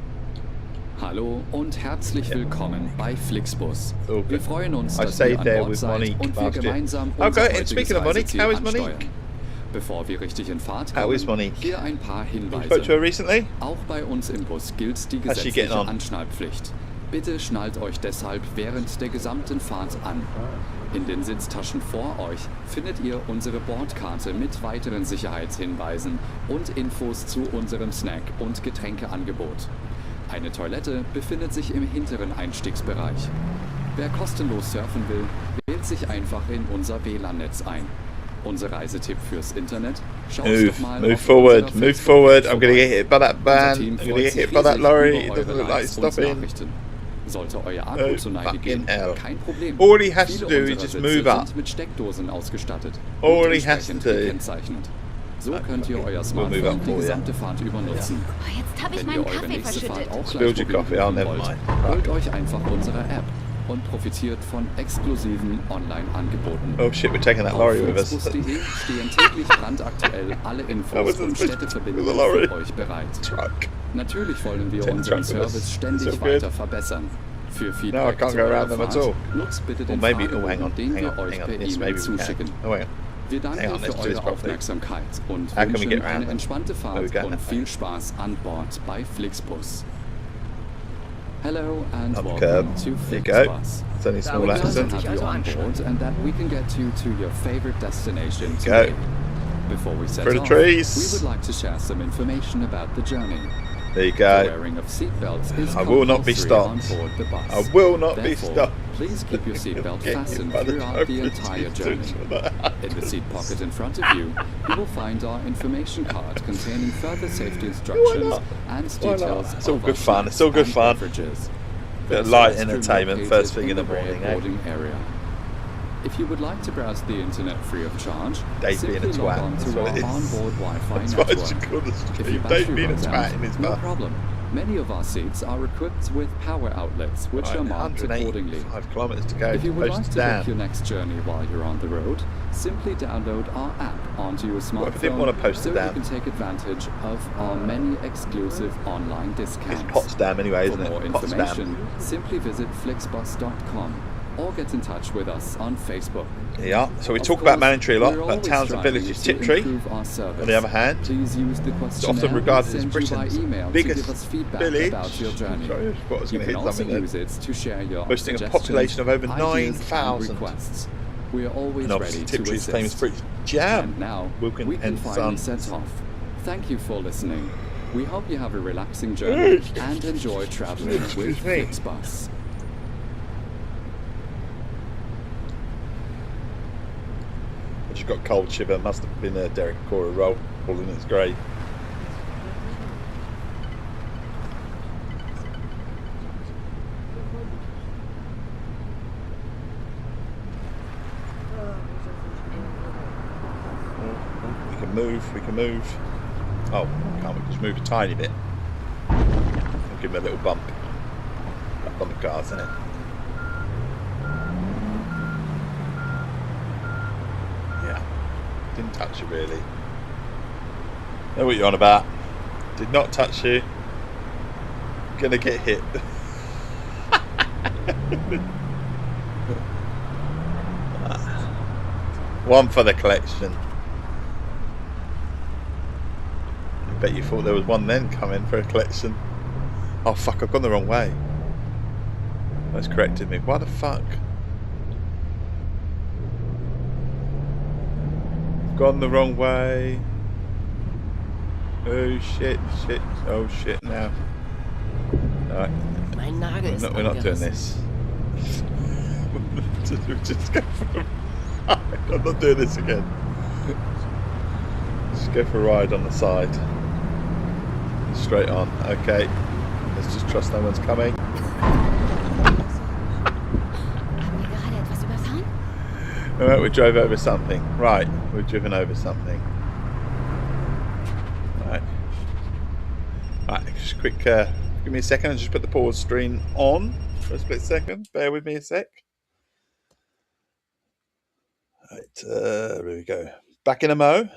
Speaker 2: Hallo und herzlich willkommen bei Flixbus. Wir freuen uns, dass
Speaker 1: ihr
Speaker 2: an Bord seid und wir gemeinsam unser heutiges Reiseziel ansteuern. Bevor wir richtig in Fahrt kommen, hier ein paar Hinweise. Auch bei uns im Bus gilt die gesetzliche Anschnallpflicht. Bitte schnallt euch deshalb während der gesamten Fahrt an. In den Sitztaschen vor euch findet ihr unsere Bordkarte mit weiteren Sicherheitshinweisen und Infos zu unserem Snack- und Getränkeangebot. Eine Toilette befindet sich im hinteren Einstiegsbereich. Wer kostenlos surfen will, wählt sich einfach in unser WLAN-Netz ein. Unser Reisetipp fürs Internet? Schaut doch mal
Speaker 1: move forward. I'm gonna get hit by that van. I'm gonna get hit by that lorry. It doesn't look like it's stopping.
Speaker 2: Sollte euer Akku zur Neige gehen, kein Problem.
Speaker 1: All he has to do is just move up.
Speaker 2: Sind mit Steckdosen ausgestattet.
Speaker 1: All he has to do.
Speaker 2: Gekennzeichnet. So könnt ihr euer Smartphone die gesamte Fahrt über nutzen.
Speaker 3: Jetzt habe ich meinen Kaffee verschüttet.
Speaker 2: Spilled your coffee, oh never mind. Holt euch einfach unsere App und profitiert von exklusiven Online-Angeboten.
Speaker 1: Oh shit, we're taking that lorry with us.
Speaker 2: Auf Flixbus.de stehen täglich brandaktuell alle Infos und Städteverbindungen für euch bereit. Natürlich wollen wir unseren Service ständig weiter verbessern. Für Feedback zu eurer Fahrt nutzt bitte den Fragebogen, den wir euch per E-Mail zuschicken. Wir danken für eure Aufmerksamkeit und wünschen eine entspannte Fahrt und viel Spaß an Bord bei Flixbus. Hello and welcome to Flixbus.
Speaker 1: It's only a small accident.
Speaker 2: Have you on board and that we can get you to your favorite destination today. Before we set off, we would like to share some information about the journey.
Speaker 1: There you go.
Speaker 2: The wearing of seatbelts is
Speaker 1: I will not be stopped.
Speaker 2: on board the bus.
Speaker 1: I will not be
Speaker 2: Therefore,
Speaker 1: stopped.
Speaker 2: Please keep your seatbelt fastened throughout the entire journey. In the seat pocket in front of you, you will find our information card containing further safety instructions and details.
Speaker 1: It's all good fun. It's all good fun. Bit of light entertainment first thing in the morning.
Speaker 2: Area. If you would like to browse the internet free of charge,
Speaker 1: Dave being a
Speaker 2: simply log on
Speaker 1: twat.
Speaker 2: to our onboard Wi-Fi
Speaker 1: That's
Speaker 2: network.
Speaker 1: what I should call the
Speaker 2: If
Speaker 1: stream.
Speaker 2: your
Speaker 1: Dave
Speaker 2: battery
Speaker 1: being a
Speaker 2: runs
Speaker 1: twat in his
Speaker 2: out, no
Speaker 1: butt.
Speaker 2: problem. Many of our seats are equipped with power outlets, which are marked accordingly.
Speaker 1: 5 kilometres to go.
Speaker 2: If you would like to
Speaker 1: Potsdam.
Speaker 2: book your next journey while you're on the road, simply download our app onto your smartphone
Speaker 1: What if I didn't want to post
Speaker 2: so
Speaker 1: it
Speaker 2: you
Speaker 1: down?
Speaker 2: can take advantage of our many exclusive online discounts.
Speaker 1: It's Potsdam anyway, isn't
Speaker 2: For more
Speaker 1: it? Potsdam.
Speaker 2: information, simply visit flixbus.com or get in touch with us on Facebook.
Speaker 1: Yeah, so we
Speaker 2: Of
Speaker 1: talk about
Speaker 2: course,
Speaker 1: Manningtree a lot,
Speaker 2: we're
Speaker 1: but
Speaker 2: always
Speaker 1: towns and
Speaker 2: striving
Speaker 1: villages,
Speaker 2: to
Speaker 1: Tiptree,
Speaker 2: improve our service.
Speaker 1: on the other hand,
Speaker 2: Please use the
Speaker 1: it's
Speaker 2: questionnaire
Speaker 1: often regarded as
Speaker 2: we send
Speaker 1: Britain's
Speaker 2: you by email to
Speaker 1: biggest
Speaker 2: give us feedback
Speaker 1: village.
Speaker 2: about your journey.
Speaker 1: Sorry, I thought I was
Speaker 2: You
Speaker 1: going to
Speaker 2: can
Speaker 1: hit
Speaker 2: also
Speaker 1: something
Speaker 2: use
Speaker 1: there.
Speaker 2: it to share your
Speaker 1: Boasting a
Speaker 2: suggestions,
Speaker 1: population of over
Speaker 2: ideas,
Speaker 1: 9,000.
Speaker 2: and requests. We are always
Speaker 1: And obviously
Speaker 2: ready to
Speaker 1: Tiptree's
Speaker 2: assist.
Speaker 1: famous fruit jam.
Speaker 2: And now
Speaker 1: Wilkin
Speaker 2: we can
Speaker 1: and
Speaker 2: finally
Speaker 1: Sons.
Speaker 2: set off. Thank you for listening. We hope you have a relaxing journey and enjoy traveling with
Speaker 1: Excuse me.
Speaker 2: Flixbus.
Speaker 1: I just got cold shiver. Must have been a Derek Cora roll falling in its grave. can move. We can move. Oh, can't we just move a tiny bit? I'll give him a little bump. Up on the cars, isn't it? Yeah. Didn't touch you really. Know what you're on about. Did not touch you. Gonna get hit. One for the collection. I bet you thought there was one then coming for a collection. Oh fuck, I've gone the wrong way. That's corrected me. Why the fuck? Gone the wrong way. Oh shit, shit, oh shit now. Alright. We're not doing this. Just go for I'm not doing this again. Just go for a ride on the side. Straight on. Okay. Let's just trust no one's coming. Alright, we drove over something. Right, we've driven over something. Right. Right, just quick, give me a second and just put the pause screen on for a split second. Bear with me a sec. Right, there we go. Back in a mo.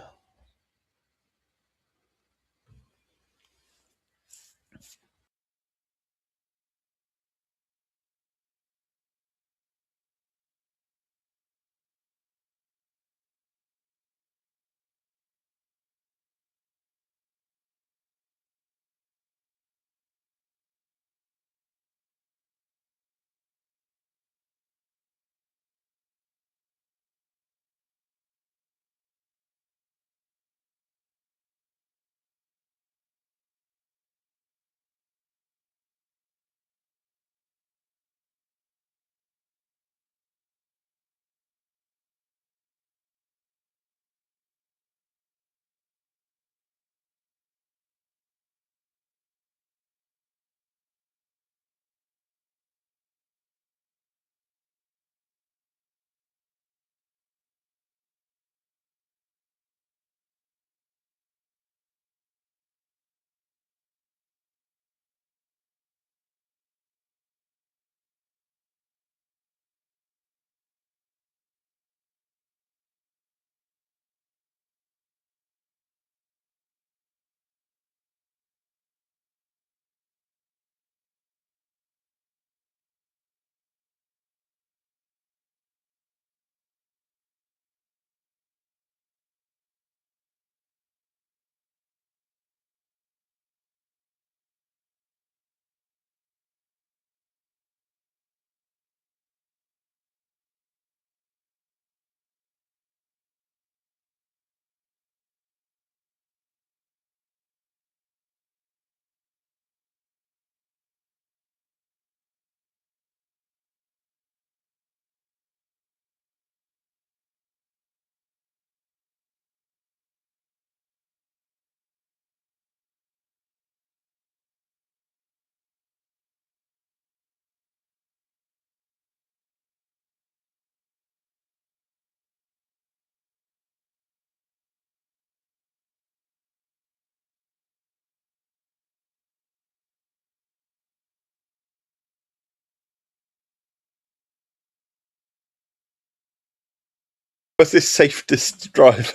Speaker 1: Was this safest drive?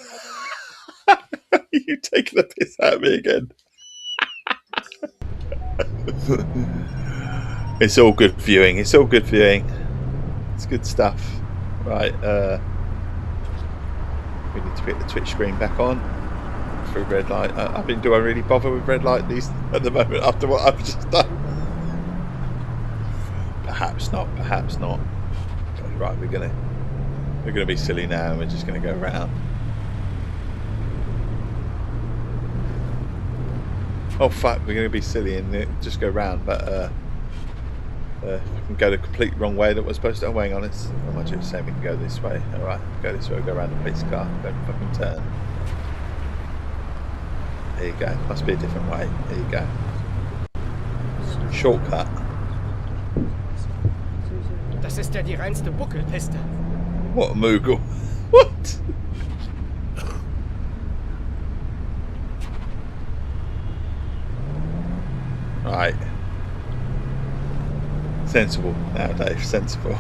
Speaker 1: You taking the piss out of me again? It's all good viewing. It's all good viewing. It's good stuff. Right, we need to get the Twitch screen back on through red light. I mean, do I really bother with red light these at the moment after what I've just done? Perhaps not. Perhaps not. Right, we're gonna be silly now, and we're just gonna go around. Oh fuck, we're gonna be silly and just go round, but if I can go the complete wrong way that we're supposed to. Oh, hang on, it's I'm actually saying we can go this way. Alright, go this way, go around the police car, don't fucking turn. There you go, must be a different way. There you go. Shortcut.
Speaker 5: Das ist ja die reinste Buckelpiste.
Speaker 1: What a Moogle. What? Right. Sensible now, Dave. Sensible.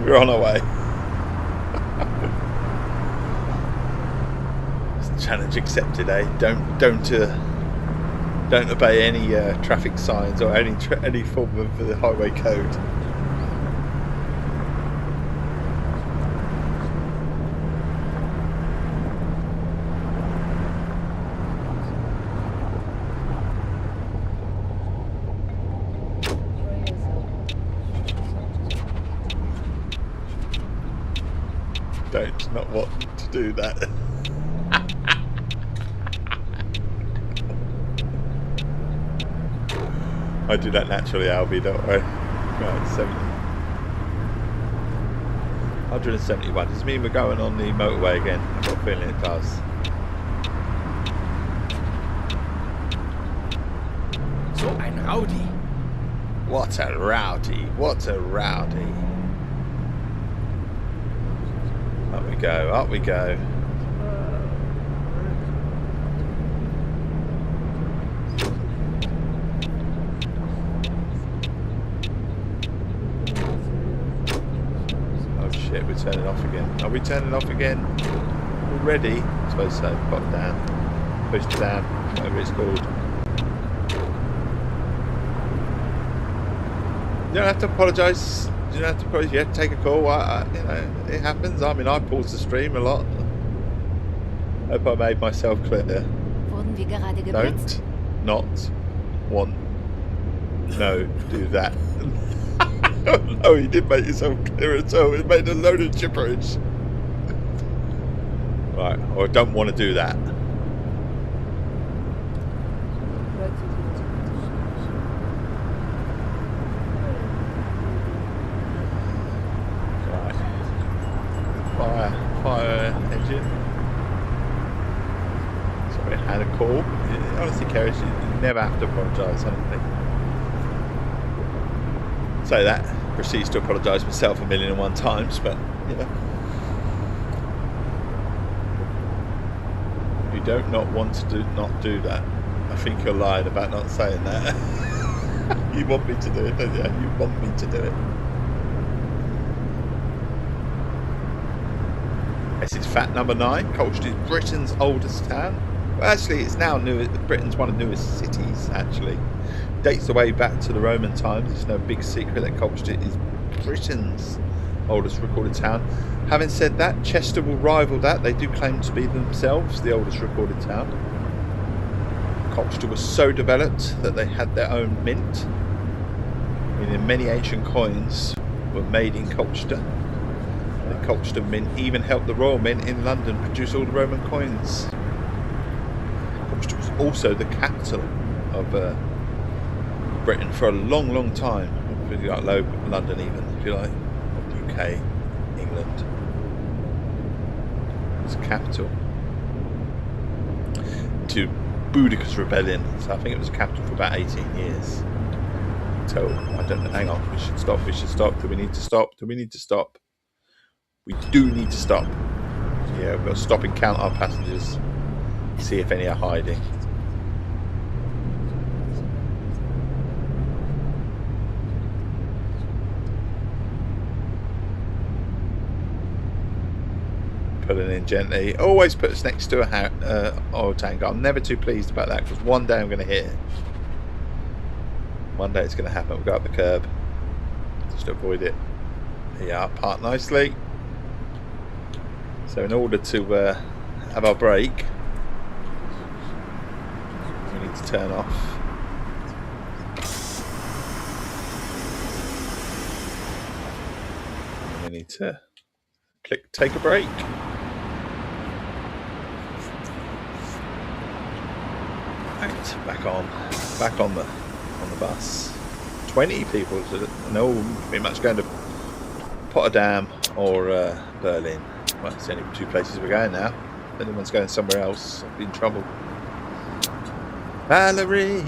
Speaker 1: We're on our way. Challenge accepted, eh? Don't obey any traffic signs or any form of the highway code. Don't not want to do that. I do that naturally, Albie, don't I? Right, 70. 171. Does it mean we're going on the motorway again? I've got a feeling it does.
Speaker 5: So ein Rowdy.
Speaker 1: What a rowdy. What a rowdy. Up we go, up we go. We're turning off again. Are we turning off again already? I suppose so. Pop down. Push down. Whatever it's called. You don't have to apologise. You don't have to apologise. You have to take a call. You know, it happens. I mean, I pause the stream a lot. Hope I made myself clear. Don't not want. No, do that. Oh, you did make yourself clear as well. It made a load of gibberish. Right, or I don't want to do that. Right. Fire engine. Sorry, I had a call. Honestly, Kerry, you never have to apologise, honestly. Say that, proceeds to apologise myself 1,000,001 times, but you know, you don't not want to not do that. I think you're lying about not saying that. You want me to do it, don't you? You want me to do it. This is fact number 9. Colchester is Britain's oldest town. Well, actually, it's now Britain's one of the newest cities. Actually. Dates the way back to the Roman times. It's no big secret that Colchester is Britain's oldest recorded town. Having said that, Chester will rival that. They do claim to be themselves the oldest recorded town. Colchester was so developed that they had their own mint, meaning many ancient coins were made in Colchester. The Colchester Mint even helped the Royal Mint in London produce all the Roman coins. Colchester was also the capital of Britain for a long, long time. If you like London, even if you like, UK, England, it's a capital. To Boudicca's rebellion, so I think it was a capital for about 18 years. So I don't know. Hang on, we should stop. We should stop. Do we need to stop? Do we need to stop? We do need to stop. Yeah, we've got to stop and count our passengers. See if any are hiding. Pulling in gently. Always put us next to a oil tank. I'm never too pleased about that because one day I'm going to hit it. One day it's going to happen. We'll go up the curb just to avoid it. Yeah, park nicely. So in order to have our brake, we need to turn off. And we need to click take a break. Right, back on the bus. 20 people, and they're all pretty much going to Potterdam or Berlin. Well, it's only 2 places we're going now. If anyone's going somewhere else, I'll be in trouble. Valerie!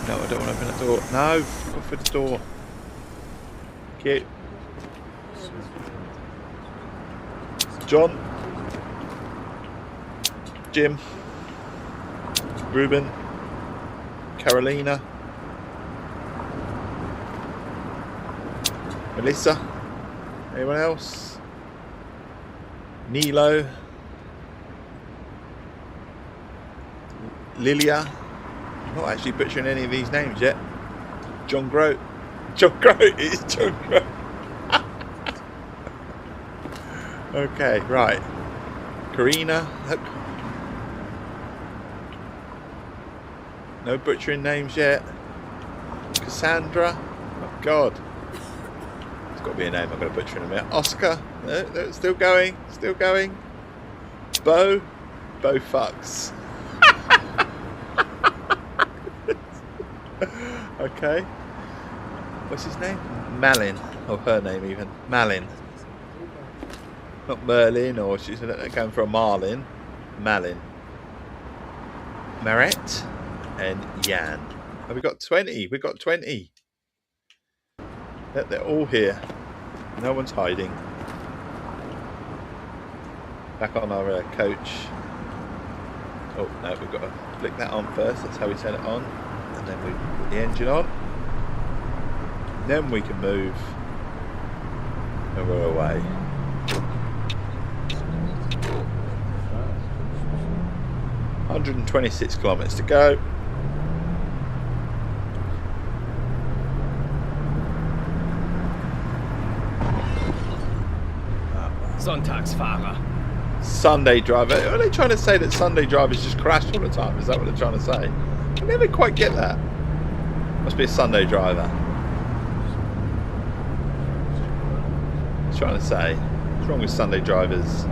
Speaker 1: No, I don't want to open that door. No, go for the door. Cute. John, Jim, Ruben, Carolina, Melissa, anyone else? Nilo, Lilia. I'm not actually butchering any of these names yet. John Grote. John Grote, it's John Grote. Okay, right. Karina. No butchering names yet. Cassandra. Oh God. It's got to be a name I'm going to butcher in a minute. Oscar. No, still going. Still going. Bo. Bo fucks. Okay. What's his name? Malin. Or her name even. Malin. Not Merlin, or she's going for a Marlin. Malin. Maret and Jan. Oh, we got 20. We got 20. They're all here. No one's hiding. Back on our coach. Oh no, we've got to flick that on first. That's how we turn it on. And then we put the engine on. Then we can move. And we're away. $126 kilometers to go.
Speaker 5: Sonntagsfahrer.
Speaker 1: Sunday driver. Are they trying to say that Sunday drivers just crash all the time? Is that what they're trying to say? I never quite get that. Must be a Sunday driver. What's trying to say? What's wrong with Sunday drivers?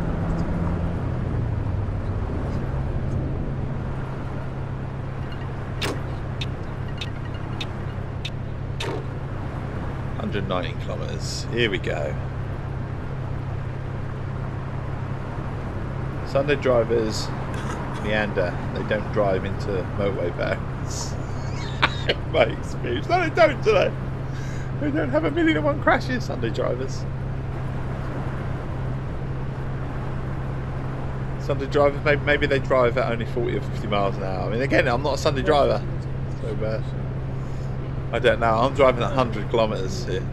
Speaker 1: $119 kilometers. Here we go. Sunday drivers meander. They don't drive into motorway barriers. My experience. No, they don't, do they? They don't have 1,000,001 crashes, Sunday drivers. Sunday drivers, maybe they drive at only 40 or 50 miles an hour. I mean, again, I'm not a Sunday driver. So, I don't know. I'm driving at 100 kilometers here.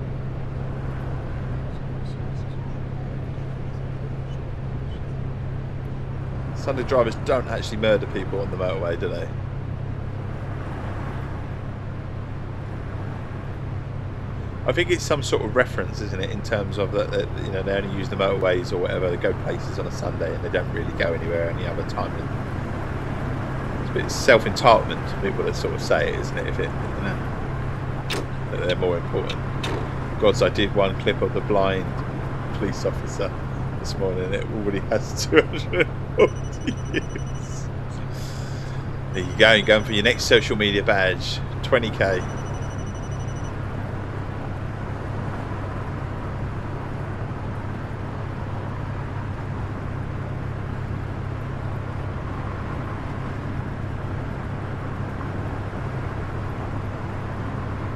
Speaker 1: Sunday drivers don't actually murder people on the motorway, do they? I think it's some sort of reference, isn't it, in terms of that, you know, they only use the motorways or whatever. They go places on a Sunday and they don't really go anywhere any other time. It's a bit self-entitlement, people that sort of say it, isn't it? If it, you know, that they're more important. Gods, I did one clip of the blind police officer this morning, and it already has 240 views. There you go, you're going for your next social media badge, 20k.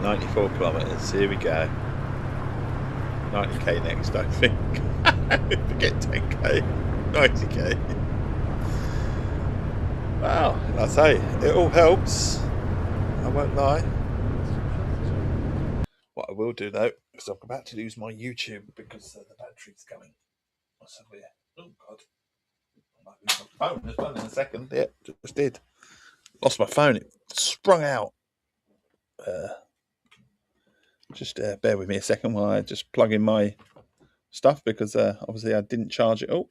Speaker 1: .94 kilometers, here we go. 90k next, I think. Forget 10k, 90k. Wow, I say, it all helps. I won't lie. What I will do though, because I'm about to lose my YouTube because the battery's going. What's up here? Oh God. I might lose my phone as well in a second. Yeah, just did. Lost my phone, it sprung out. Just bear with me a second while I just plug in my stuff, because obviously I didn't charge it all,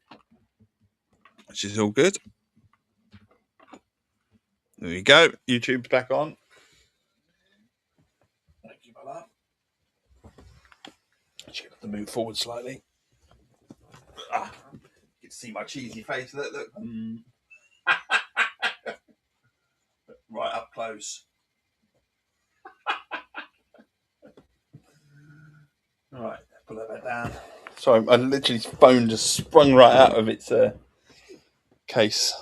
Speaker 1: which is all good. There we go. YouTube's back on. Thank you for that. Actually, have to move forward slightly. You can see my cheesy face. Look. Right up close. Right, pull that back down. Sorry, I literally phone just sprung right out of its case.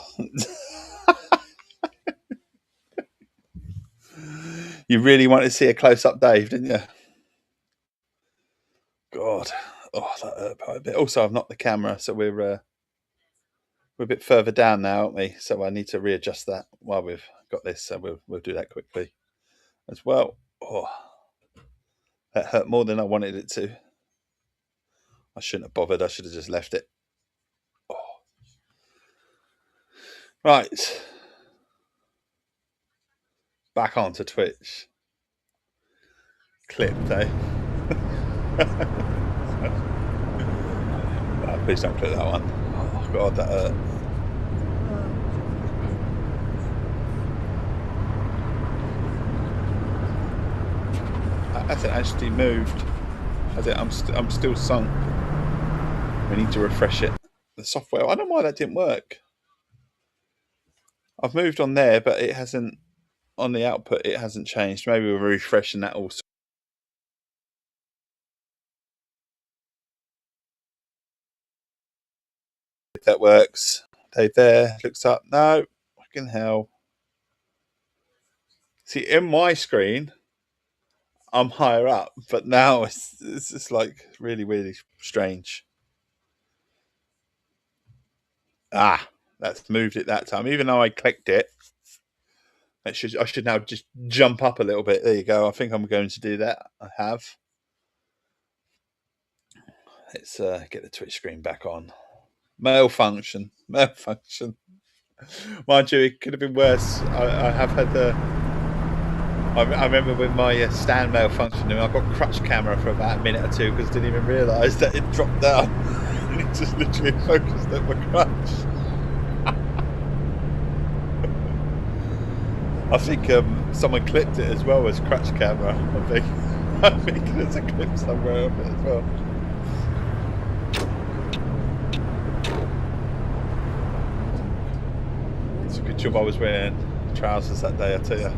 Speaker 1: You really wanted to see a close-up Dave, didn't you? God. Oh, that hurt quite a bit. Also, I've knocked the camera, so we're a bit further down now, aren't we? So I need to readjust that while we've got this. So we'll do that quickly as well. Oh, that hurt more than I wanted it to. I shouldn't have bothered. I should have just left it. Oh. Right. Back onto Twitch. Clipped, eh? Oh, please don't clip that one. Oh, God, that hurt. Has it actually moved? Has it? I'm still sunk. We need to refresh it. The software. I don't know why that didn't work. I've moved on there, but it hasn't. On the output, it hasn't changed. Maybe we're refreshing that also. If that works. Dave there looks up. No, fucking hell. See, in my screen, I'm higher up, but now it's just like really, really strange. Ah, that's moved it that time. Even though I clicked it, I should now just jump up a little bit. There you go. I think I'm going to do that. I have. Let's get the Twitch screen back on. Malfunction. Malfunction. Mind you, it could have been worse. I have had the... I remember when my stand malfunctioned, I got crutch camera for about a minute or two because I didn't even realise that it dropped down. And it just literally focused at my crutch. I think someone clipped it as well as crutch camera. I think there's a clip somewhere of it as well. It's a good job I was wearing trousers that day, I tell you.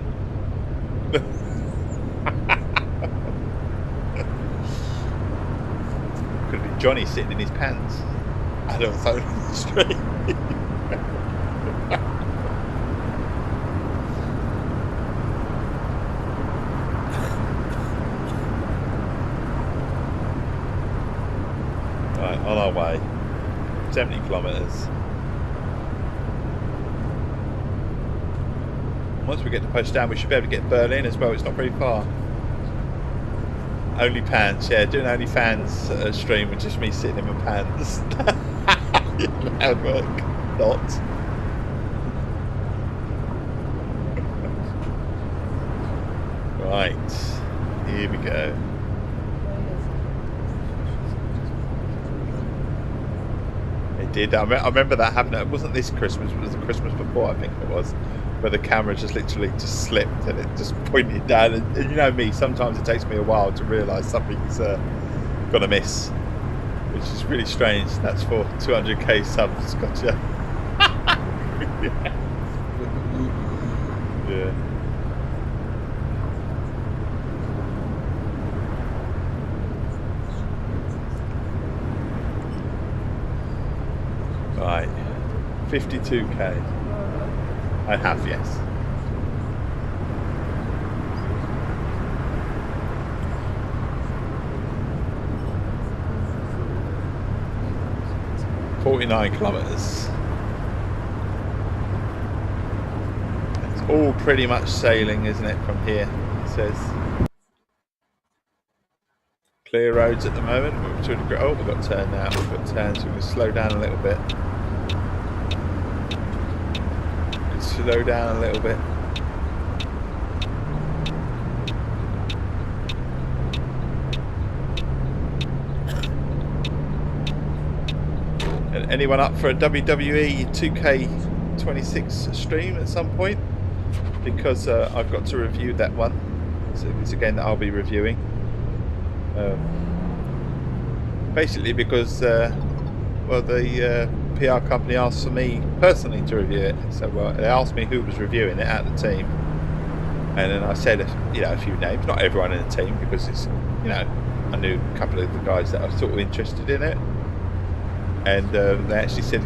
Speaker 1: Could have been Johnny sitting in his pants. I don't know, on the street. Right, on our way. 70 kilometres. Once we get to Potsdam, we should be able to get Berlin as well. It's not very far. Only pants, yeah. Doing only fans stream with just me sitting in my pants. Loud work. Not. Right. Here we go. It did. I remember that happening. It wasn't this Christmas, it was the Christmas before, I think it was. Where the camera just literally just slipped and it just pointed down. And you know me, sometimes it takes me a while to realise something's gonna miss, which is really strange. That's for 200k subs. Gotcha. Yeah. Right, 52k. I have, yes. .49 kilometres. It's all pretty much sailing, isn't it, from here? It says clear roads at the moment. Oh, we've got turn now. We've got turn, so we're going to slow down a little bit. Slow down a little bit. And anyone up for a WWE 2K26 stream at some point? Because I've got to review that one. So it's a game that I'll be reviewing. Basically because well, the PR company asked for me personally to review it. So they asked me who was reviewing it out of the team, and then I said a few names, not everyone in the team, because it's, I knew a couple of the guys that are sort of interested in it, and they actually said,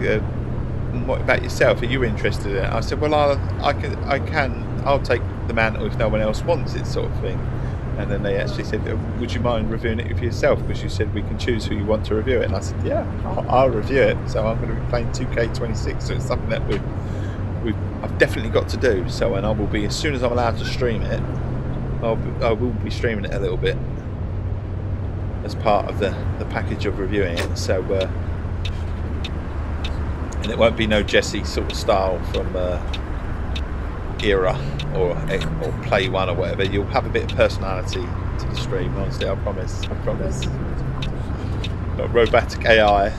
Speaker 1: what about yourself, are you interested in it? I said, well, I'll take the mantle if no one else wants it, sort of thing. And then they actually said, would you mind reviewing it for yourself? Because you said we can choose who you want to review it. And I said, yeah, I'll review it. So I'm going to be playing 2K26. So it's something that I've definitely got to do. So, and I will be, as soon as I'm allowed to stream it, I will be streaming it a little bit as part of the package of reviewing it. So, and it won't be no Jesse sort of style from Era or Play One or whatever. You'll have a bit of personality to the stream, honestly. I promise. Got robotic AI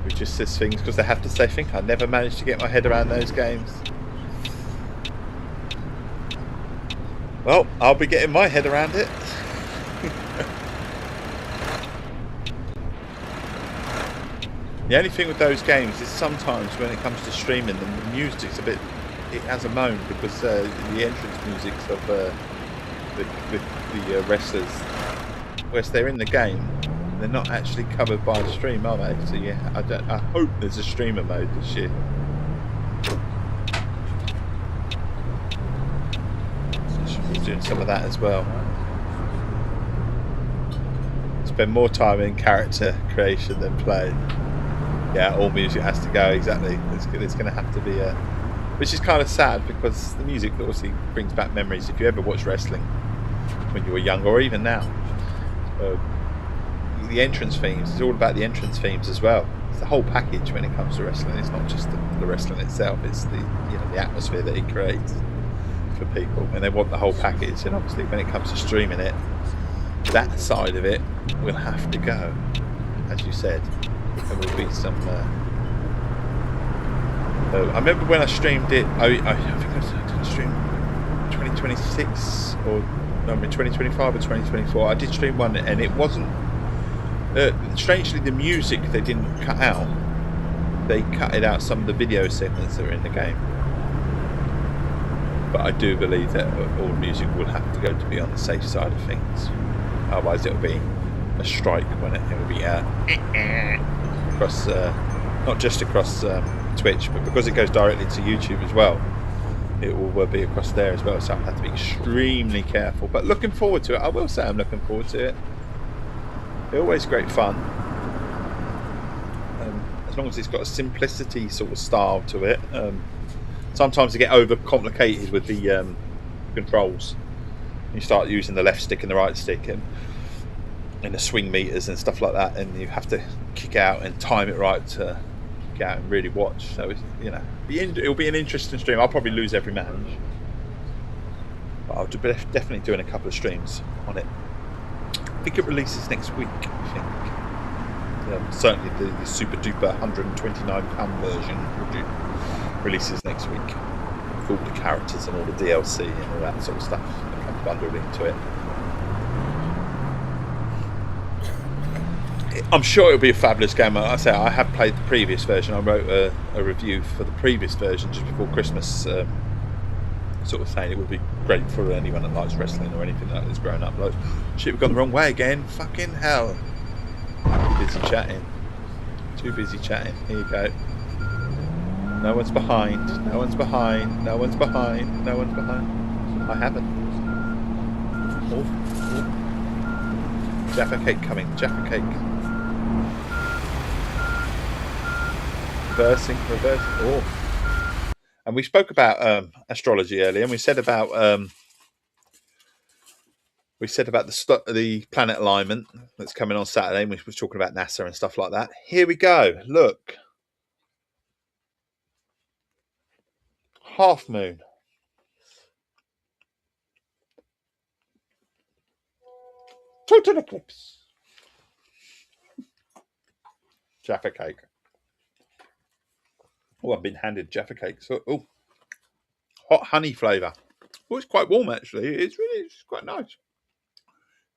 Speaker 1: who just says things because they have to say things. I never managed to get my head around those games. Well, I'll be getting my head around it. The only thing with those games is sometimes when it comes to streaming them, the music's a bit, it has a moan because the entrance musics of the wrestlers, whilst they're in the game, they're not actually covered by the stream, are they? So yeah, I hope there's a streamer mode this year. So should be doing some of that as well. Spend more time in character creation than play. Yeah, all music has to go, exactly. It's going to have to be which is kind of sad because the music obviously brings back memories. If you ever watched wrestling when you were young or even now, the entrance themes, it's all about the entrance themes as well. It's the whole package when it comes to wrestling. It's not just the wrestling itself, it's the atmosphere that it creates for people, and they want the whole package. And obviously when it comes to streaming it, that side of it will have to go, as you said. There will be some. I remember when I streamed it. I think I was going to stream 2026 or no, I mean 2025 or 2024. I did stream one, and it wasn't. Strangely, the music they didn't cut out. They cut it out some of the video segments that are in the game. But I do believe that all music will have to go to be on the safe side of things. Otherwise, it'll be a strike when it will be across, not just across Twitch, but because it goes directly to YouTube as well, it will be across there as well. So I have to be extremely careful. But looking forward to it. I will say I'm looking forward to it. They're always great fun, as long as it's got a simplicity sort of style to it. Sometimes they get over complicated with the controls. You start using the left stick and the right stick and the swing meters and stuff like that, and you have to kick out and time it right to kick out and really watch. So it's, it'll be an interesting stream. I'll probably lose every match, but I'll be definitely doing a couple of streams on it. I think it releases next week. I think certainly the super duper £129 version releases next week with all the characters and all the DLC and all that sort of stuff that comes bundled into it. I'm sure it'll be a fabulous game. Like I say, I have played the previous version. I wrote a review for the previous version just before Christmas, sort of saying it would be great for anyone that likes wrestling or anything that has grown up. Like, shit, we've gone the wrong way again. Fucking hell. Too busy chatting. Too busy chatting. Here you go. No one's behind. No one's behind. No one's behind. No one's behind. I haven't. Oh. Jaffa cake coming. Jaffa cake. Reversing. Oh. And we spoke about astrology earlier, and we said about the planet alignment that's coming on Saturday. And we were talking about NASA and stuff like that. Here we go. Look, half moon. Total eclipse. Jaffa cake. Oh, I've been handed Jaffa cake. So, hot honey flavour. Oh, it's quite warm actually. It's quite nice.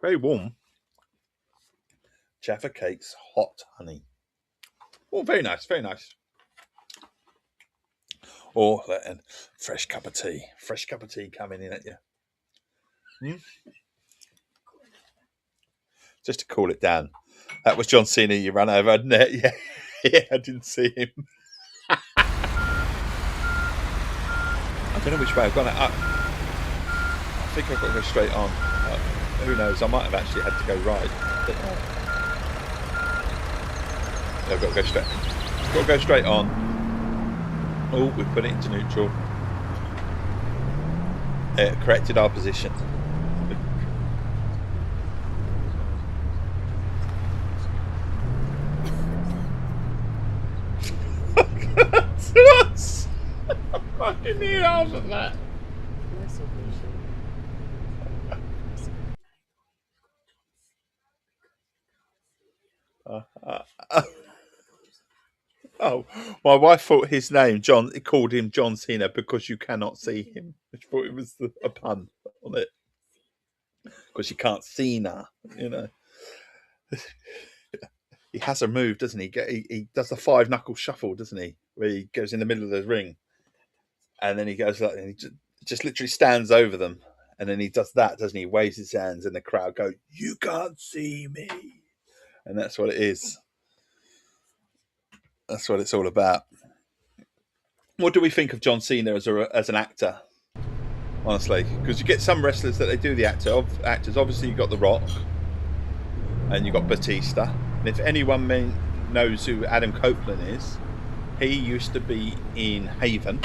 Speaker 1: Very warm. Jaffa cakes, hot honey. Oh, very nice, very nice. Oh, and fresh cup of tea. Fresh cup of tea coming in at you. Just to cool it down. That was John Cena you ran over, hadn't it? Yeah, yeah, I didn't see him. I don't know which way I've gone. I think I've got to go straight on. Who knows? I might have actually had to go right. I've got to go straight. Got to go straight on. Oh, we've put it into neutral. Corrected our position. What? I fucking need half of that. Oh, my wife thought his name, John, it called him John Cena because you cannot see him. She thought it was a pun on it. Because you can't see now, you know. He has a move, doesn't he? He does the 5-knuckle shuffle, doesn't he? Where he goes in the middle of the ring. And then he goes like, and he just literally stands over them. And then he does that, doesn't he? He waves his hands and the crowd go, "You can't see me." And that's what it is. That's what it's all about. What do we think of John Cena as an actor? Honestly, because you get some wrestlers that they do the actors. Obviously, you've got The Rock, and you've got Batista. And if anyone knows who Adam Copeland is, he used to be in Haven,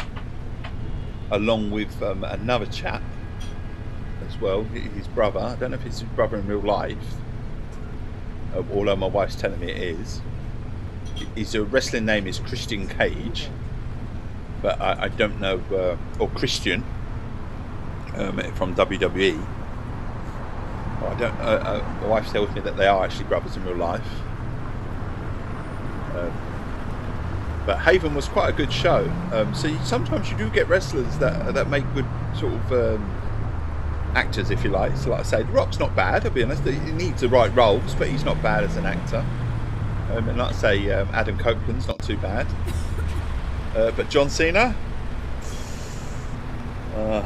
Speaker 1: along with another chap as well, his brother. I don't know if it's his brother in real life, although my wife's telling me it is. His wrestling name is Christian Cage, but I don't know, or Christian from WWE. I don't. My wife tells me that they are actually brothers in real life. But Haven was quite a good show. So sometimes you do get wrestlers that make good sort of actors, if you like. So like I say, The Rock's not bad. I'll be honest. He needs the right roles, but he's not bad as an actor. And like I say, Adam Copeland's not too bad. But John Cena, a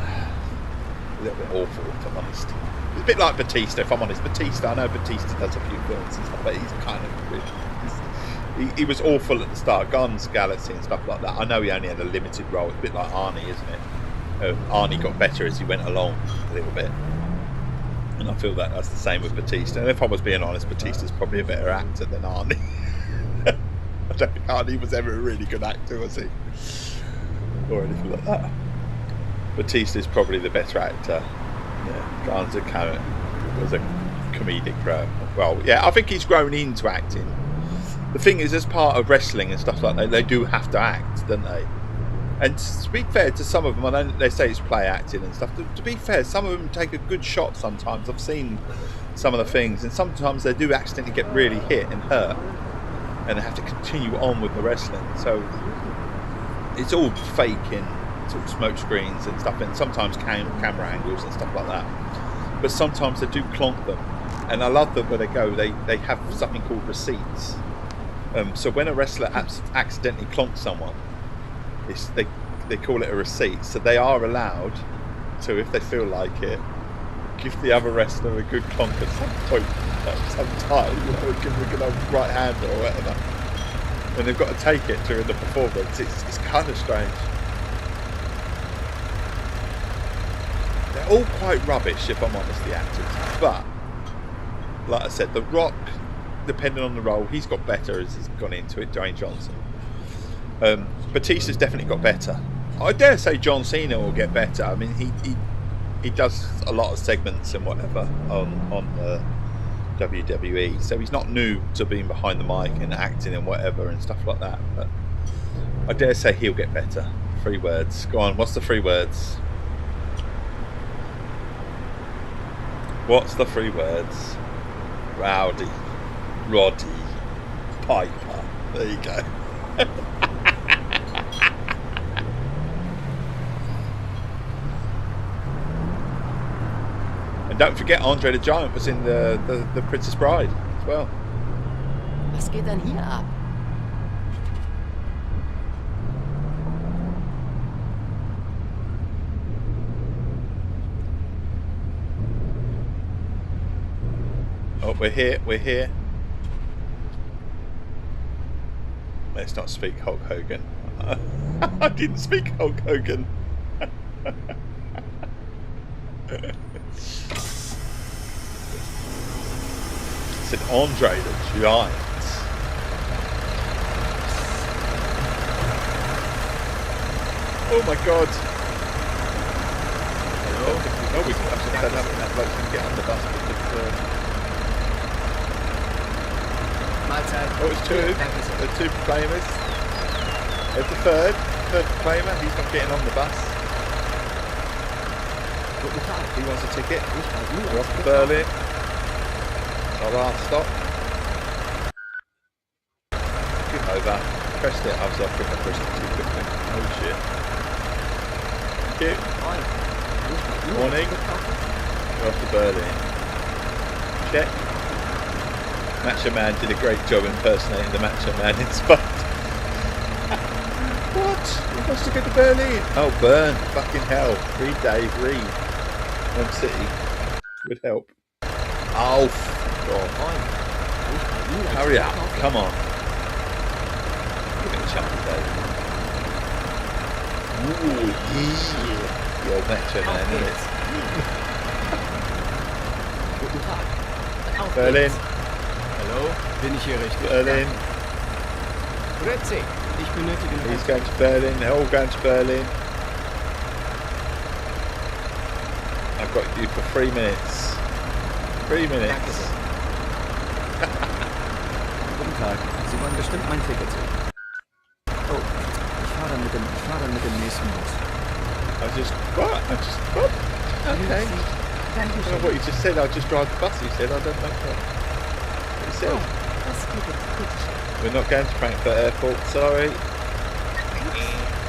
Speaker 1: little bit awful, if I'm honest. It's a bit like Batista, if I'm honest. Batista, I know Batista does a few films and stuff, but he's kind of... He was awful at the start, Guns, Galaxy and stuff like that. I know he only had a limited role. It's a bit like Arnie, isn't it? Arnie got better as he went along a little bit. And I feel that's the same with Batista. And if I was being honest, Batista's probably a better actor than Arnie. I don't think Arnie was ever a really good actor, was he? Or anything like that. Batista's probably the better actor. Yeah, Guns was a comedic role. Well, yeah, I think he's grown into acting. The thing is, as part of wrestling and stuff like that, they do have to act, don't they? And to be fair to some of them, I know they say it's play acting and stuff. To be fair, some of them take a good shot sometimes. I've seen some of the things, and sometimes they do accidentally get really hit and hurt, and they have to continue on with the wrestling. So it's all fake in sort of smoke screens and stuff, and sometimes camera angles and stuff like that. But sometimes they do clonk them, and I love that where they go. They have something called receipts. So when a wrestler accidentally clonks someone, they call it a receipt. So they are allowed to, if they feel like it, give the other wrestler a good clonk at some point, at some time, give them a good old right hand or whatever. And they've got to take it during the performance. It's kind of strange. They're all quite rubbish, if I'm honest, the actors. But like I said, The Rock, depending on the role, he's got better as he's gone into it. Dwayne Johnson. Batista's definitely got better. I dare say John Cena will get better. I mean, he does a lot of segments and whatever on WWE, so he's not new to being behind the mic and acting and whatever and stuff like that. But I dare say he'll get better. 3 words. Go on. What's the 3 words? What's the 3 words? Rowdy, Roddy, Piper. There you go. And don't forget, Andre the Giant was in the Princess Bride as well.
Speaker 6: Was geht denn hier ab?
Speaker 1: Oh, we're here. Let's not speak Hulk Hogan. I didn't speak Hulk Hogan. It's an Andre the Giant. Oh my god.
Speaker 4: Hello?
Speaker 1: Oh, we can actually set up and that bloke can get on the bus because
Speaker 4: Mahlzeit.
Speaker 1: oh, it's two.
Speaker 4: Danke sehr.
Speaker 1: The two proclaimers. There's the third proclaimer. He's not getting on the bus. He wants a ticket. We're off to Berlin. Our last stop. Get over. Pressed it. I was like, I think I pressed it too quickly. Oh shit. Thank you. Morning. We're off to Berlin. Check. Macho Man did a great job impersonating the Macho Man in Spot. What? We're supposed to go to Berlin. Oh, burn. Fucking hell. Read, Dave. Read. One city would help. Oh, God. Hurry up. Come on. Give it a chance, Dave. Ooh, yeah. The old Macho Man, isn't it? Berlin.
Speaker 5: Hallo? Bin ich hier richtig?
Speaker 1: Berlin.
Speaker 5: Grüezi. Ich benötige
Speaker 1: He's going to Berlin. They're all going to Berlin. I've got you for 3 minutes. 3 minutes.
Speaker 7: Guten Tag, Sie wollen bestimmt mein Ticket. Oh, ich fahre dann mit dem nächsten Bus.
Speaker 1: What? Okay. I don't know what you just said. I just drive the bus. You said I don't know what you said. We're not going to Frankfurt Airport. Sorry.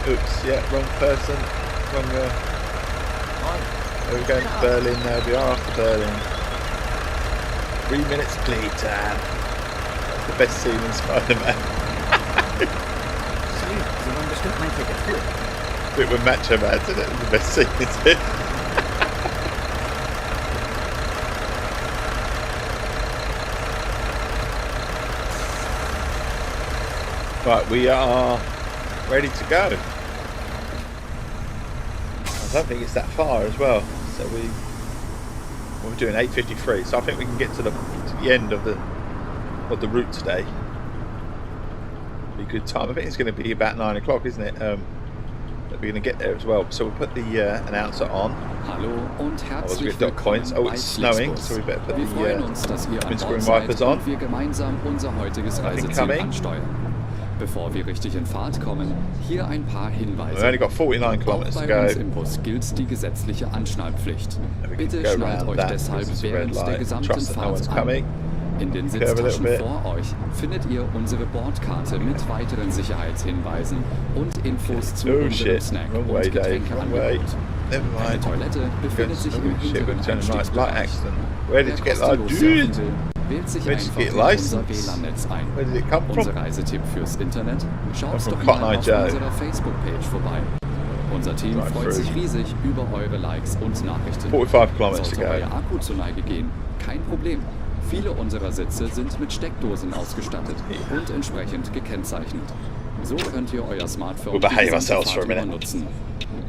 Speaker 1: Oops. Yeah, wrong person. Wrong. We're going to Berlin now. We are after Berlin. 3 minutes later. That's the best scene in Spider-Man.
Speaker 7: Sie wollen bestimmt mein Ticket.
Speaker 1: Bit with Macho Man, isn't it? The best scene, isn't it? Right, we are ready to go. I don't think it's that far as well. So we're doing 8:53. So I think we can get to the end of the route today. Be a good time. I think it's going to be about 9 o'clock, isn't it? We're going to get there as well. So we'll put the announcer on.
Speaker 2: Hallo und herzlich
Speaker 1: points. Oh, it's snowing, so we better put the windscreen wipers on.
Speaker 2: Wir gemeinsam unser heutiges Reiseziel ansteuern. Bevor wir richtig in Fahrt kommen, hier ein paar Hinweise.
Speaker 1: We've only got 49 kilometers to go.
Speaker 2: Auch bei uns im Bus gilt die gesetzliche Anschnallpflicht. Bitte schnallt euch deshalb während der gesamten Fahrt an. In den Sitztaschen vor euch findet ihr unsere Bordkarte mit weiteren Sicherheitshinweisen und Infos zu unserem Snack- und Getränkeangebot. Eine Toilette befindet sich im hinteren Einstiegsbereich. Falls die los surfen will, wählt sich einfach in unser WLAN-Netz ein. Unser Reisetipp fürs Internet? Schaut doch mal auf unserer Facebook-Page vorbei. Unser Team freut sich riesig über eure Likes und Nachrichten.
Speaker 1: 45 kilometers to
Speaker 2: Sollte
Speaker 1: go.
Speaker 2: euer Akku zur Neige gehen, kein Problem. Viele unserer Sitze sind mit Steckdosen ausgestattet und entsprechend gekennzeichnet. So könnt ihr euer Smartphone nutzen.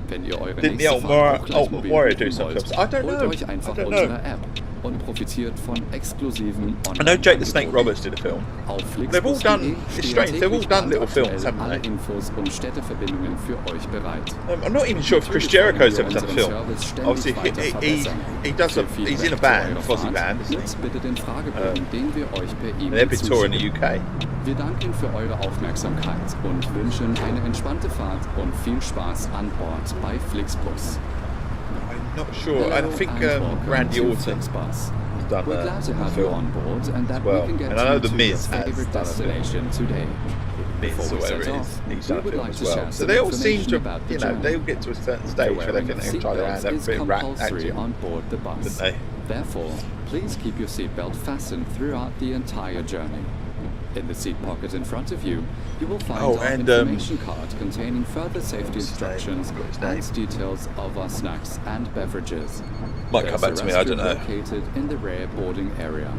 Speaker 2: Wenn ihr eure nächste Fahrt auch gleich mobil buchen wollt, holt euch einfach unsere App und profitiert von exklusiven
Speaker 1: I know Jake the Snake Roberts did a film.
Speaker 2: Auf
Speaker 1: They've all done, it's strange, they've all done little films, haven't
Speaker 2: alle
Speaker 1: they?
Speaker 2: Infos und Städteverbindungen für euch bereit.
Speaker 1: I'm not even sure if Chris Jericho's ever done a film. Obviously, he does he's in a band, Fozzy band, isn't
Speaker 2: Nutzt bitte den Fragebogen, den wir euch per
Speaker 1: he?
Speaker 2: E-Mail
Speaker 1: They've been touring the
Speaker 2: zuschicken.
Speaker 1: UK.
Speaker 2: Wir danken für eure Aufmerksamkeit und wünschen eine entspannte Fahrt und viel Spaß an Bord bei Flixbus.
Speaker 1: I'm not sure. I think Randy Orton has done
Speaker 2: We're glad to
Speaker 1: a
Speaker 2: have you
Speaker 1: film
Speaker 2: on board and that
Speaker 1: well.
Speaker 2: we can get
Speaker 1: And I know
Speaker 2: you
Speaker 1: The
Speaker 2: to
Speaker 1: Miz
Speaker 2: your
Speaker 1: has
Speaker 2: favorite
Speaker 1: done a film.
Speaker 2: destination today.
Speaker 1: Miz
Speaker 2: Before
Speaker 1: or
Speaker 2: we
Speaker 1: whatever
Speaker 2: set
Speaker 1: it
Speaker 2: off,
Speaker 1: is. He's
Speaker 2: we
Speaker 1: done a
Speaker 2: would
Speaker 1: film
Speaker 2: like
Speaker 1: as
Speaker 2: to
Speaker 1: well.
Speaker 2: share
Speaker 1: So
Speaker 2: some
Speaker 1: they all seem
Speaker 2: information
Speaker 1: to,
Speaker 2: about the
Speaker 1: you know,
Speaker 2: journey.
Speaker 1: they all get to a certain
Speaker 2: The
Speaker 1: stage where they
Speaker 2: wearing
Speaker 1: think
Speaker 2: of
Speaker 1: they can try their hand
Speaker 2: seatbelts
Speaker 1: at a
Speaker 2: is
Speaker 1: bit of
Speaker 2: compulsory
Speaker 1: acting,
Speaker 2: on board the bus.
Speaker 1: didn't they?
Speaker 2: Therefore, please keep your seatbelt fastened throughout the entire journey. In the seat pocket in front of you, you will find our information card containing further safety instructions and details of our snacks and beverages.
Speaker 1: Might come back to me, I don't know.
Speaker 2: Located in the rear boarding area.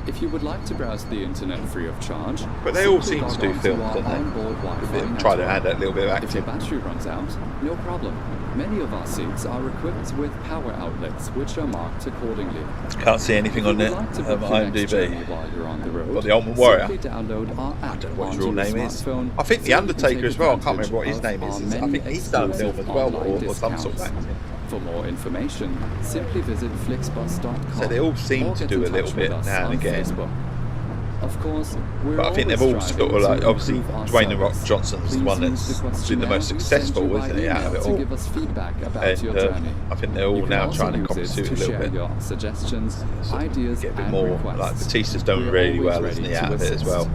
Speaker 2: If you would like to browse the internet free of charge,
Speaker 1: But they all
Speaker 2: simply
Speaker 1: seem to
Speaker 2: log
Speaker 1: do
Speaker 2: on
Speaker 1: films,
Speaker 2: our
Speaker 1: don't they?
Speaker 2: onboard Wi-Fi
Speaker 1: Try their
Speaker 2: network.
Speaker 1: hand at a little bit of
Speaker 2: If your
Speaker 1: acting.
Speaker 2: battery runs out, no problem. Many of our seats are equipped with power outlets, which are marked accordingly.
Speaker 1: Can't see anything on it. IMDb. Got the Ultimate Warrior.
Speaker 2: Download our app.
Speaker 1: I don't know what his real name is. I think the Undertaker as well. I can't remember what his name is. I think he's done a film as well, or some sort of acting.
Speaker 2: For more information, simply visit flixbus.com.
Speaker 1: So they all seem to do a little bit now and again.
Speaker 2: Facebook. Of course,
Speaker 1: but I think they've all sort of like, obviously Dwayne "The Rock" Johnson's the one that's been the most successful, isn't he, out of it all?
Speaker 2: Give us feedback about
Speaker 1: and
Speaker 2: your journey.
Speaker 1: I think they're all now trying to copy suit a little bit.
Speaker 2: Your suggestions, ideas,
Speaker 1: get a bit
Speaker 2: and
Speaker 1: more
Speaker 2: requests.
Speaker 1: like Batista's done really well, isn't he, out of it as well?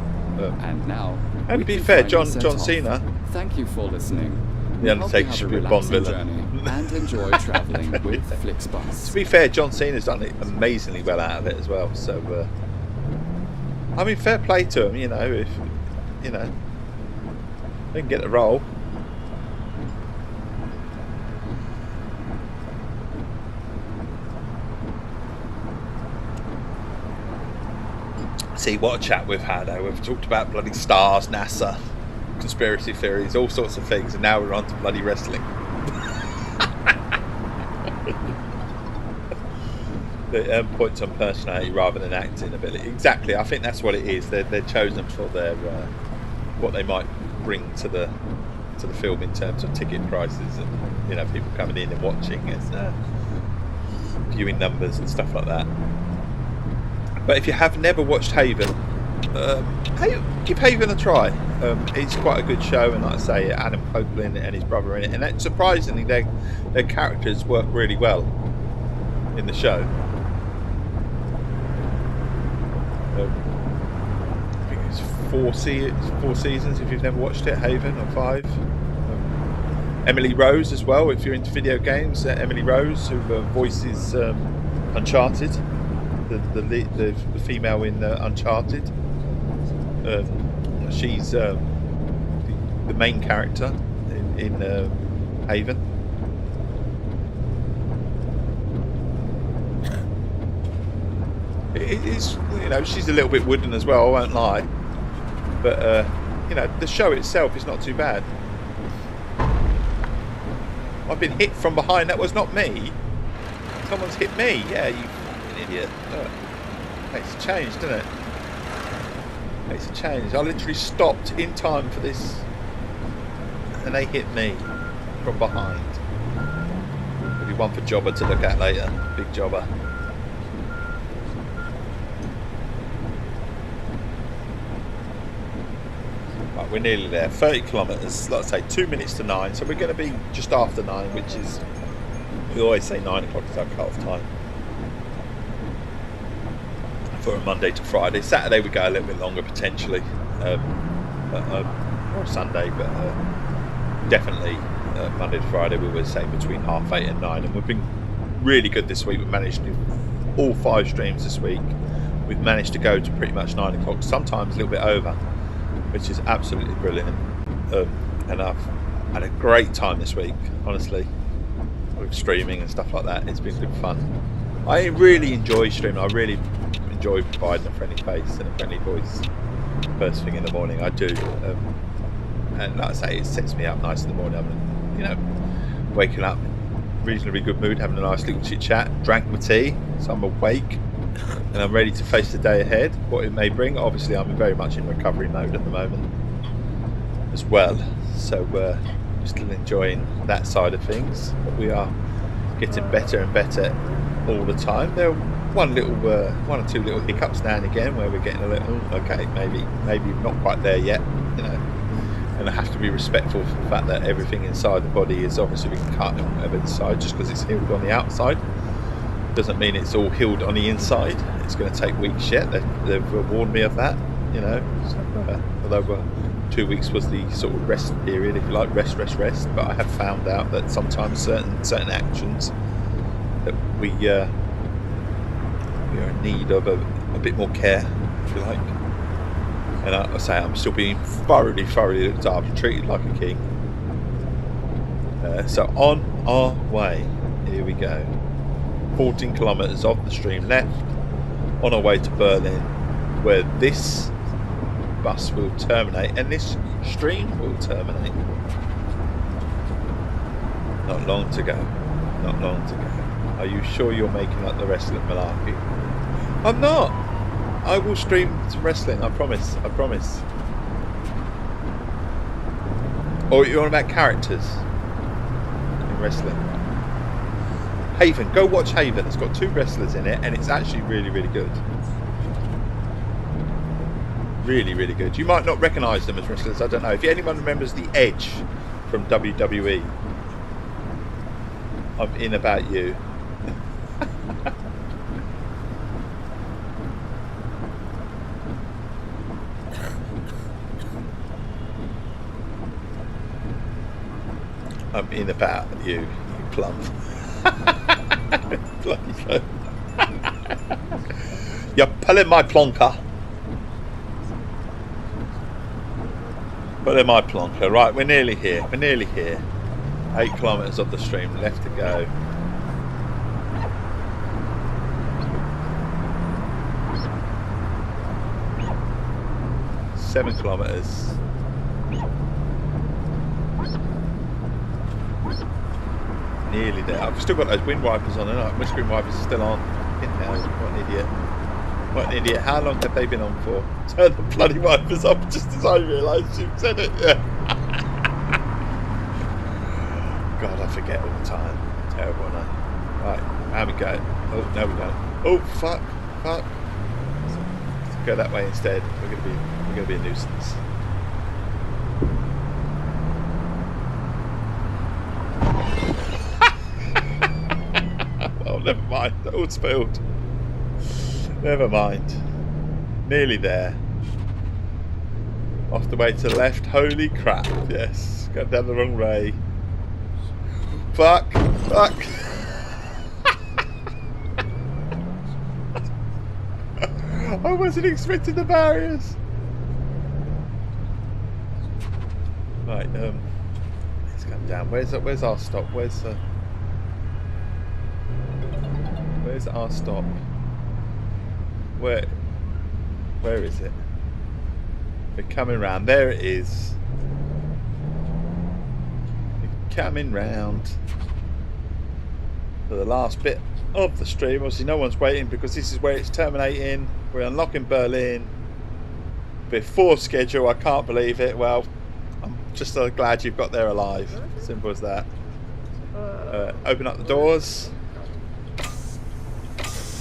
Speaker 2: And now,
Speaker 1: and to be fair, John Cena.
Speaker 2: Thank you for listening.
Speaker 1: The Undertaker should be a Bond villain.
Speaker 2: And enjoy travelling with Flixbus.
Speaker 1: To be fair, John Cena's done it amazingly well out of it as well. So, I mean, fair play to him. You know, if they can get the role. See what a chat we've had. We've talked about bloody stars, NASA, conspiracy theories, all sorts of things, and now we're on to bloody wrestling. The points on personality rather than acting ability. Exactly, I think that's what it is. They're chosen for their what they might bring to the film in terms of ticket prices and people coming in and watching and viewing numbers and stuff like that. But if you have never watched Haven, give Haven a try. It's quite a good show, and like I say, Adam Copeland and his brother in it, and surprisingly their characters work really well in the show. I think it's four seasons if you've never watched it, Haven, or 5. Emily Rose as well, if you're into video games. Emily Rose, who voices Uncharted, the female in Uncharted. She's the main character in Haven. It is, she's a little bit wooden as well, I won't lie. But, the show itself is not too bad. I've been hit from behind. That was not me. Someone's hit me. Yeah, you fucking idiot. Look. Makes a change, doesn't it? Makes a change. I literally stopped in time for this, and they hit me from behind. There'll be one for Jobber to look at later. Big Jobber. Right, we're nearly there. 30 kilometres. Like I say, 2 minutes to 9. So we're going to be just after 9, which is, we always say 9 o'clock is our cut-off time for a Monday to Friday. Saturday we go a little bit longer potentially, or Sunday, but definitely Monday to Friday we were saying between 8:30 and 9, and we've been really good this week. We've managed to do all 5 streams this week. We've managed to go to pretty much 9 o'clock, sometimes a little bit over, which is absolutely brilliant. And I've had a great time this week, honestly, with streaming and stuff like that. It's been good fun. I really enjoy streaming. I really enjoy providing a friendly face and a friendly voice first thing in the morning. I do, and like I say, it sets me up nice in the morning. I'm, waking up reasonably good mood, having a nice little chit chat, drank my tea, so I'm awake and I'm ready to face the day ahead, what it may bring. Obviously, I'm very much in recovery mode at the moment as well, so still enjoying that side of things. But we are getting better and better all the time. There are one or two little hiccups now and again where we're getting a little, okay, maybe not quite there yet, and I have to be respectful for the fact that everything inside the body is obviously we can cut and whatever inside. Just because it's healed on the outside doesn't mean it's all healed on the inside. It's going to take weeks yet. They've warned me of that, so, although 2 weeks was the sort of rest period, if you like, rest, but I have found out that sometimes certain actions that we are in need of a bit more care, if you like. And I say I'm still being thoroughly looked after, treated like a king. So on our way, here we go. 14 kilometres off the stream left, on our way to Berlin, where this bus will terminate and this stream will terminate. Not long to go. Not long to go. Are you sure you're making up the wrestling malarkey? I'm not. I will stream some wrestling. I promise. I promise. Or you're on about characters in wrestling. Haven. Go watch Haven. It's got 2 wrestlers in it, and it's actually really, really good. Really, really good. You might not recognise them as wrestlers. I don't know. If anyone remembers The Edge from WWE, I'm in about you. I'm in about you, you plum. Bloody phone. You're pulling my plonker. Pulling my plonker. Right, we're nearly here. We're nearly here. 8 kilometres of the stream left to go. Seven kilometres. Nearly there. I've still got those wind wipers on, and windscreen wipers are still on. Hell, what an idiot. What an idiot. How long have they been on for? Turn the bloody wipers off just as I realised you said it. Yeah. God, I forget all the time. Terrible, no? Right, how we go? Oh, no we don't. Oh, fuck. Fuck. Let's go that way instead. We're gonna be a nuisance. Oh, never mind. All spilled. Never mind. Nearly there. Off the way to the left. Holy crap. Yes. Going down the wrong way. Fuck. Fuck. I wasn't expecting the barriers. Right, let's come down. Where's our stop? Where's our stop? Where is it? We're coming round. There it is. We're coming round for the last bit of the stream. Obviously no one's waiting because this is where it's terminating. We're unlocking Berlin before schedule. I can't believe it. Well, I'm just so glad you've got there alive. Simple as that. Open up the doors.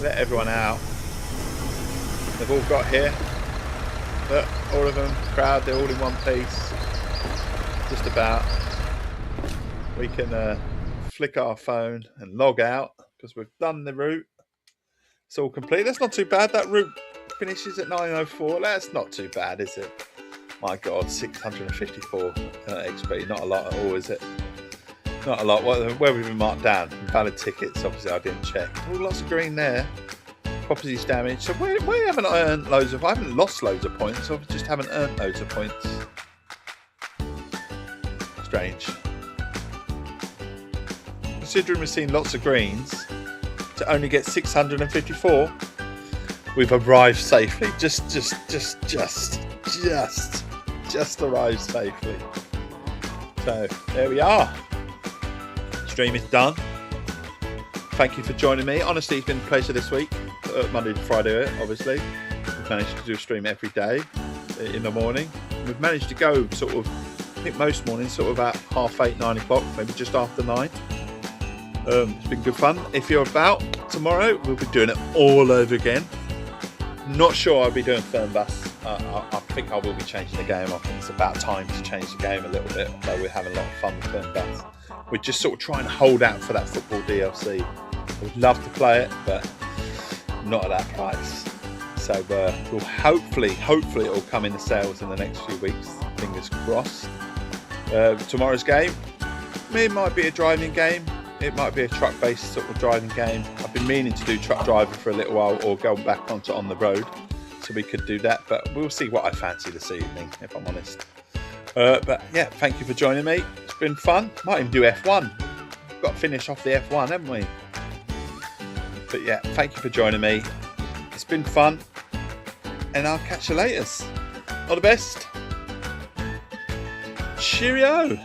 Speaker 1: Let everyone out. They've all got here. Look, all of them, crowd, they're all in one piece. Just about. We can flick our phone and log out because we've done the route. It's all complete. That's not too bad. That route finishes at 9:04. That's not too bad, is it? My God, 654 XP. Not a lot at all, is it? Not a lot. Where have we been marked down? Valid tickets, obviously I didn't check. Oh, lots of green there. Properties damaged. So where haven't I earned loads of? I haven't lost loads of points. I just haven't earned loads of points. Strange. Considering we've seen lots of greens, to only get 654, we've arrived safely. Just arrived safely. So there we are. Stream is done. Thank you for joining me. Honestly, it's been a pleasure this week. Monday to Friday, obviously. We've managed to do a stream every day in the morning. We've managed to go sort of, I think most mornings, sort of about 8:30, 9 o'clock, maybe just after 9. It's been good fun. If you're about tomorrow, we'll be doing it all over again. Not sure I'll be doing Fernbus. I think I will be changing the game. I think it's about time to change the game a little bit, though we're having a lot of fun with Fernbus. We're just sort of trying to hold out for that football DLC. I would love to play it, but not at that price. So we'll hopefully it will come into sales in the next few weeks. Fingers crossed. Tomorrow's game, it might be a driving game. It might be a truck-based sort of driving game. I've been meaning to do truck driver for a little while, or go back on the road, so we could do that. But we'll see what I fancy this evening, if I'm honest. But yeah, thank you for joining me. It's been fun. Might even do F1. Got to finish off the F1, haven't we? But yeah, thank you for joining me. It's been fun, and I'll catch you later. All the best. Cheerio.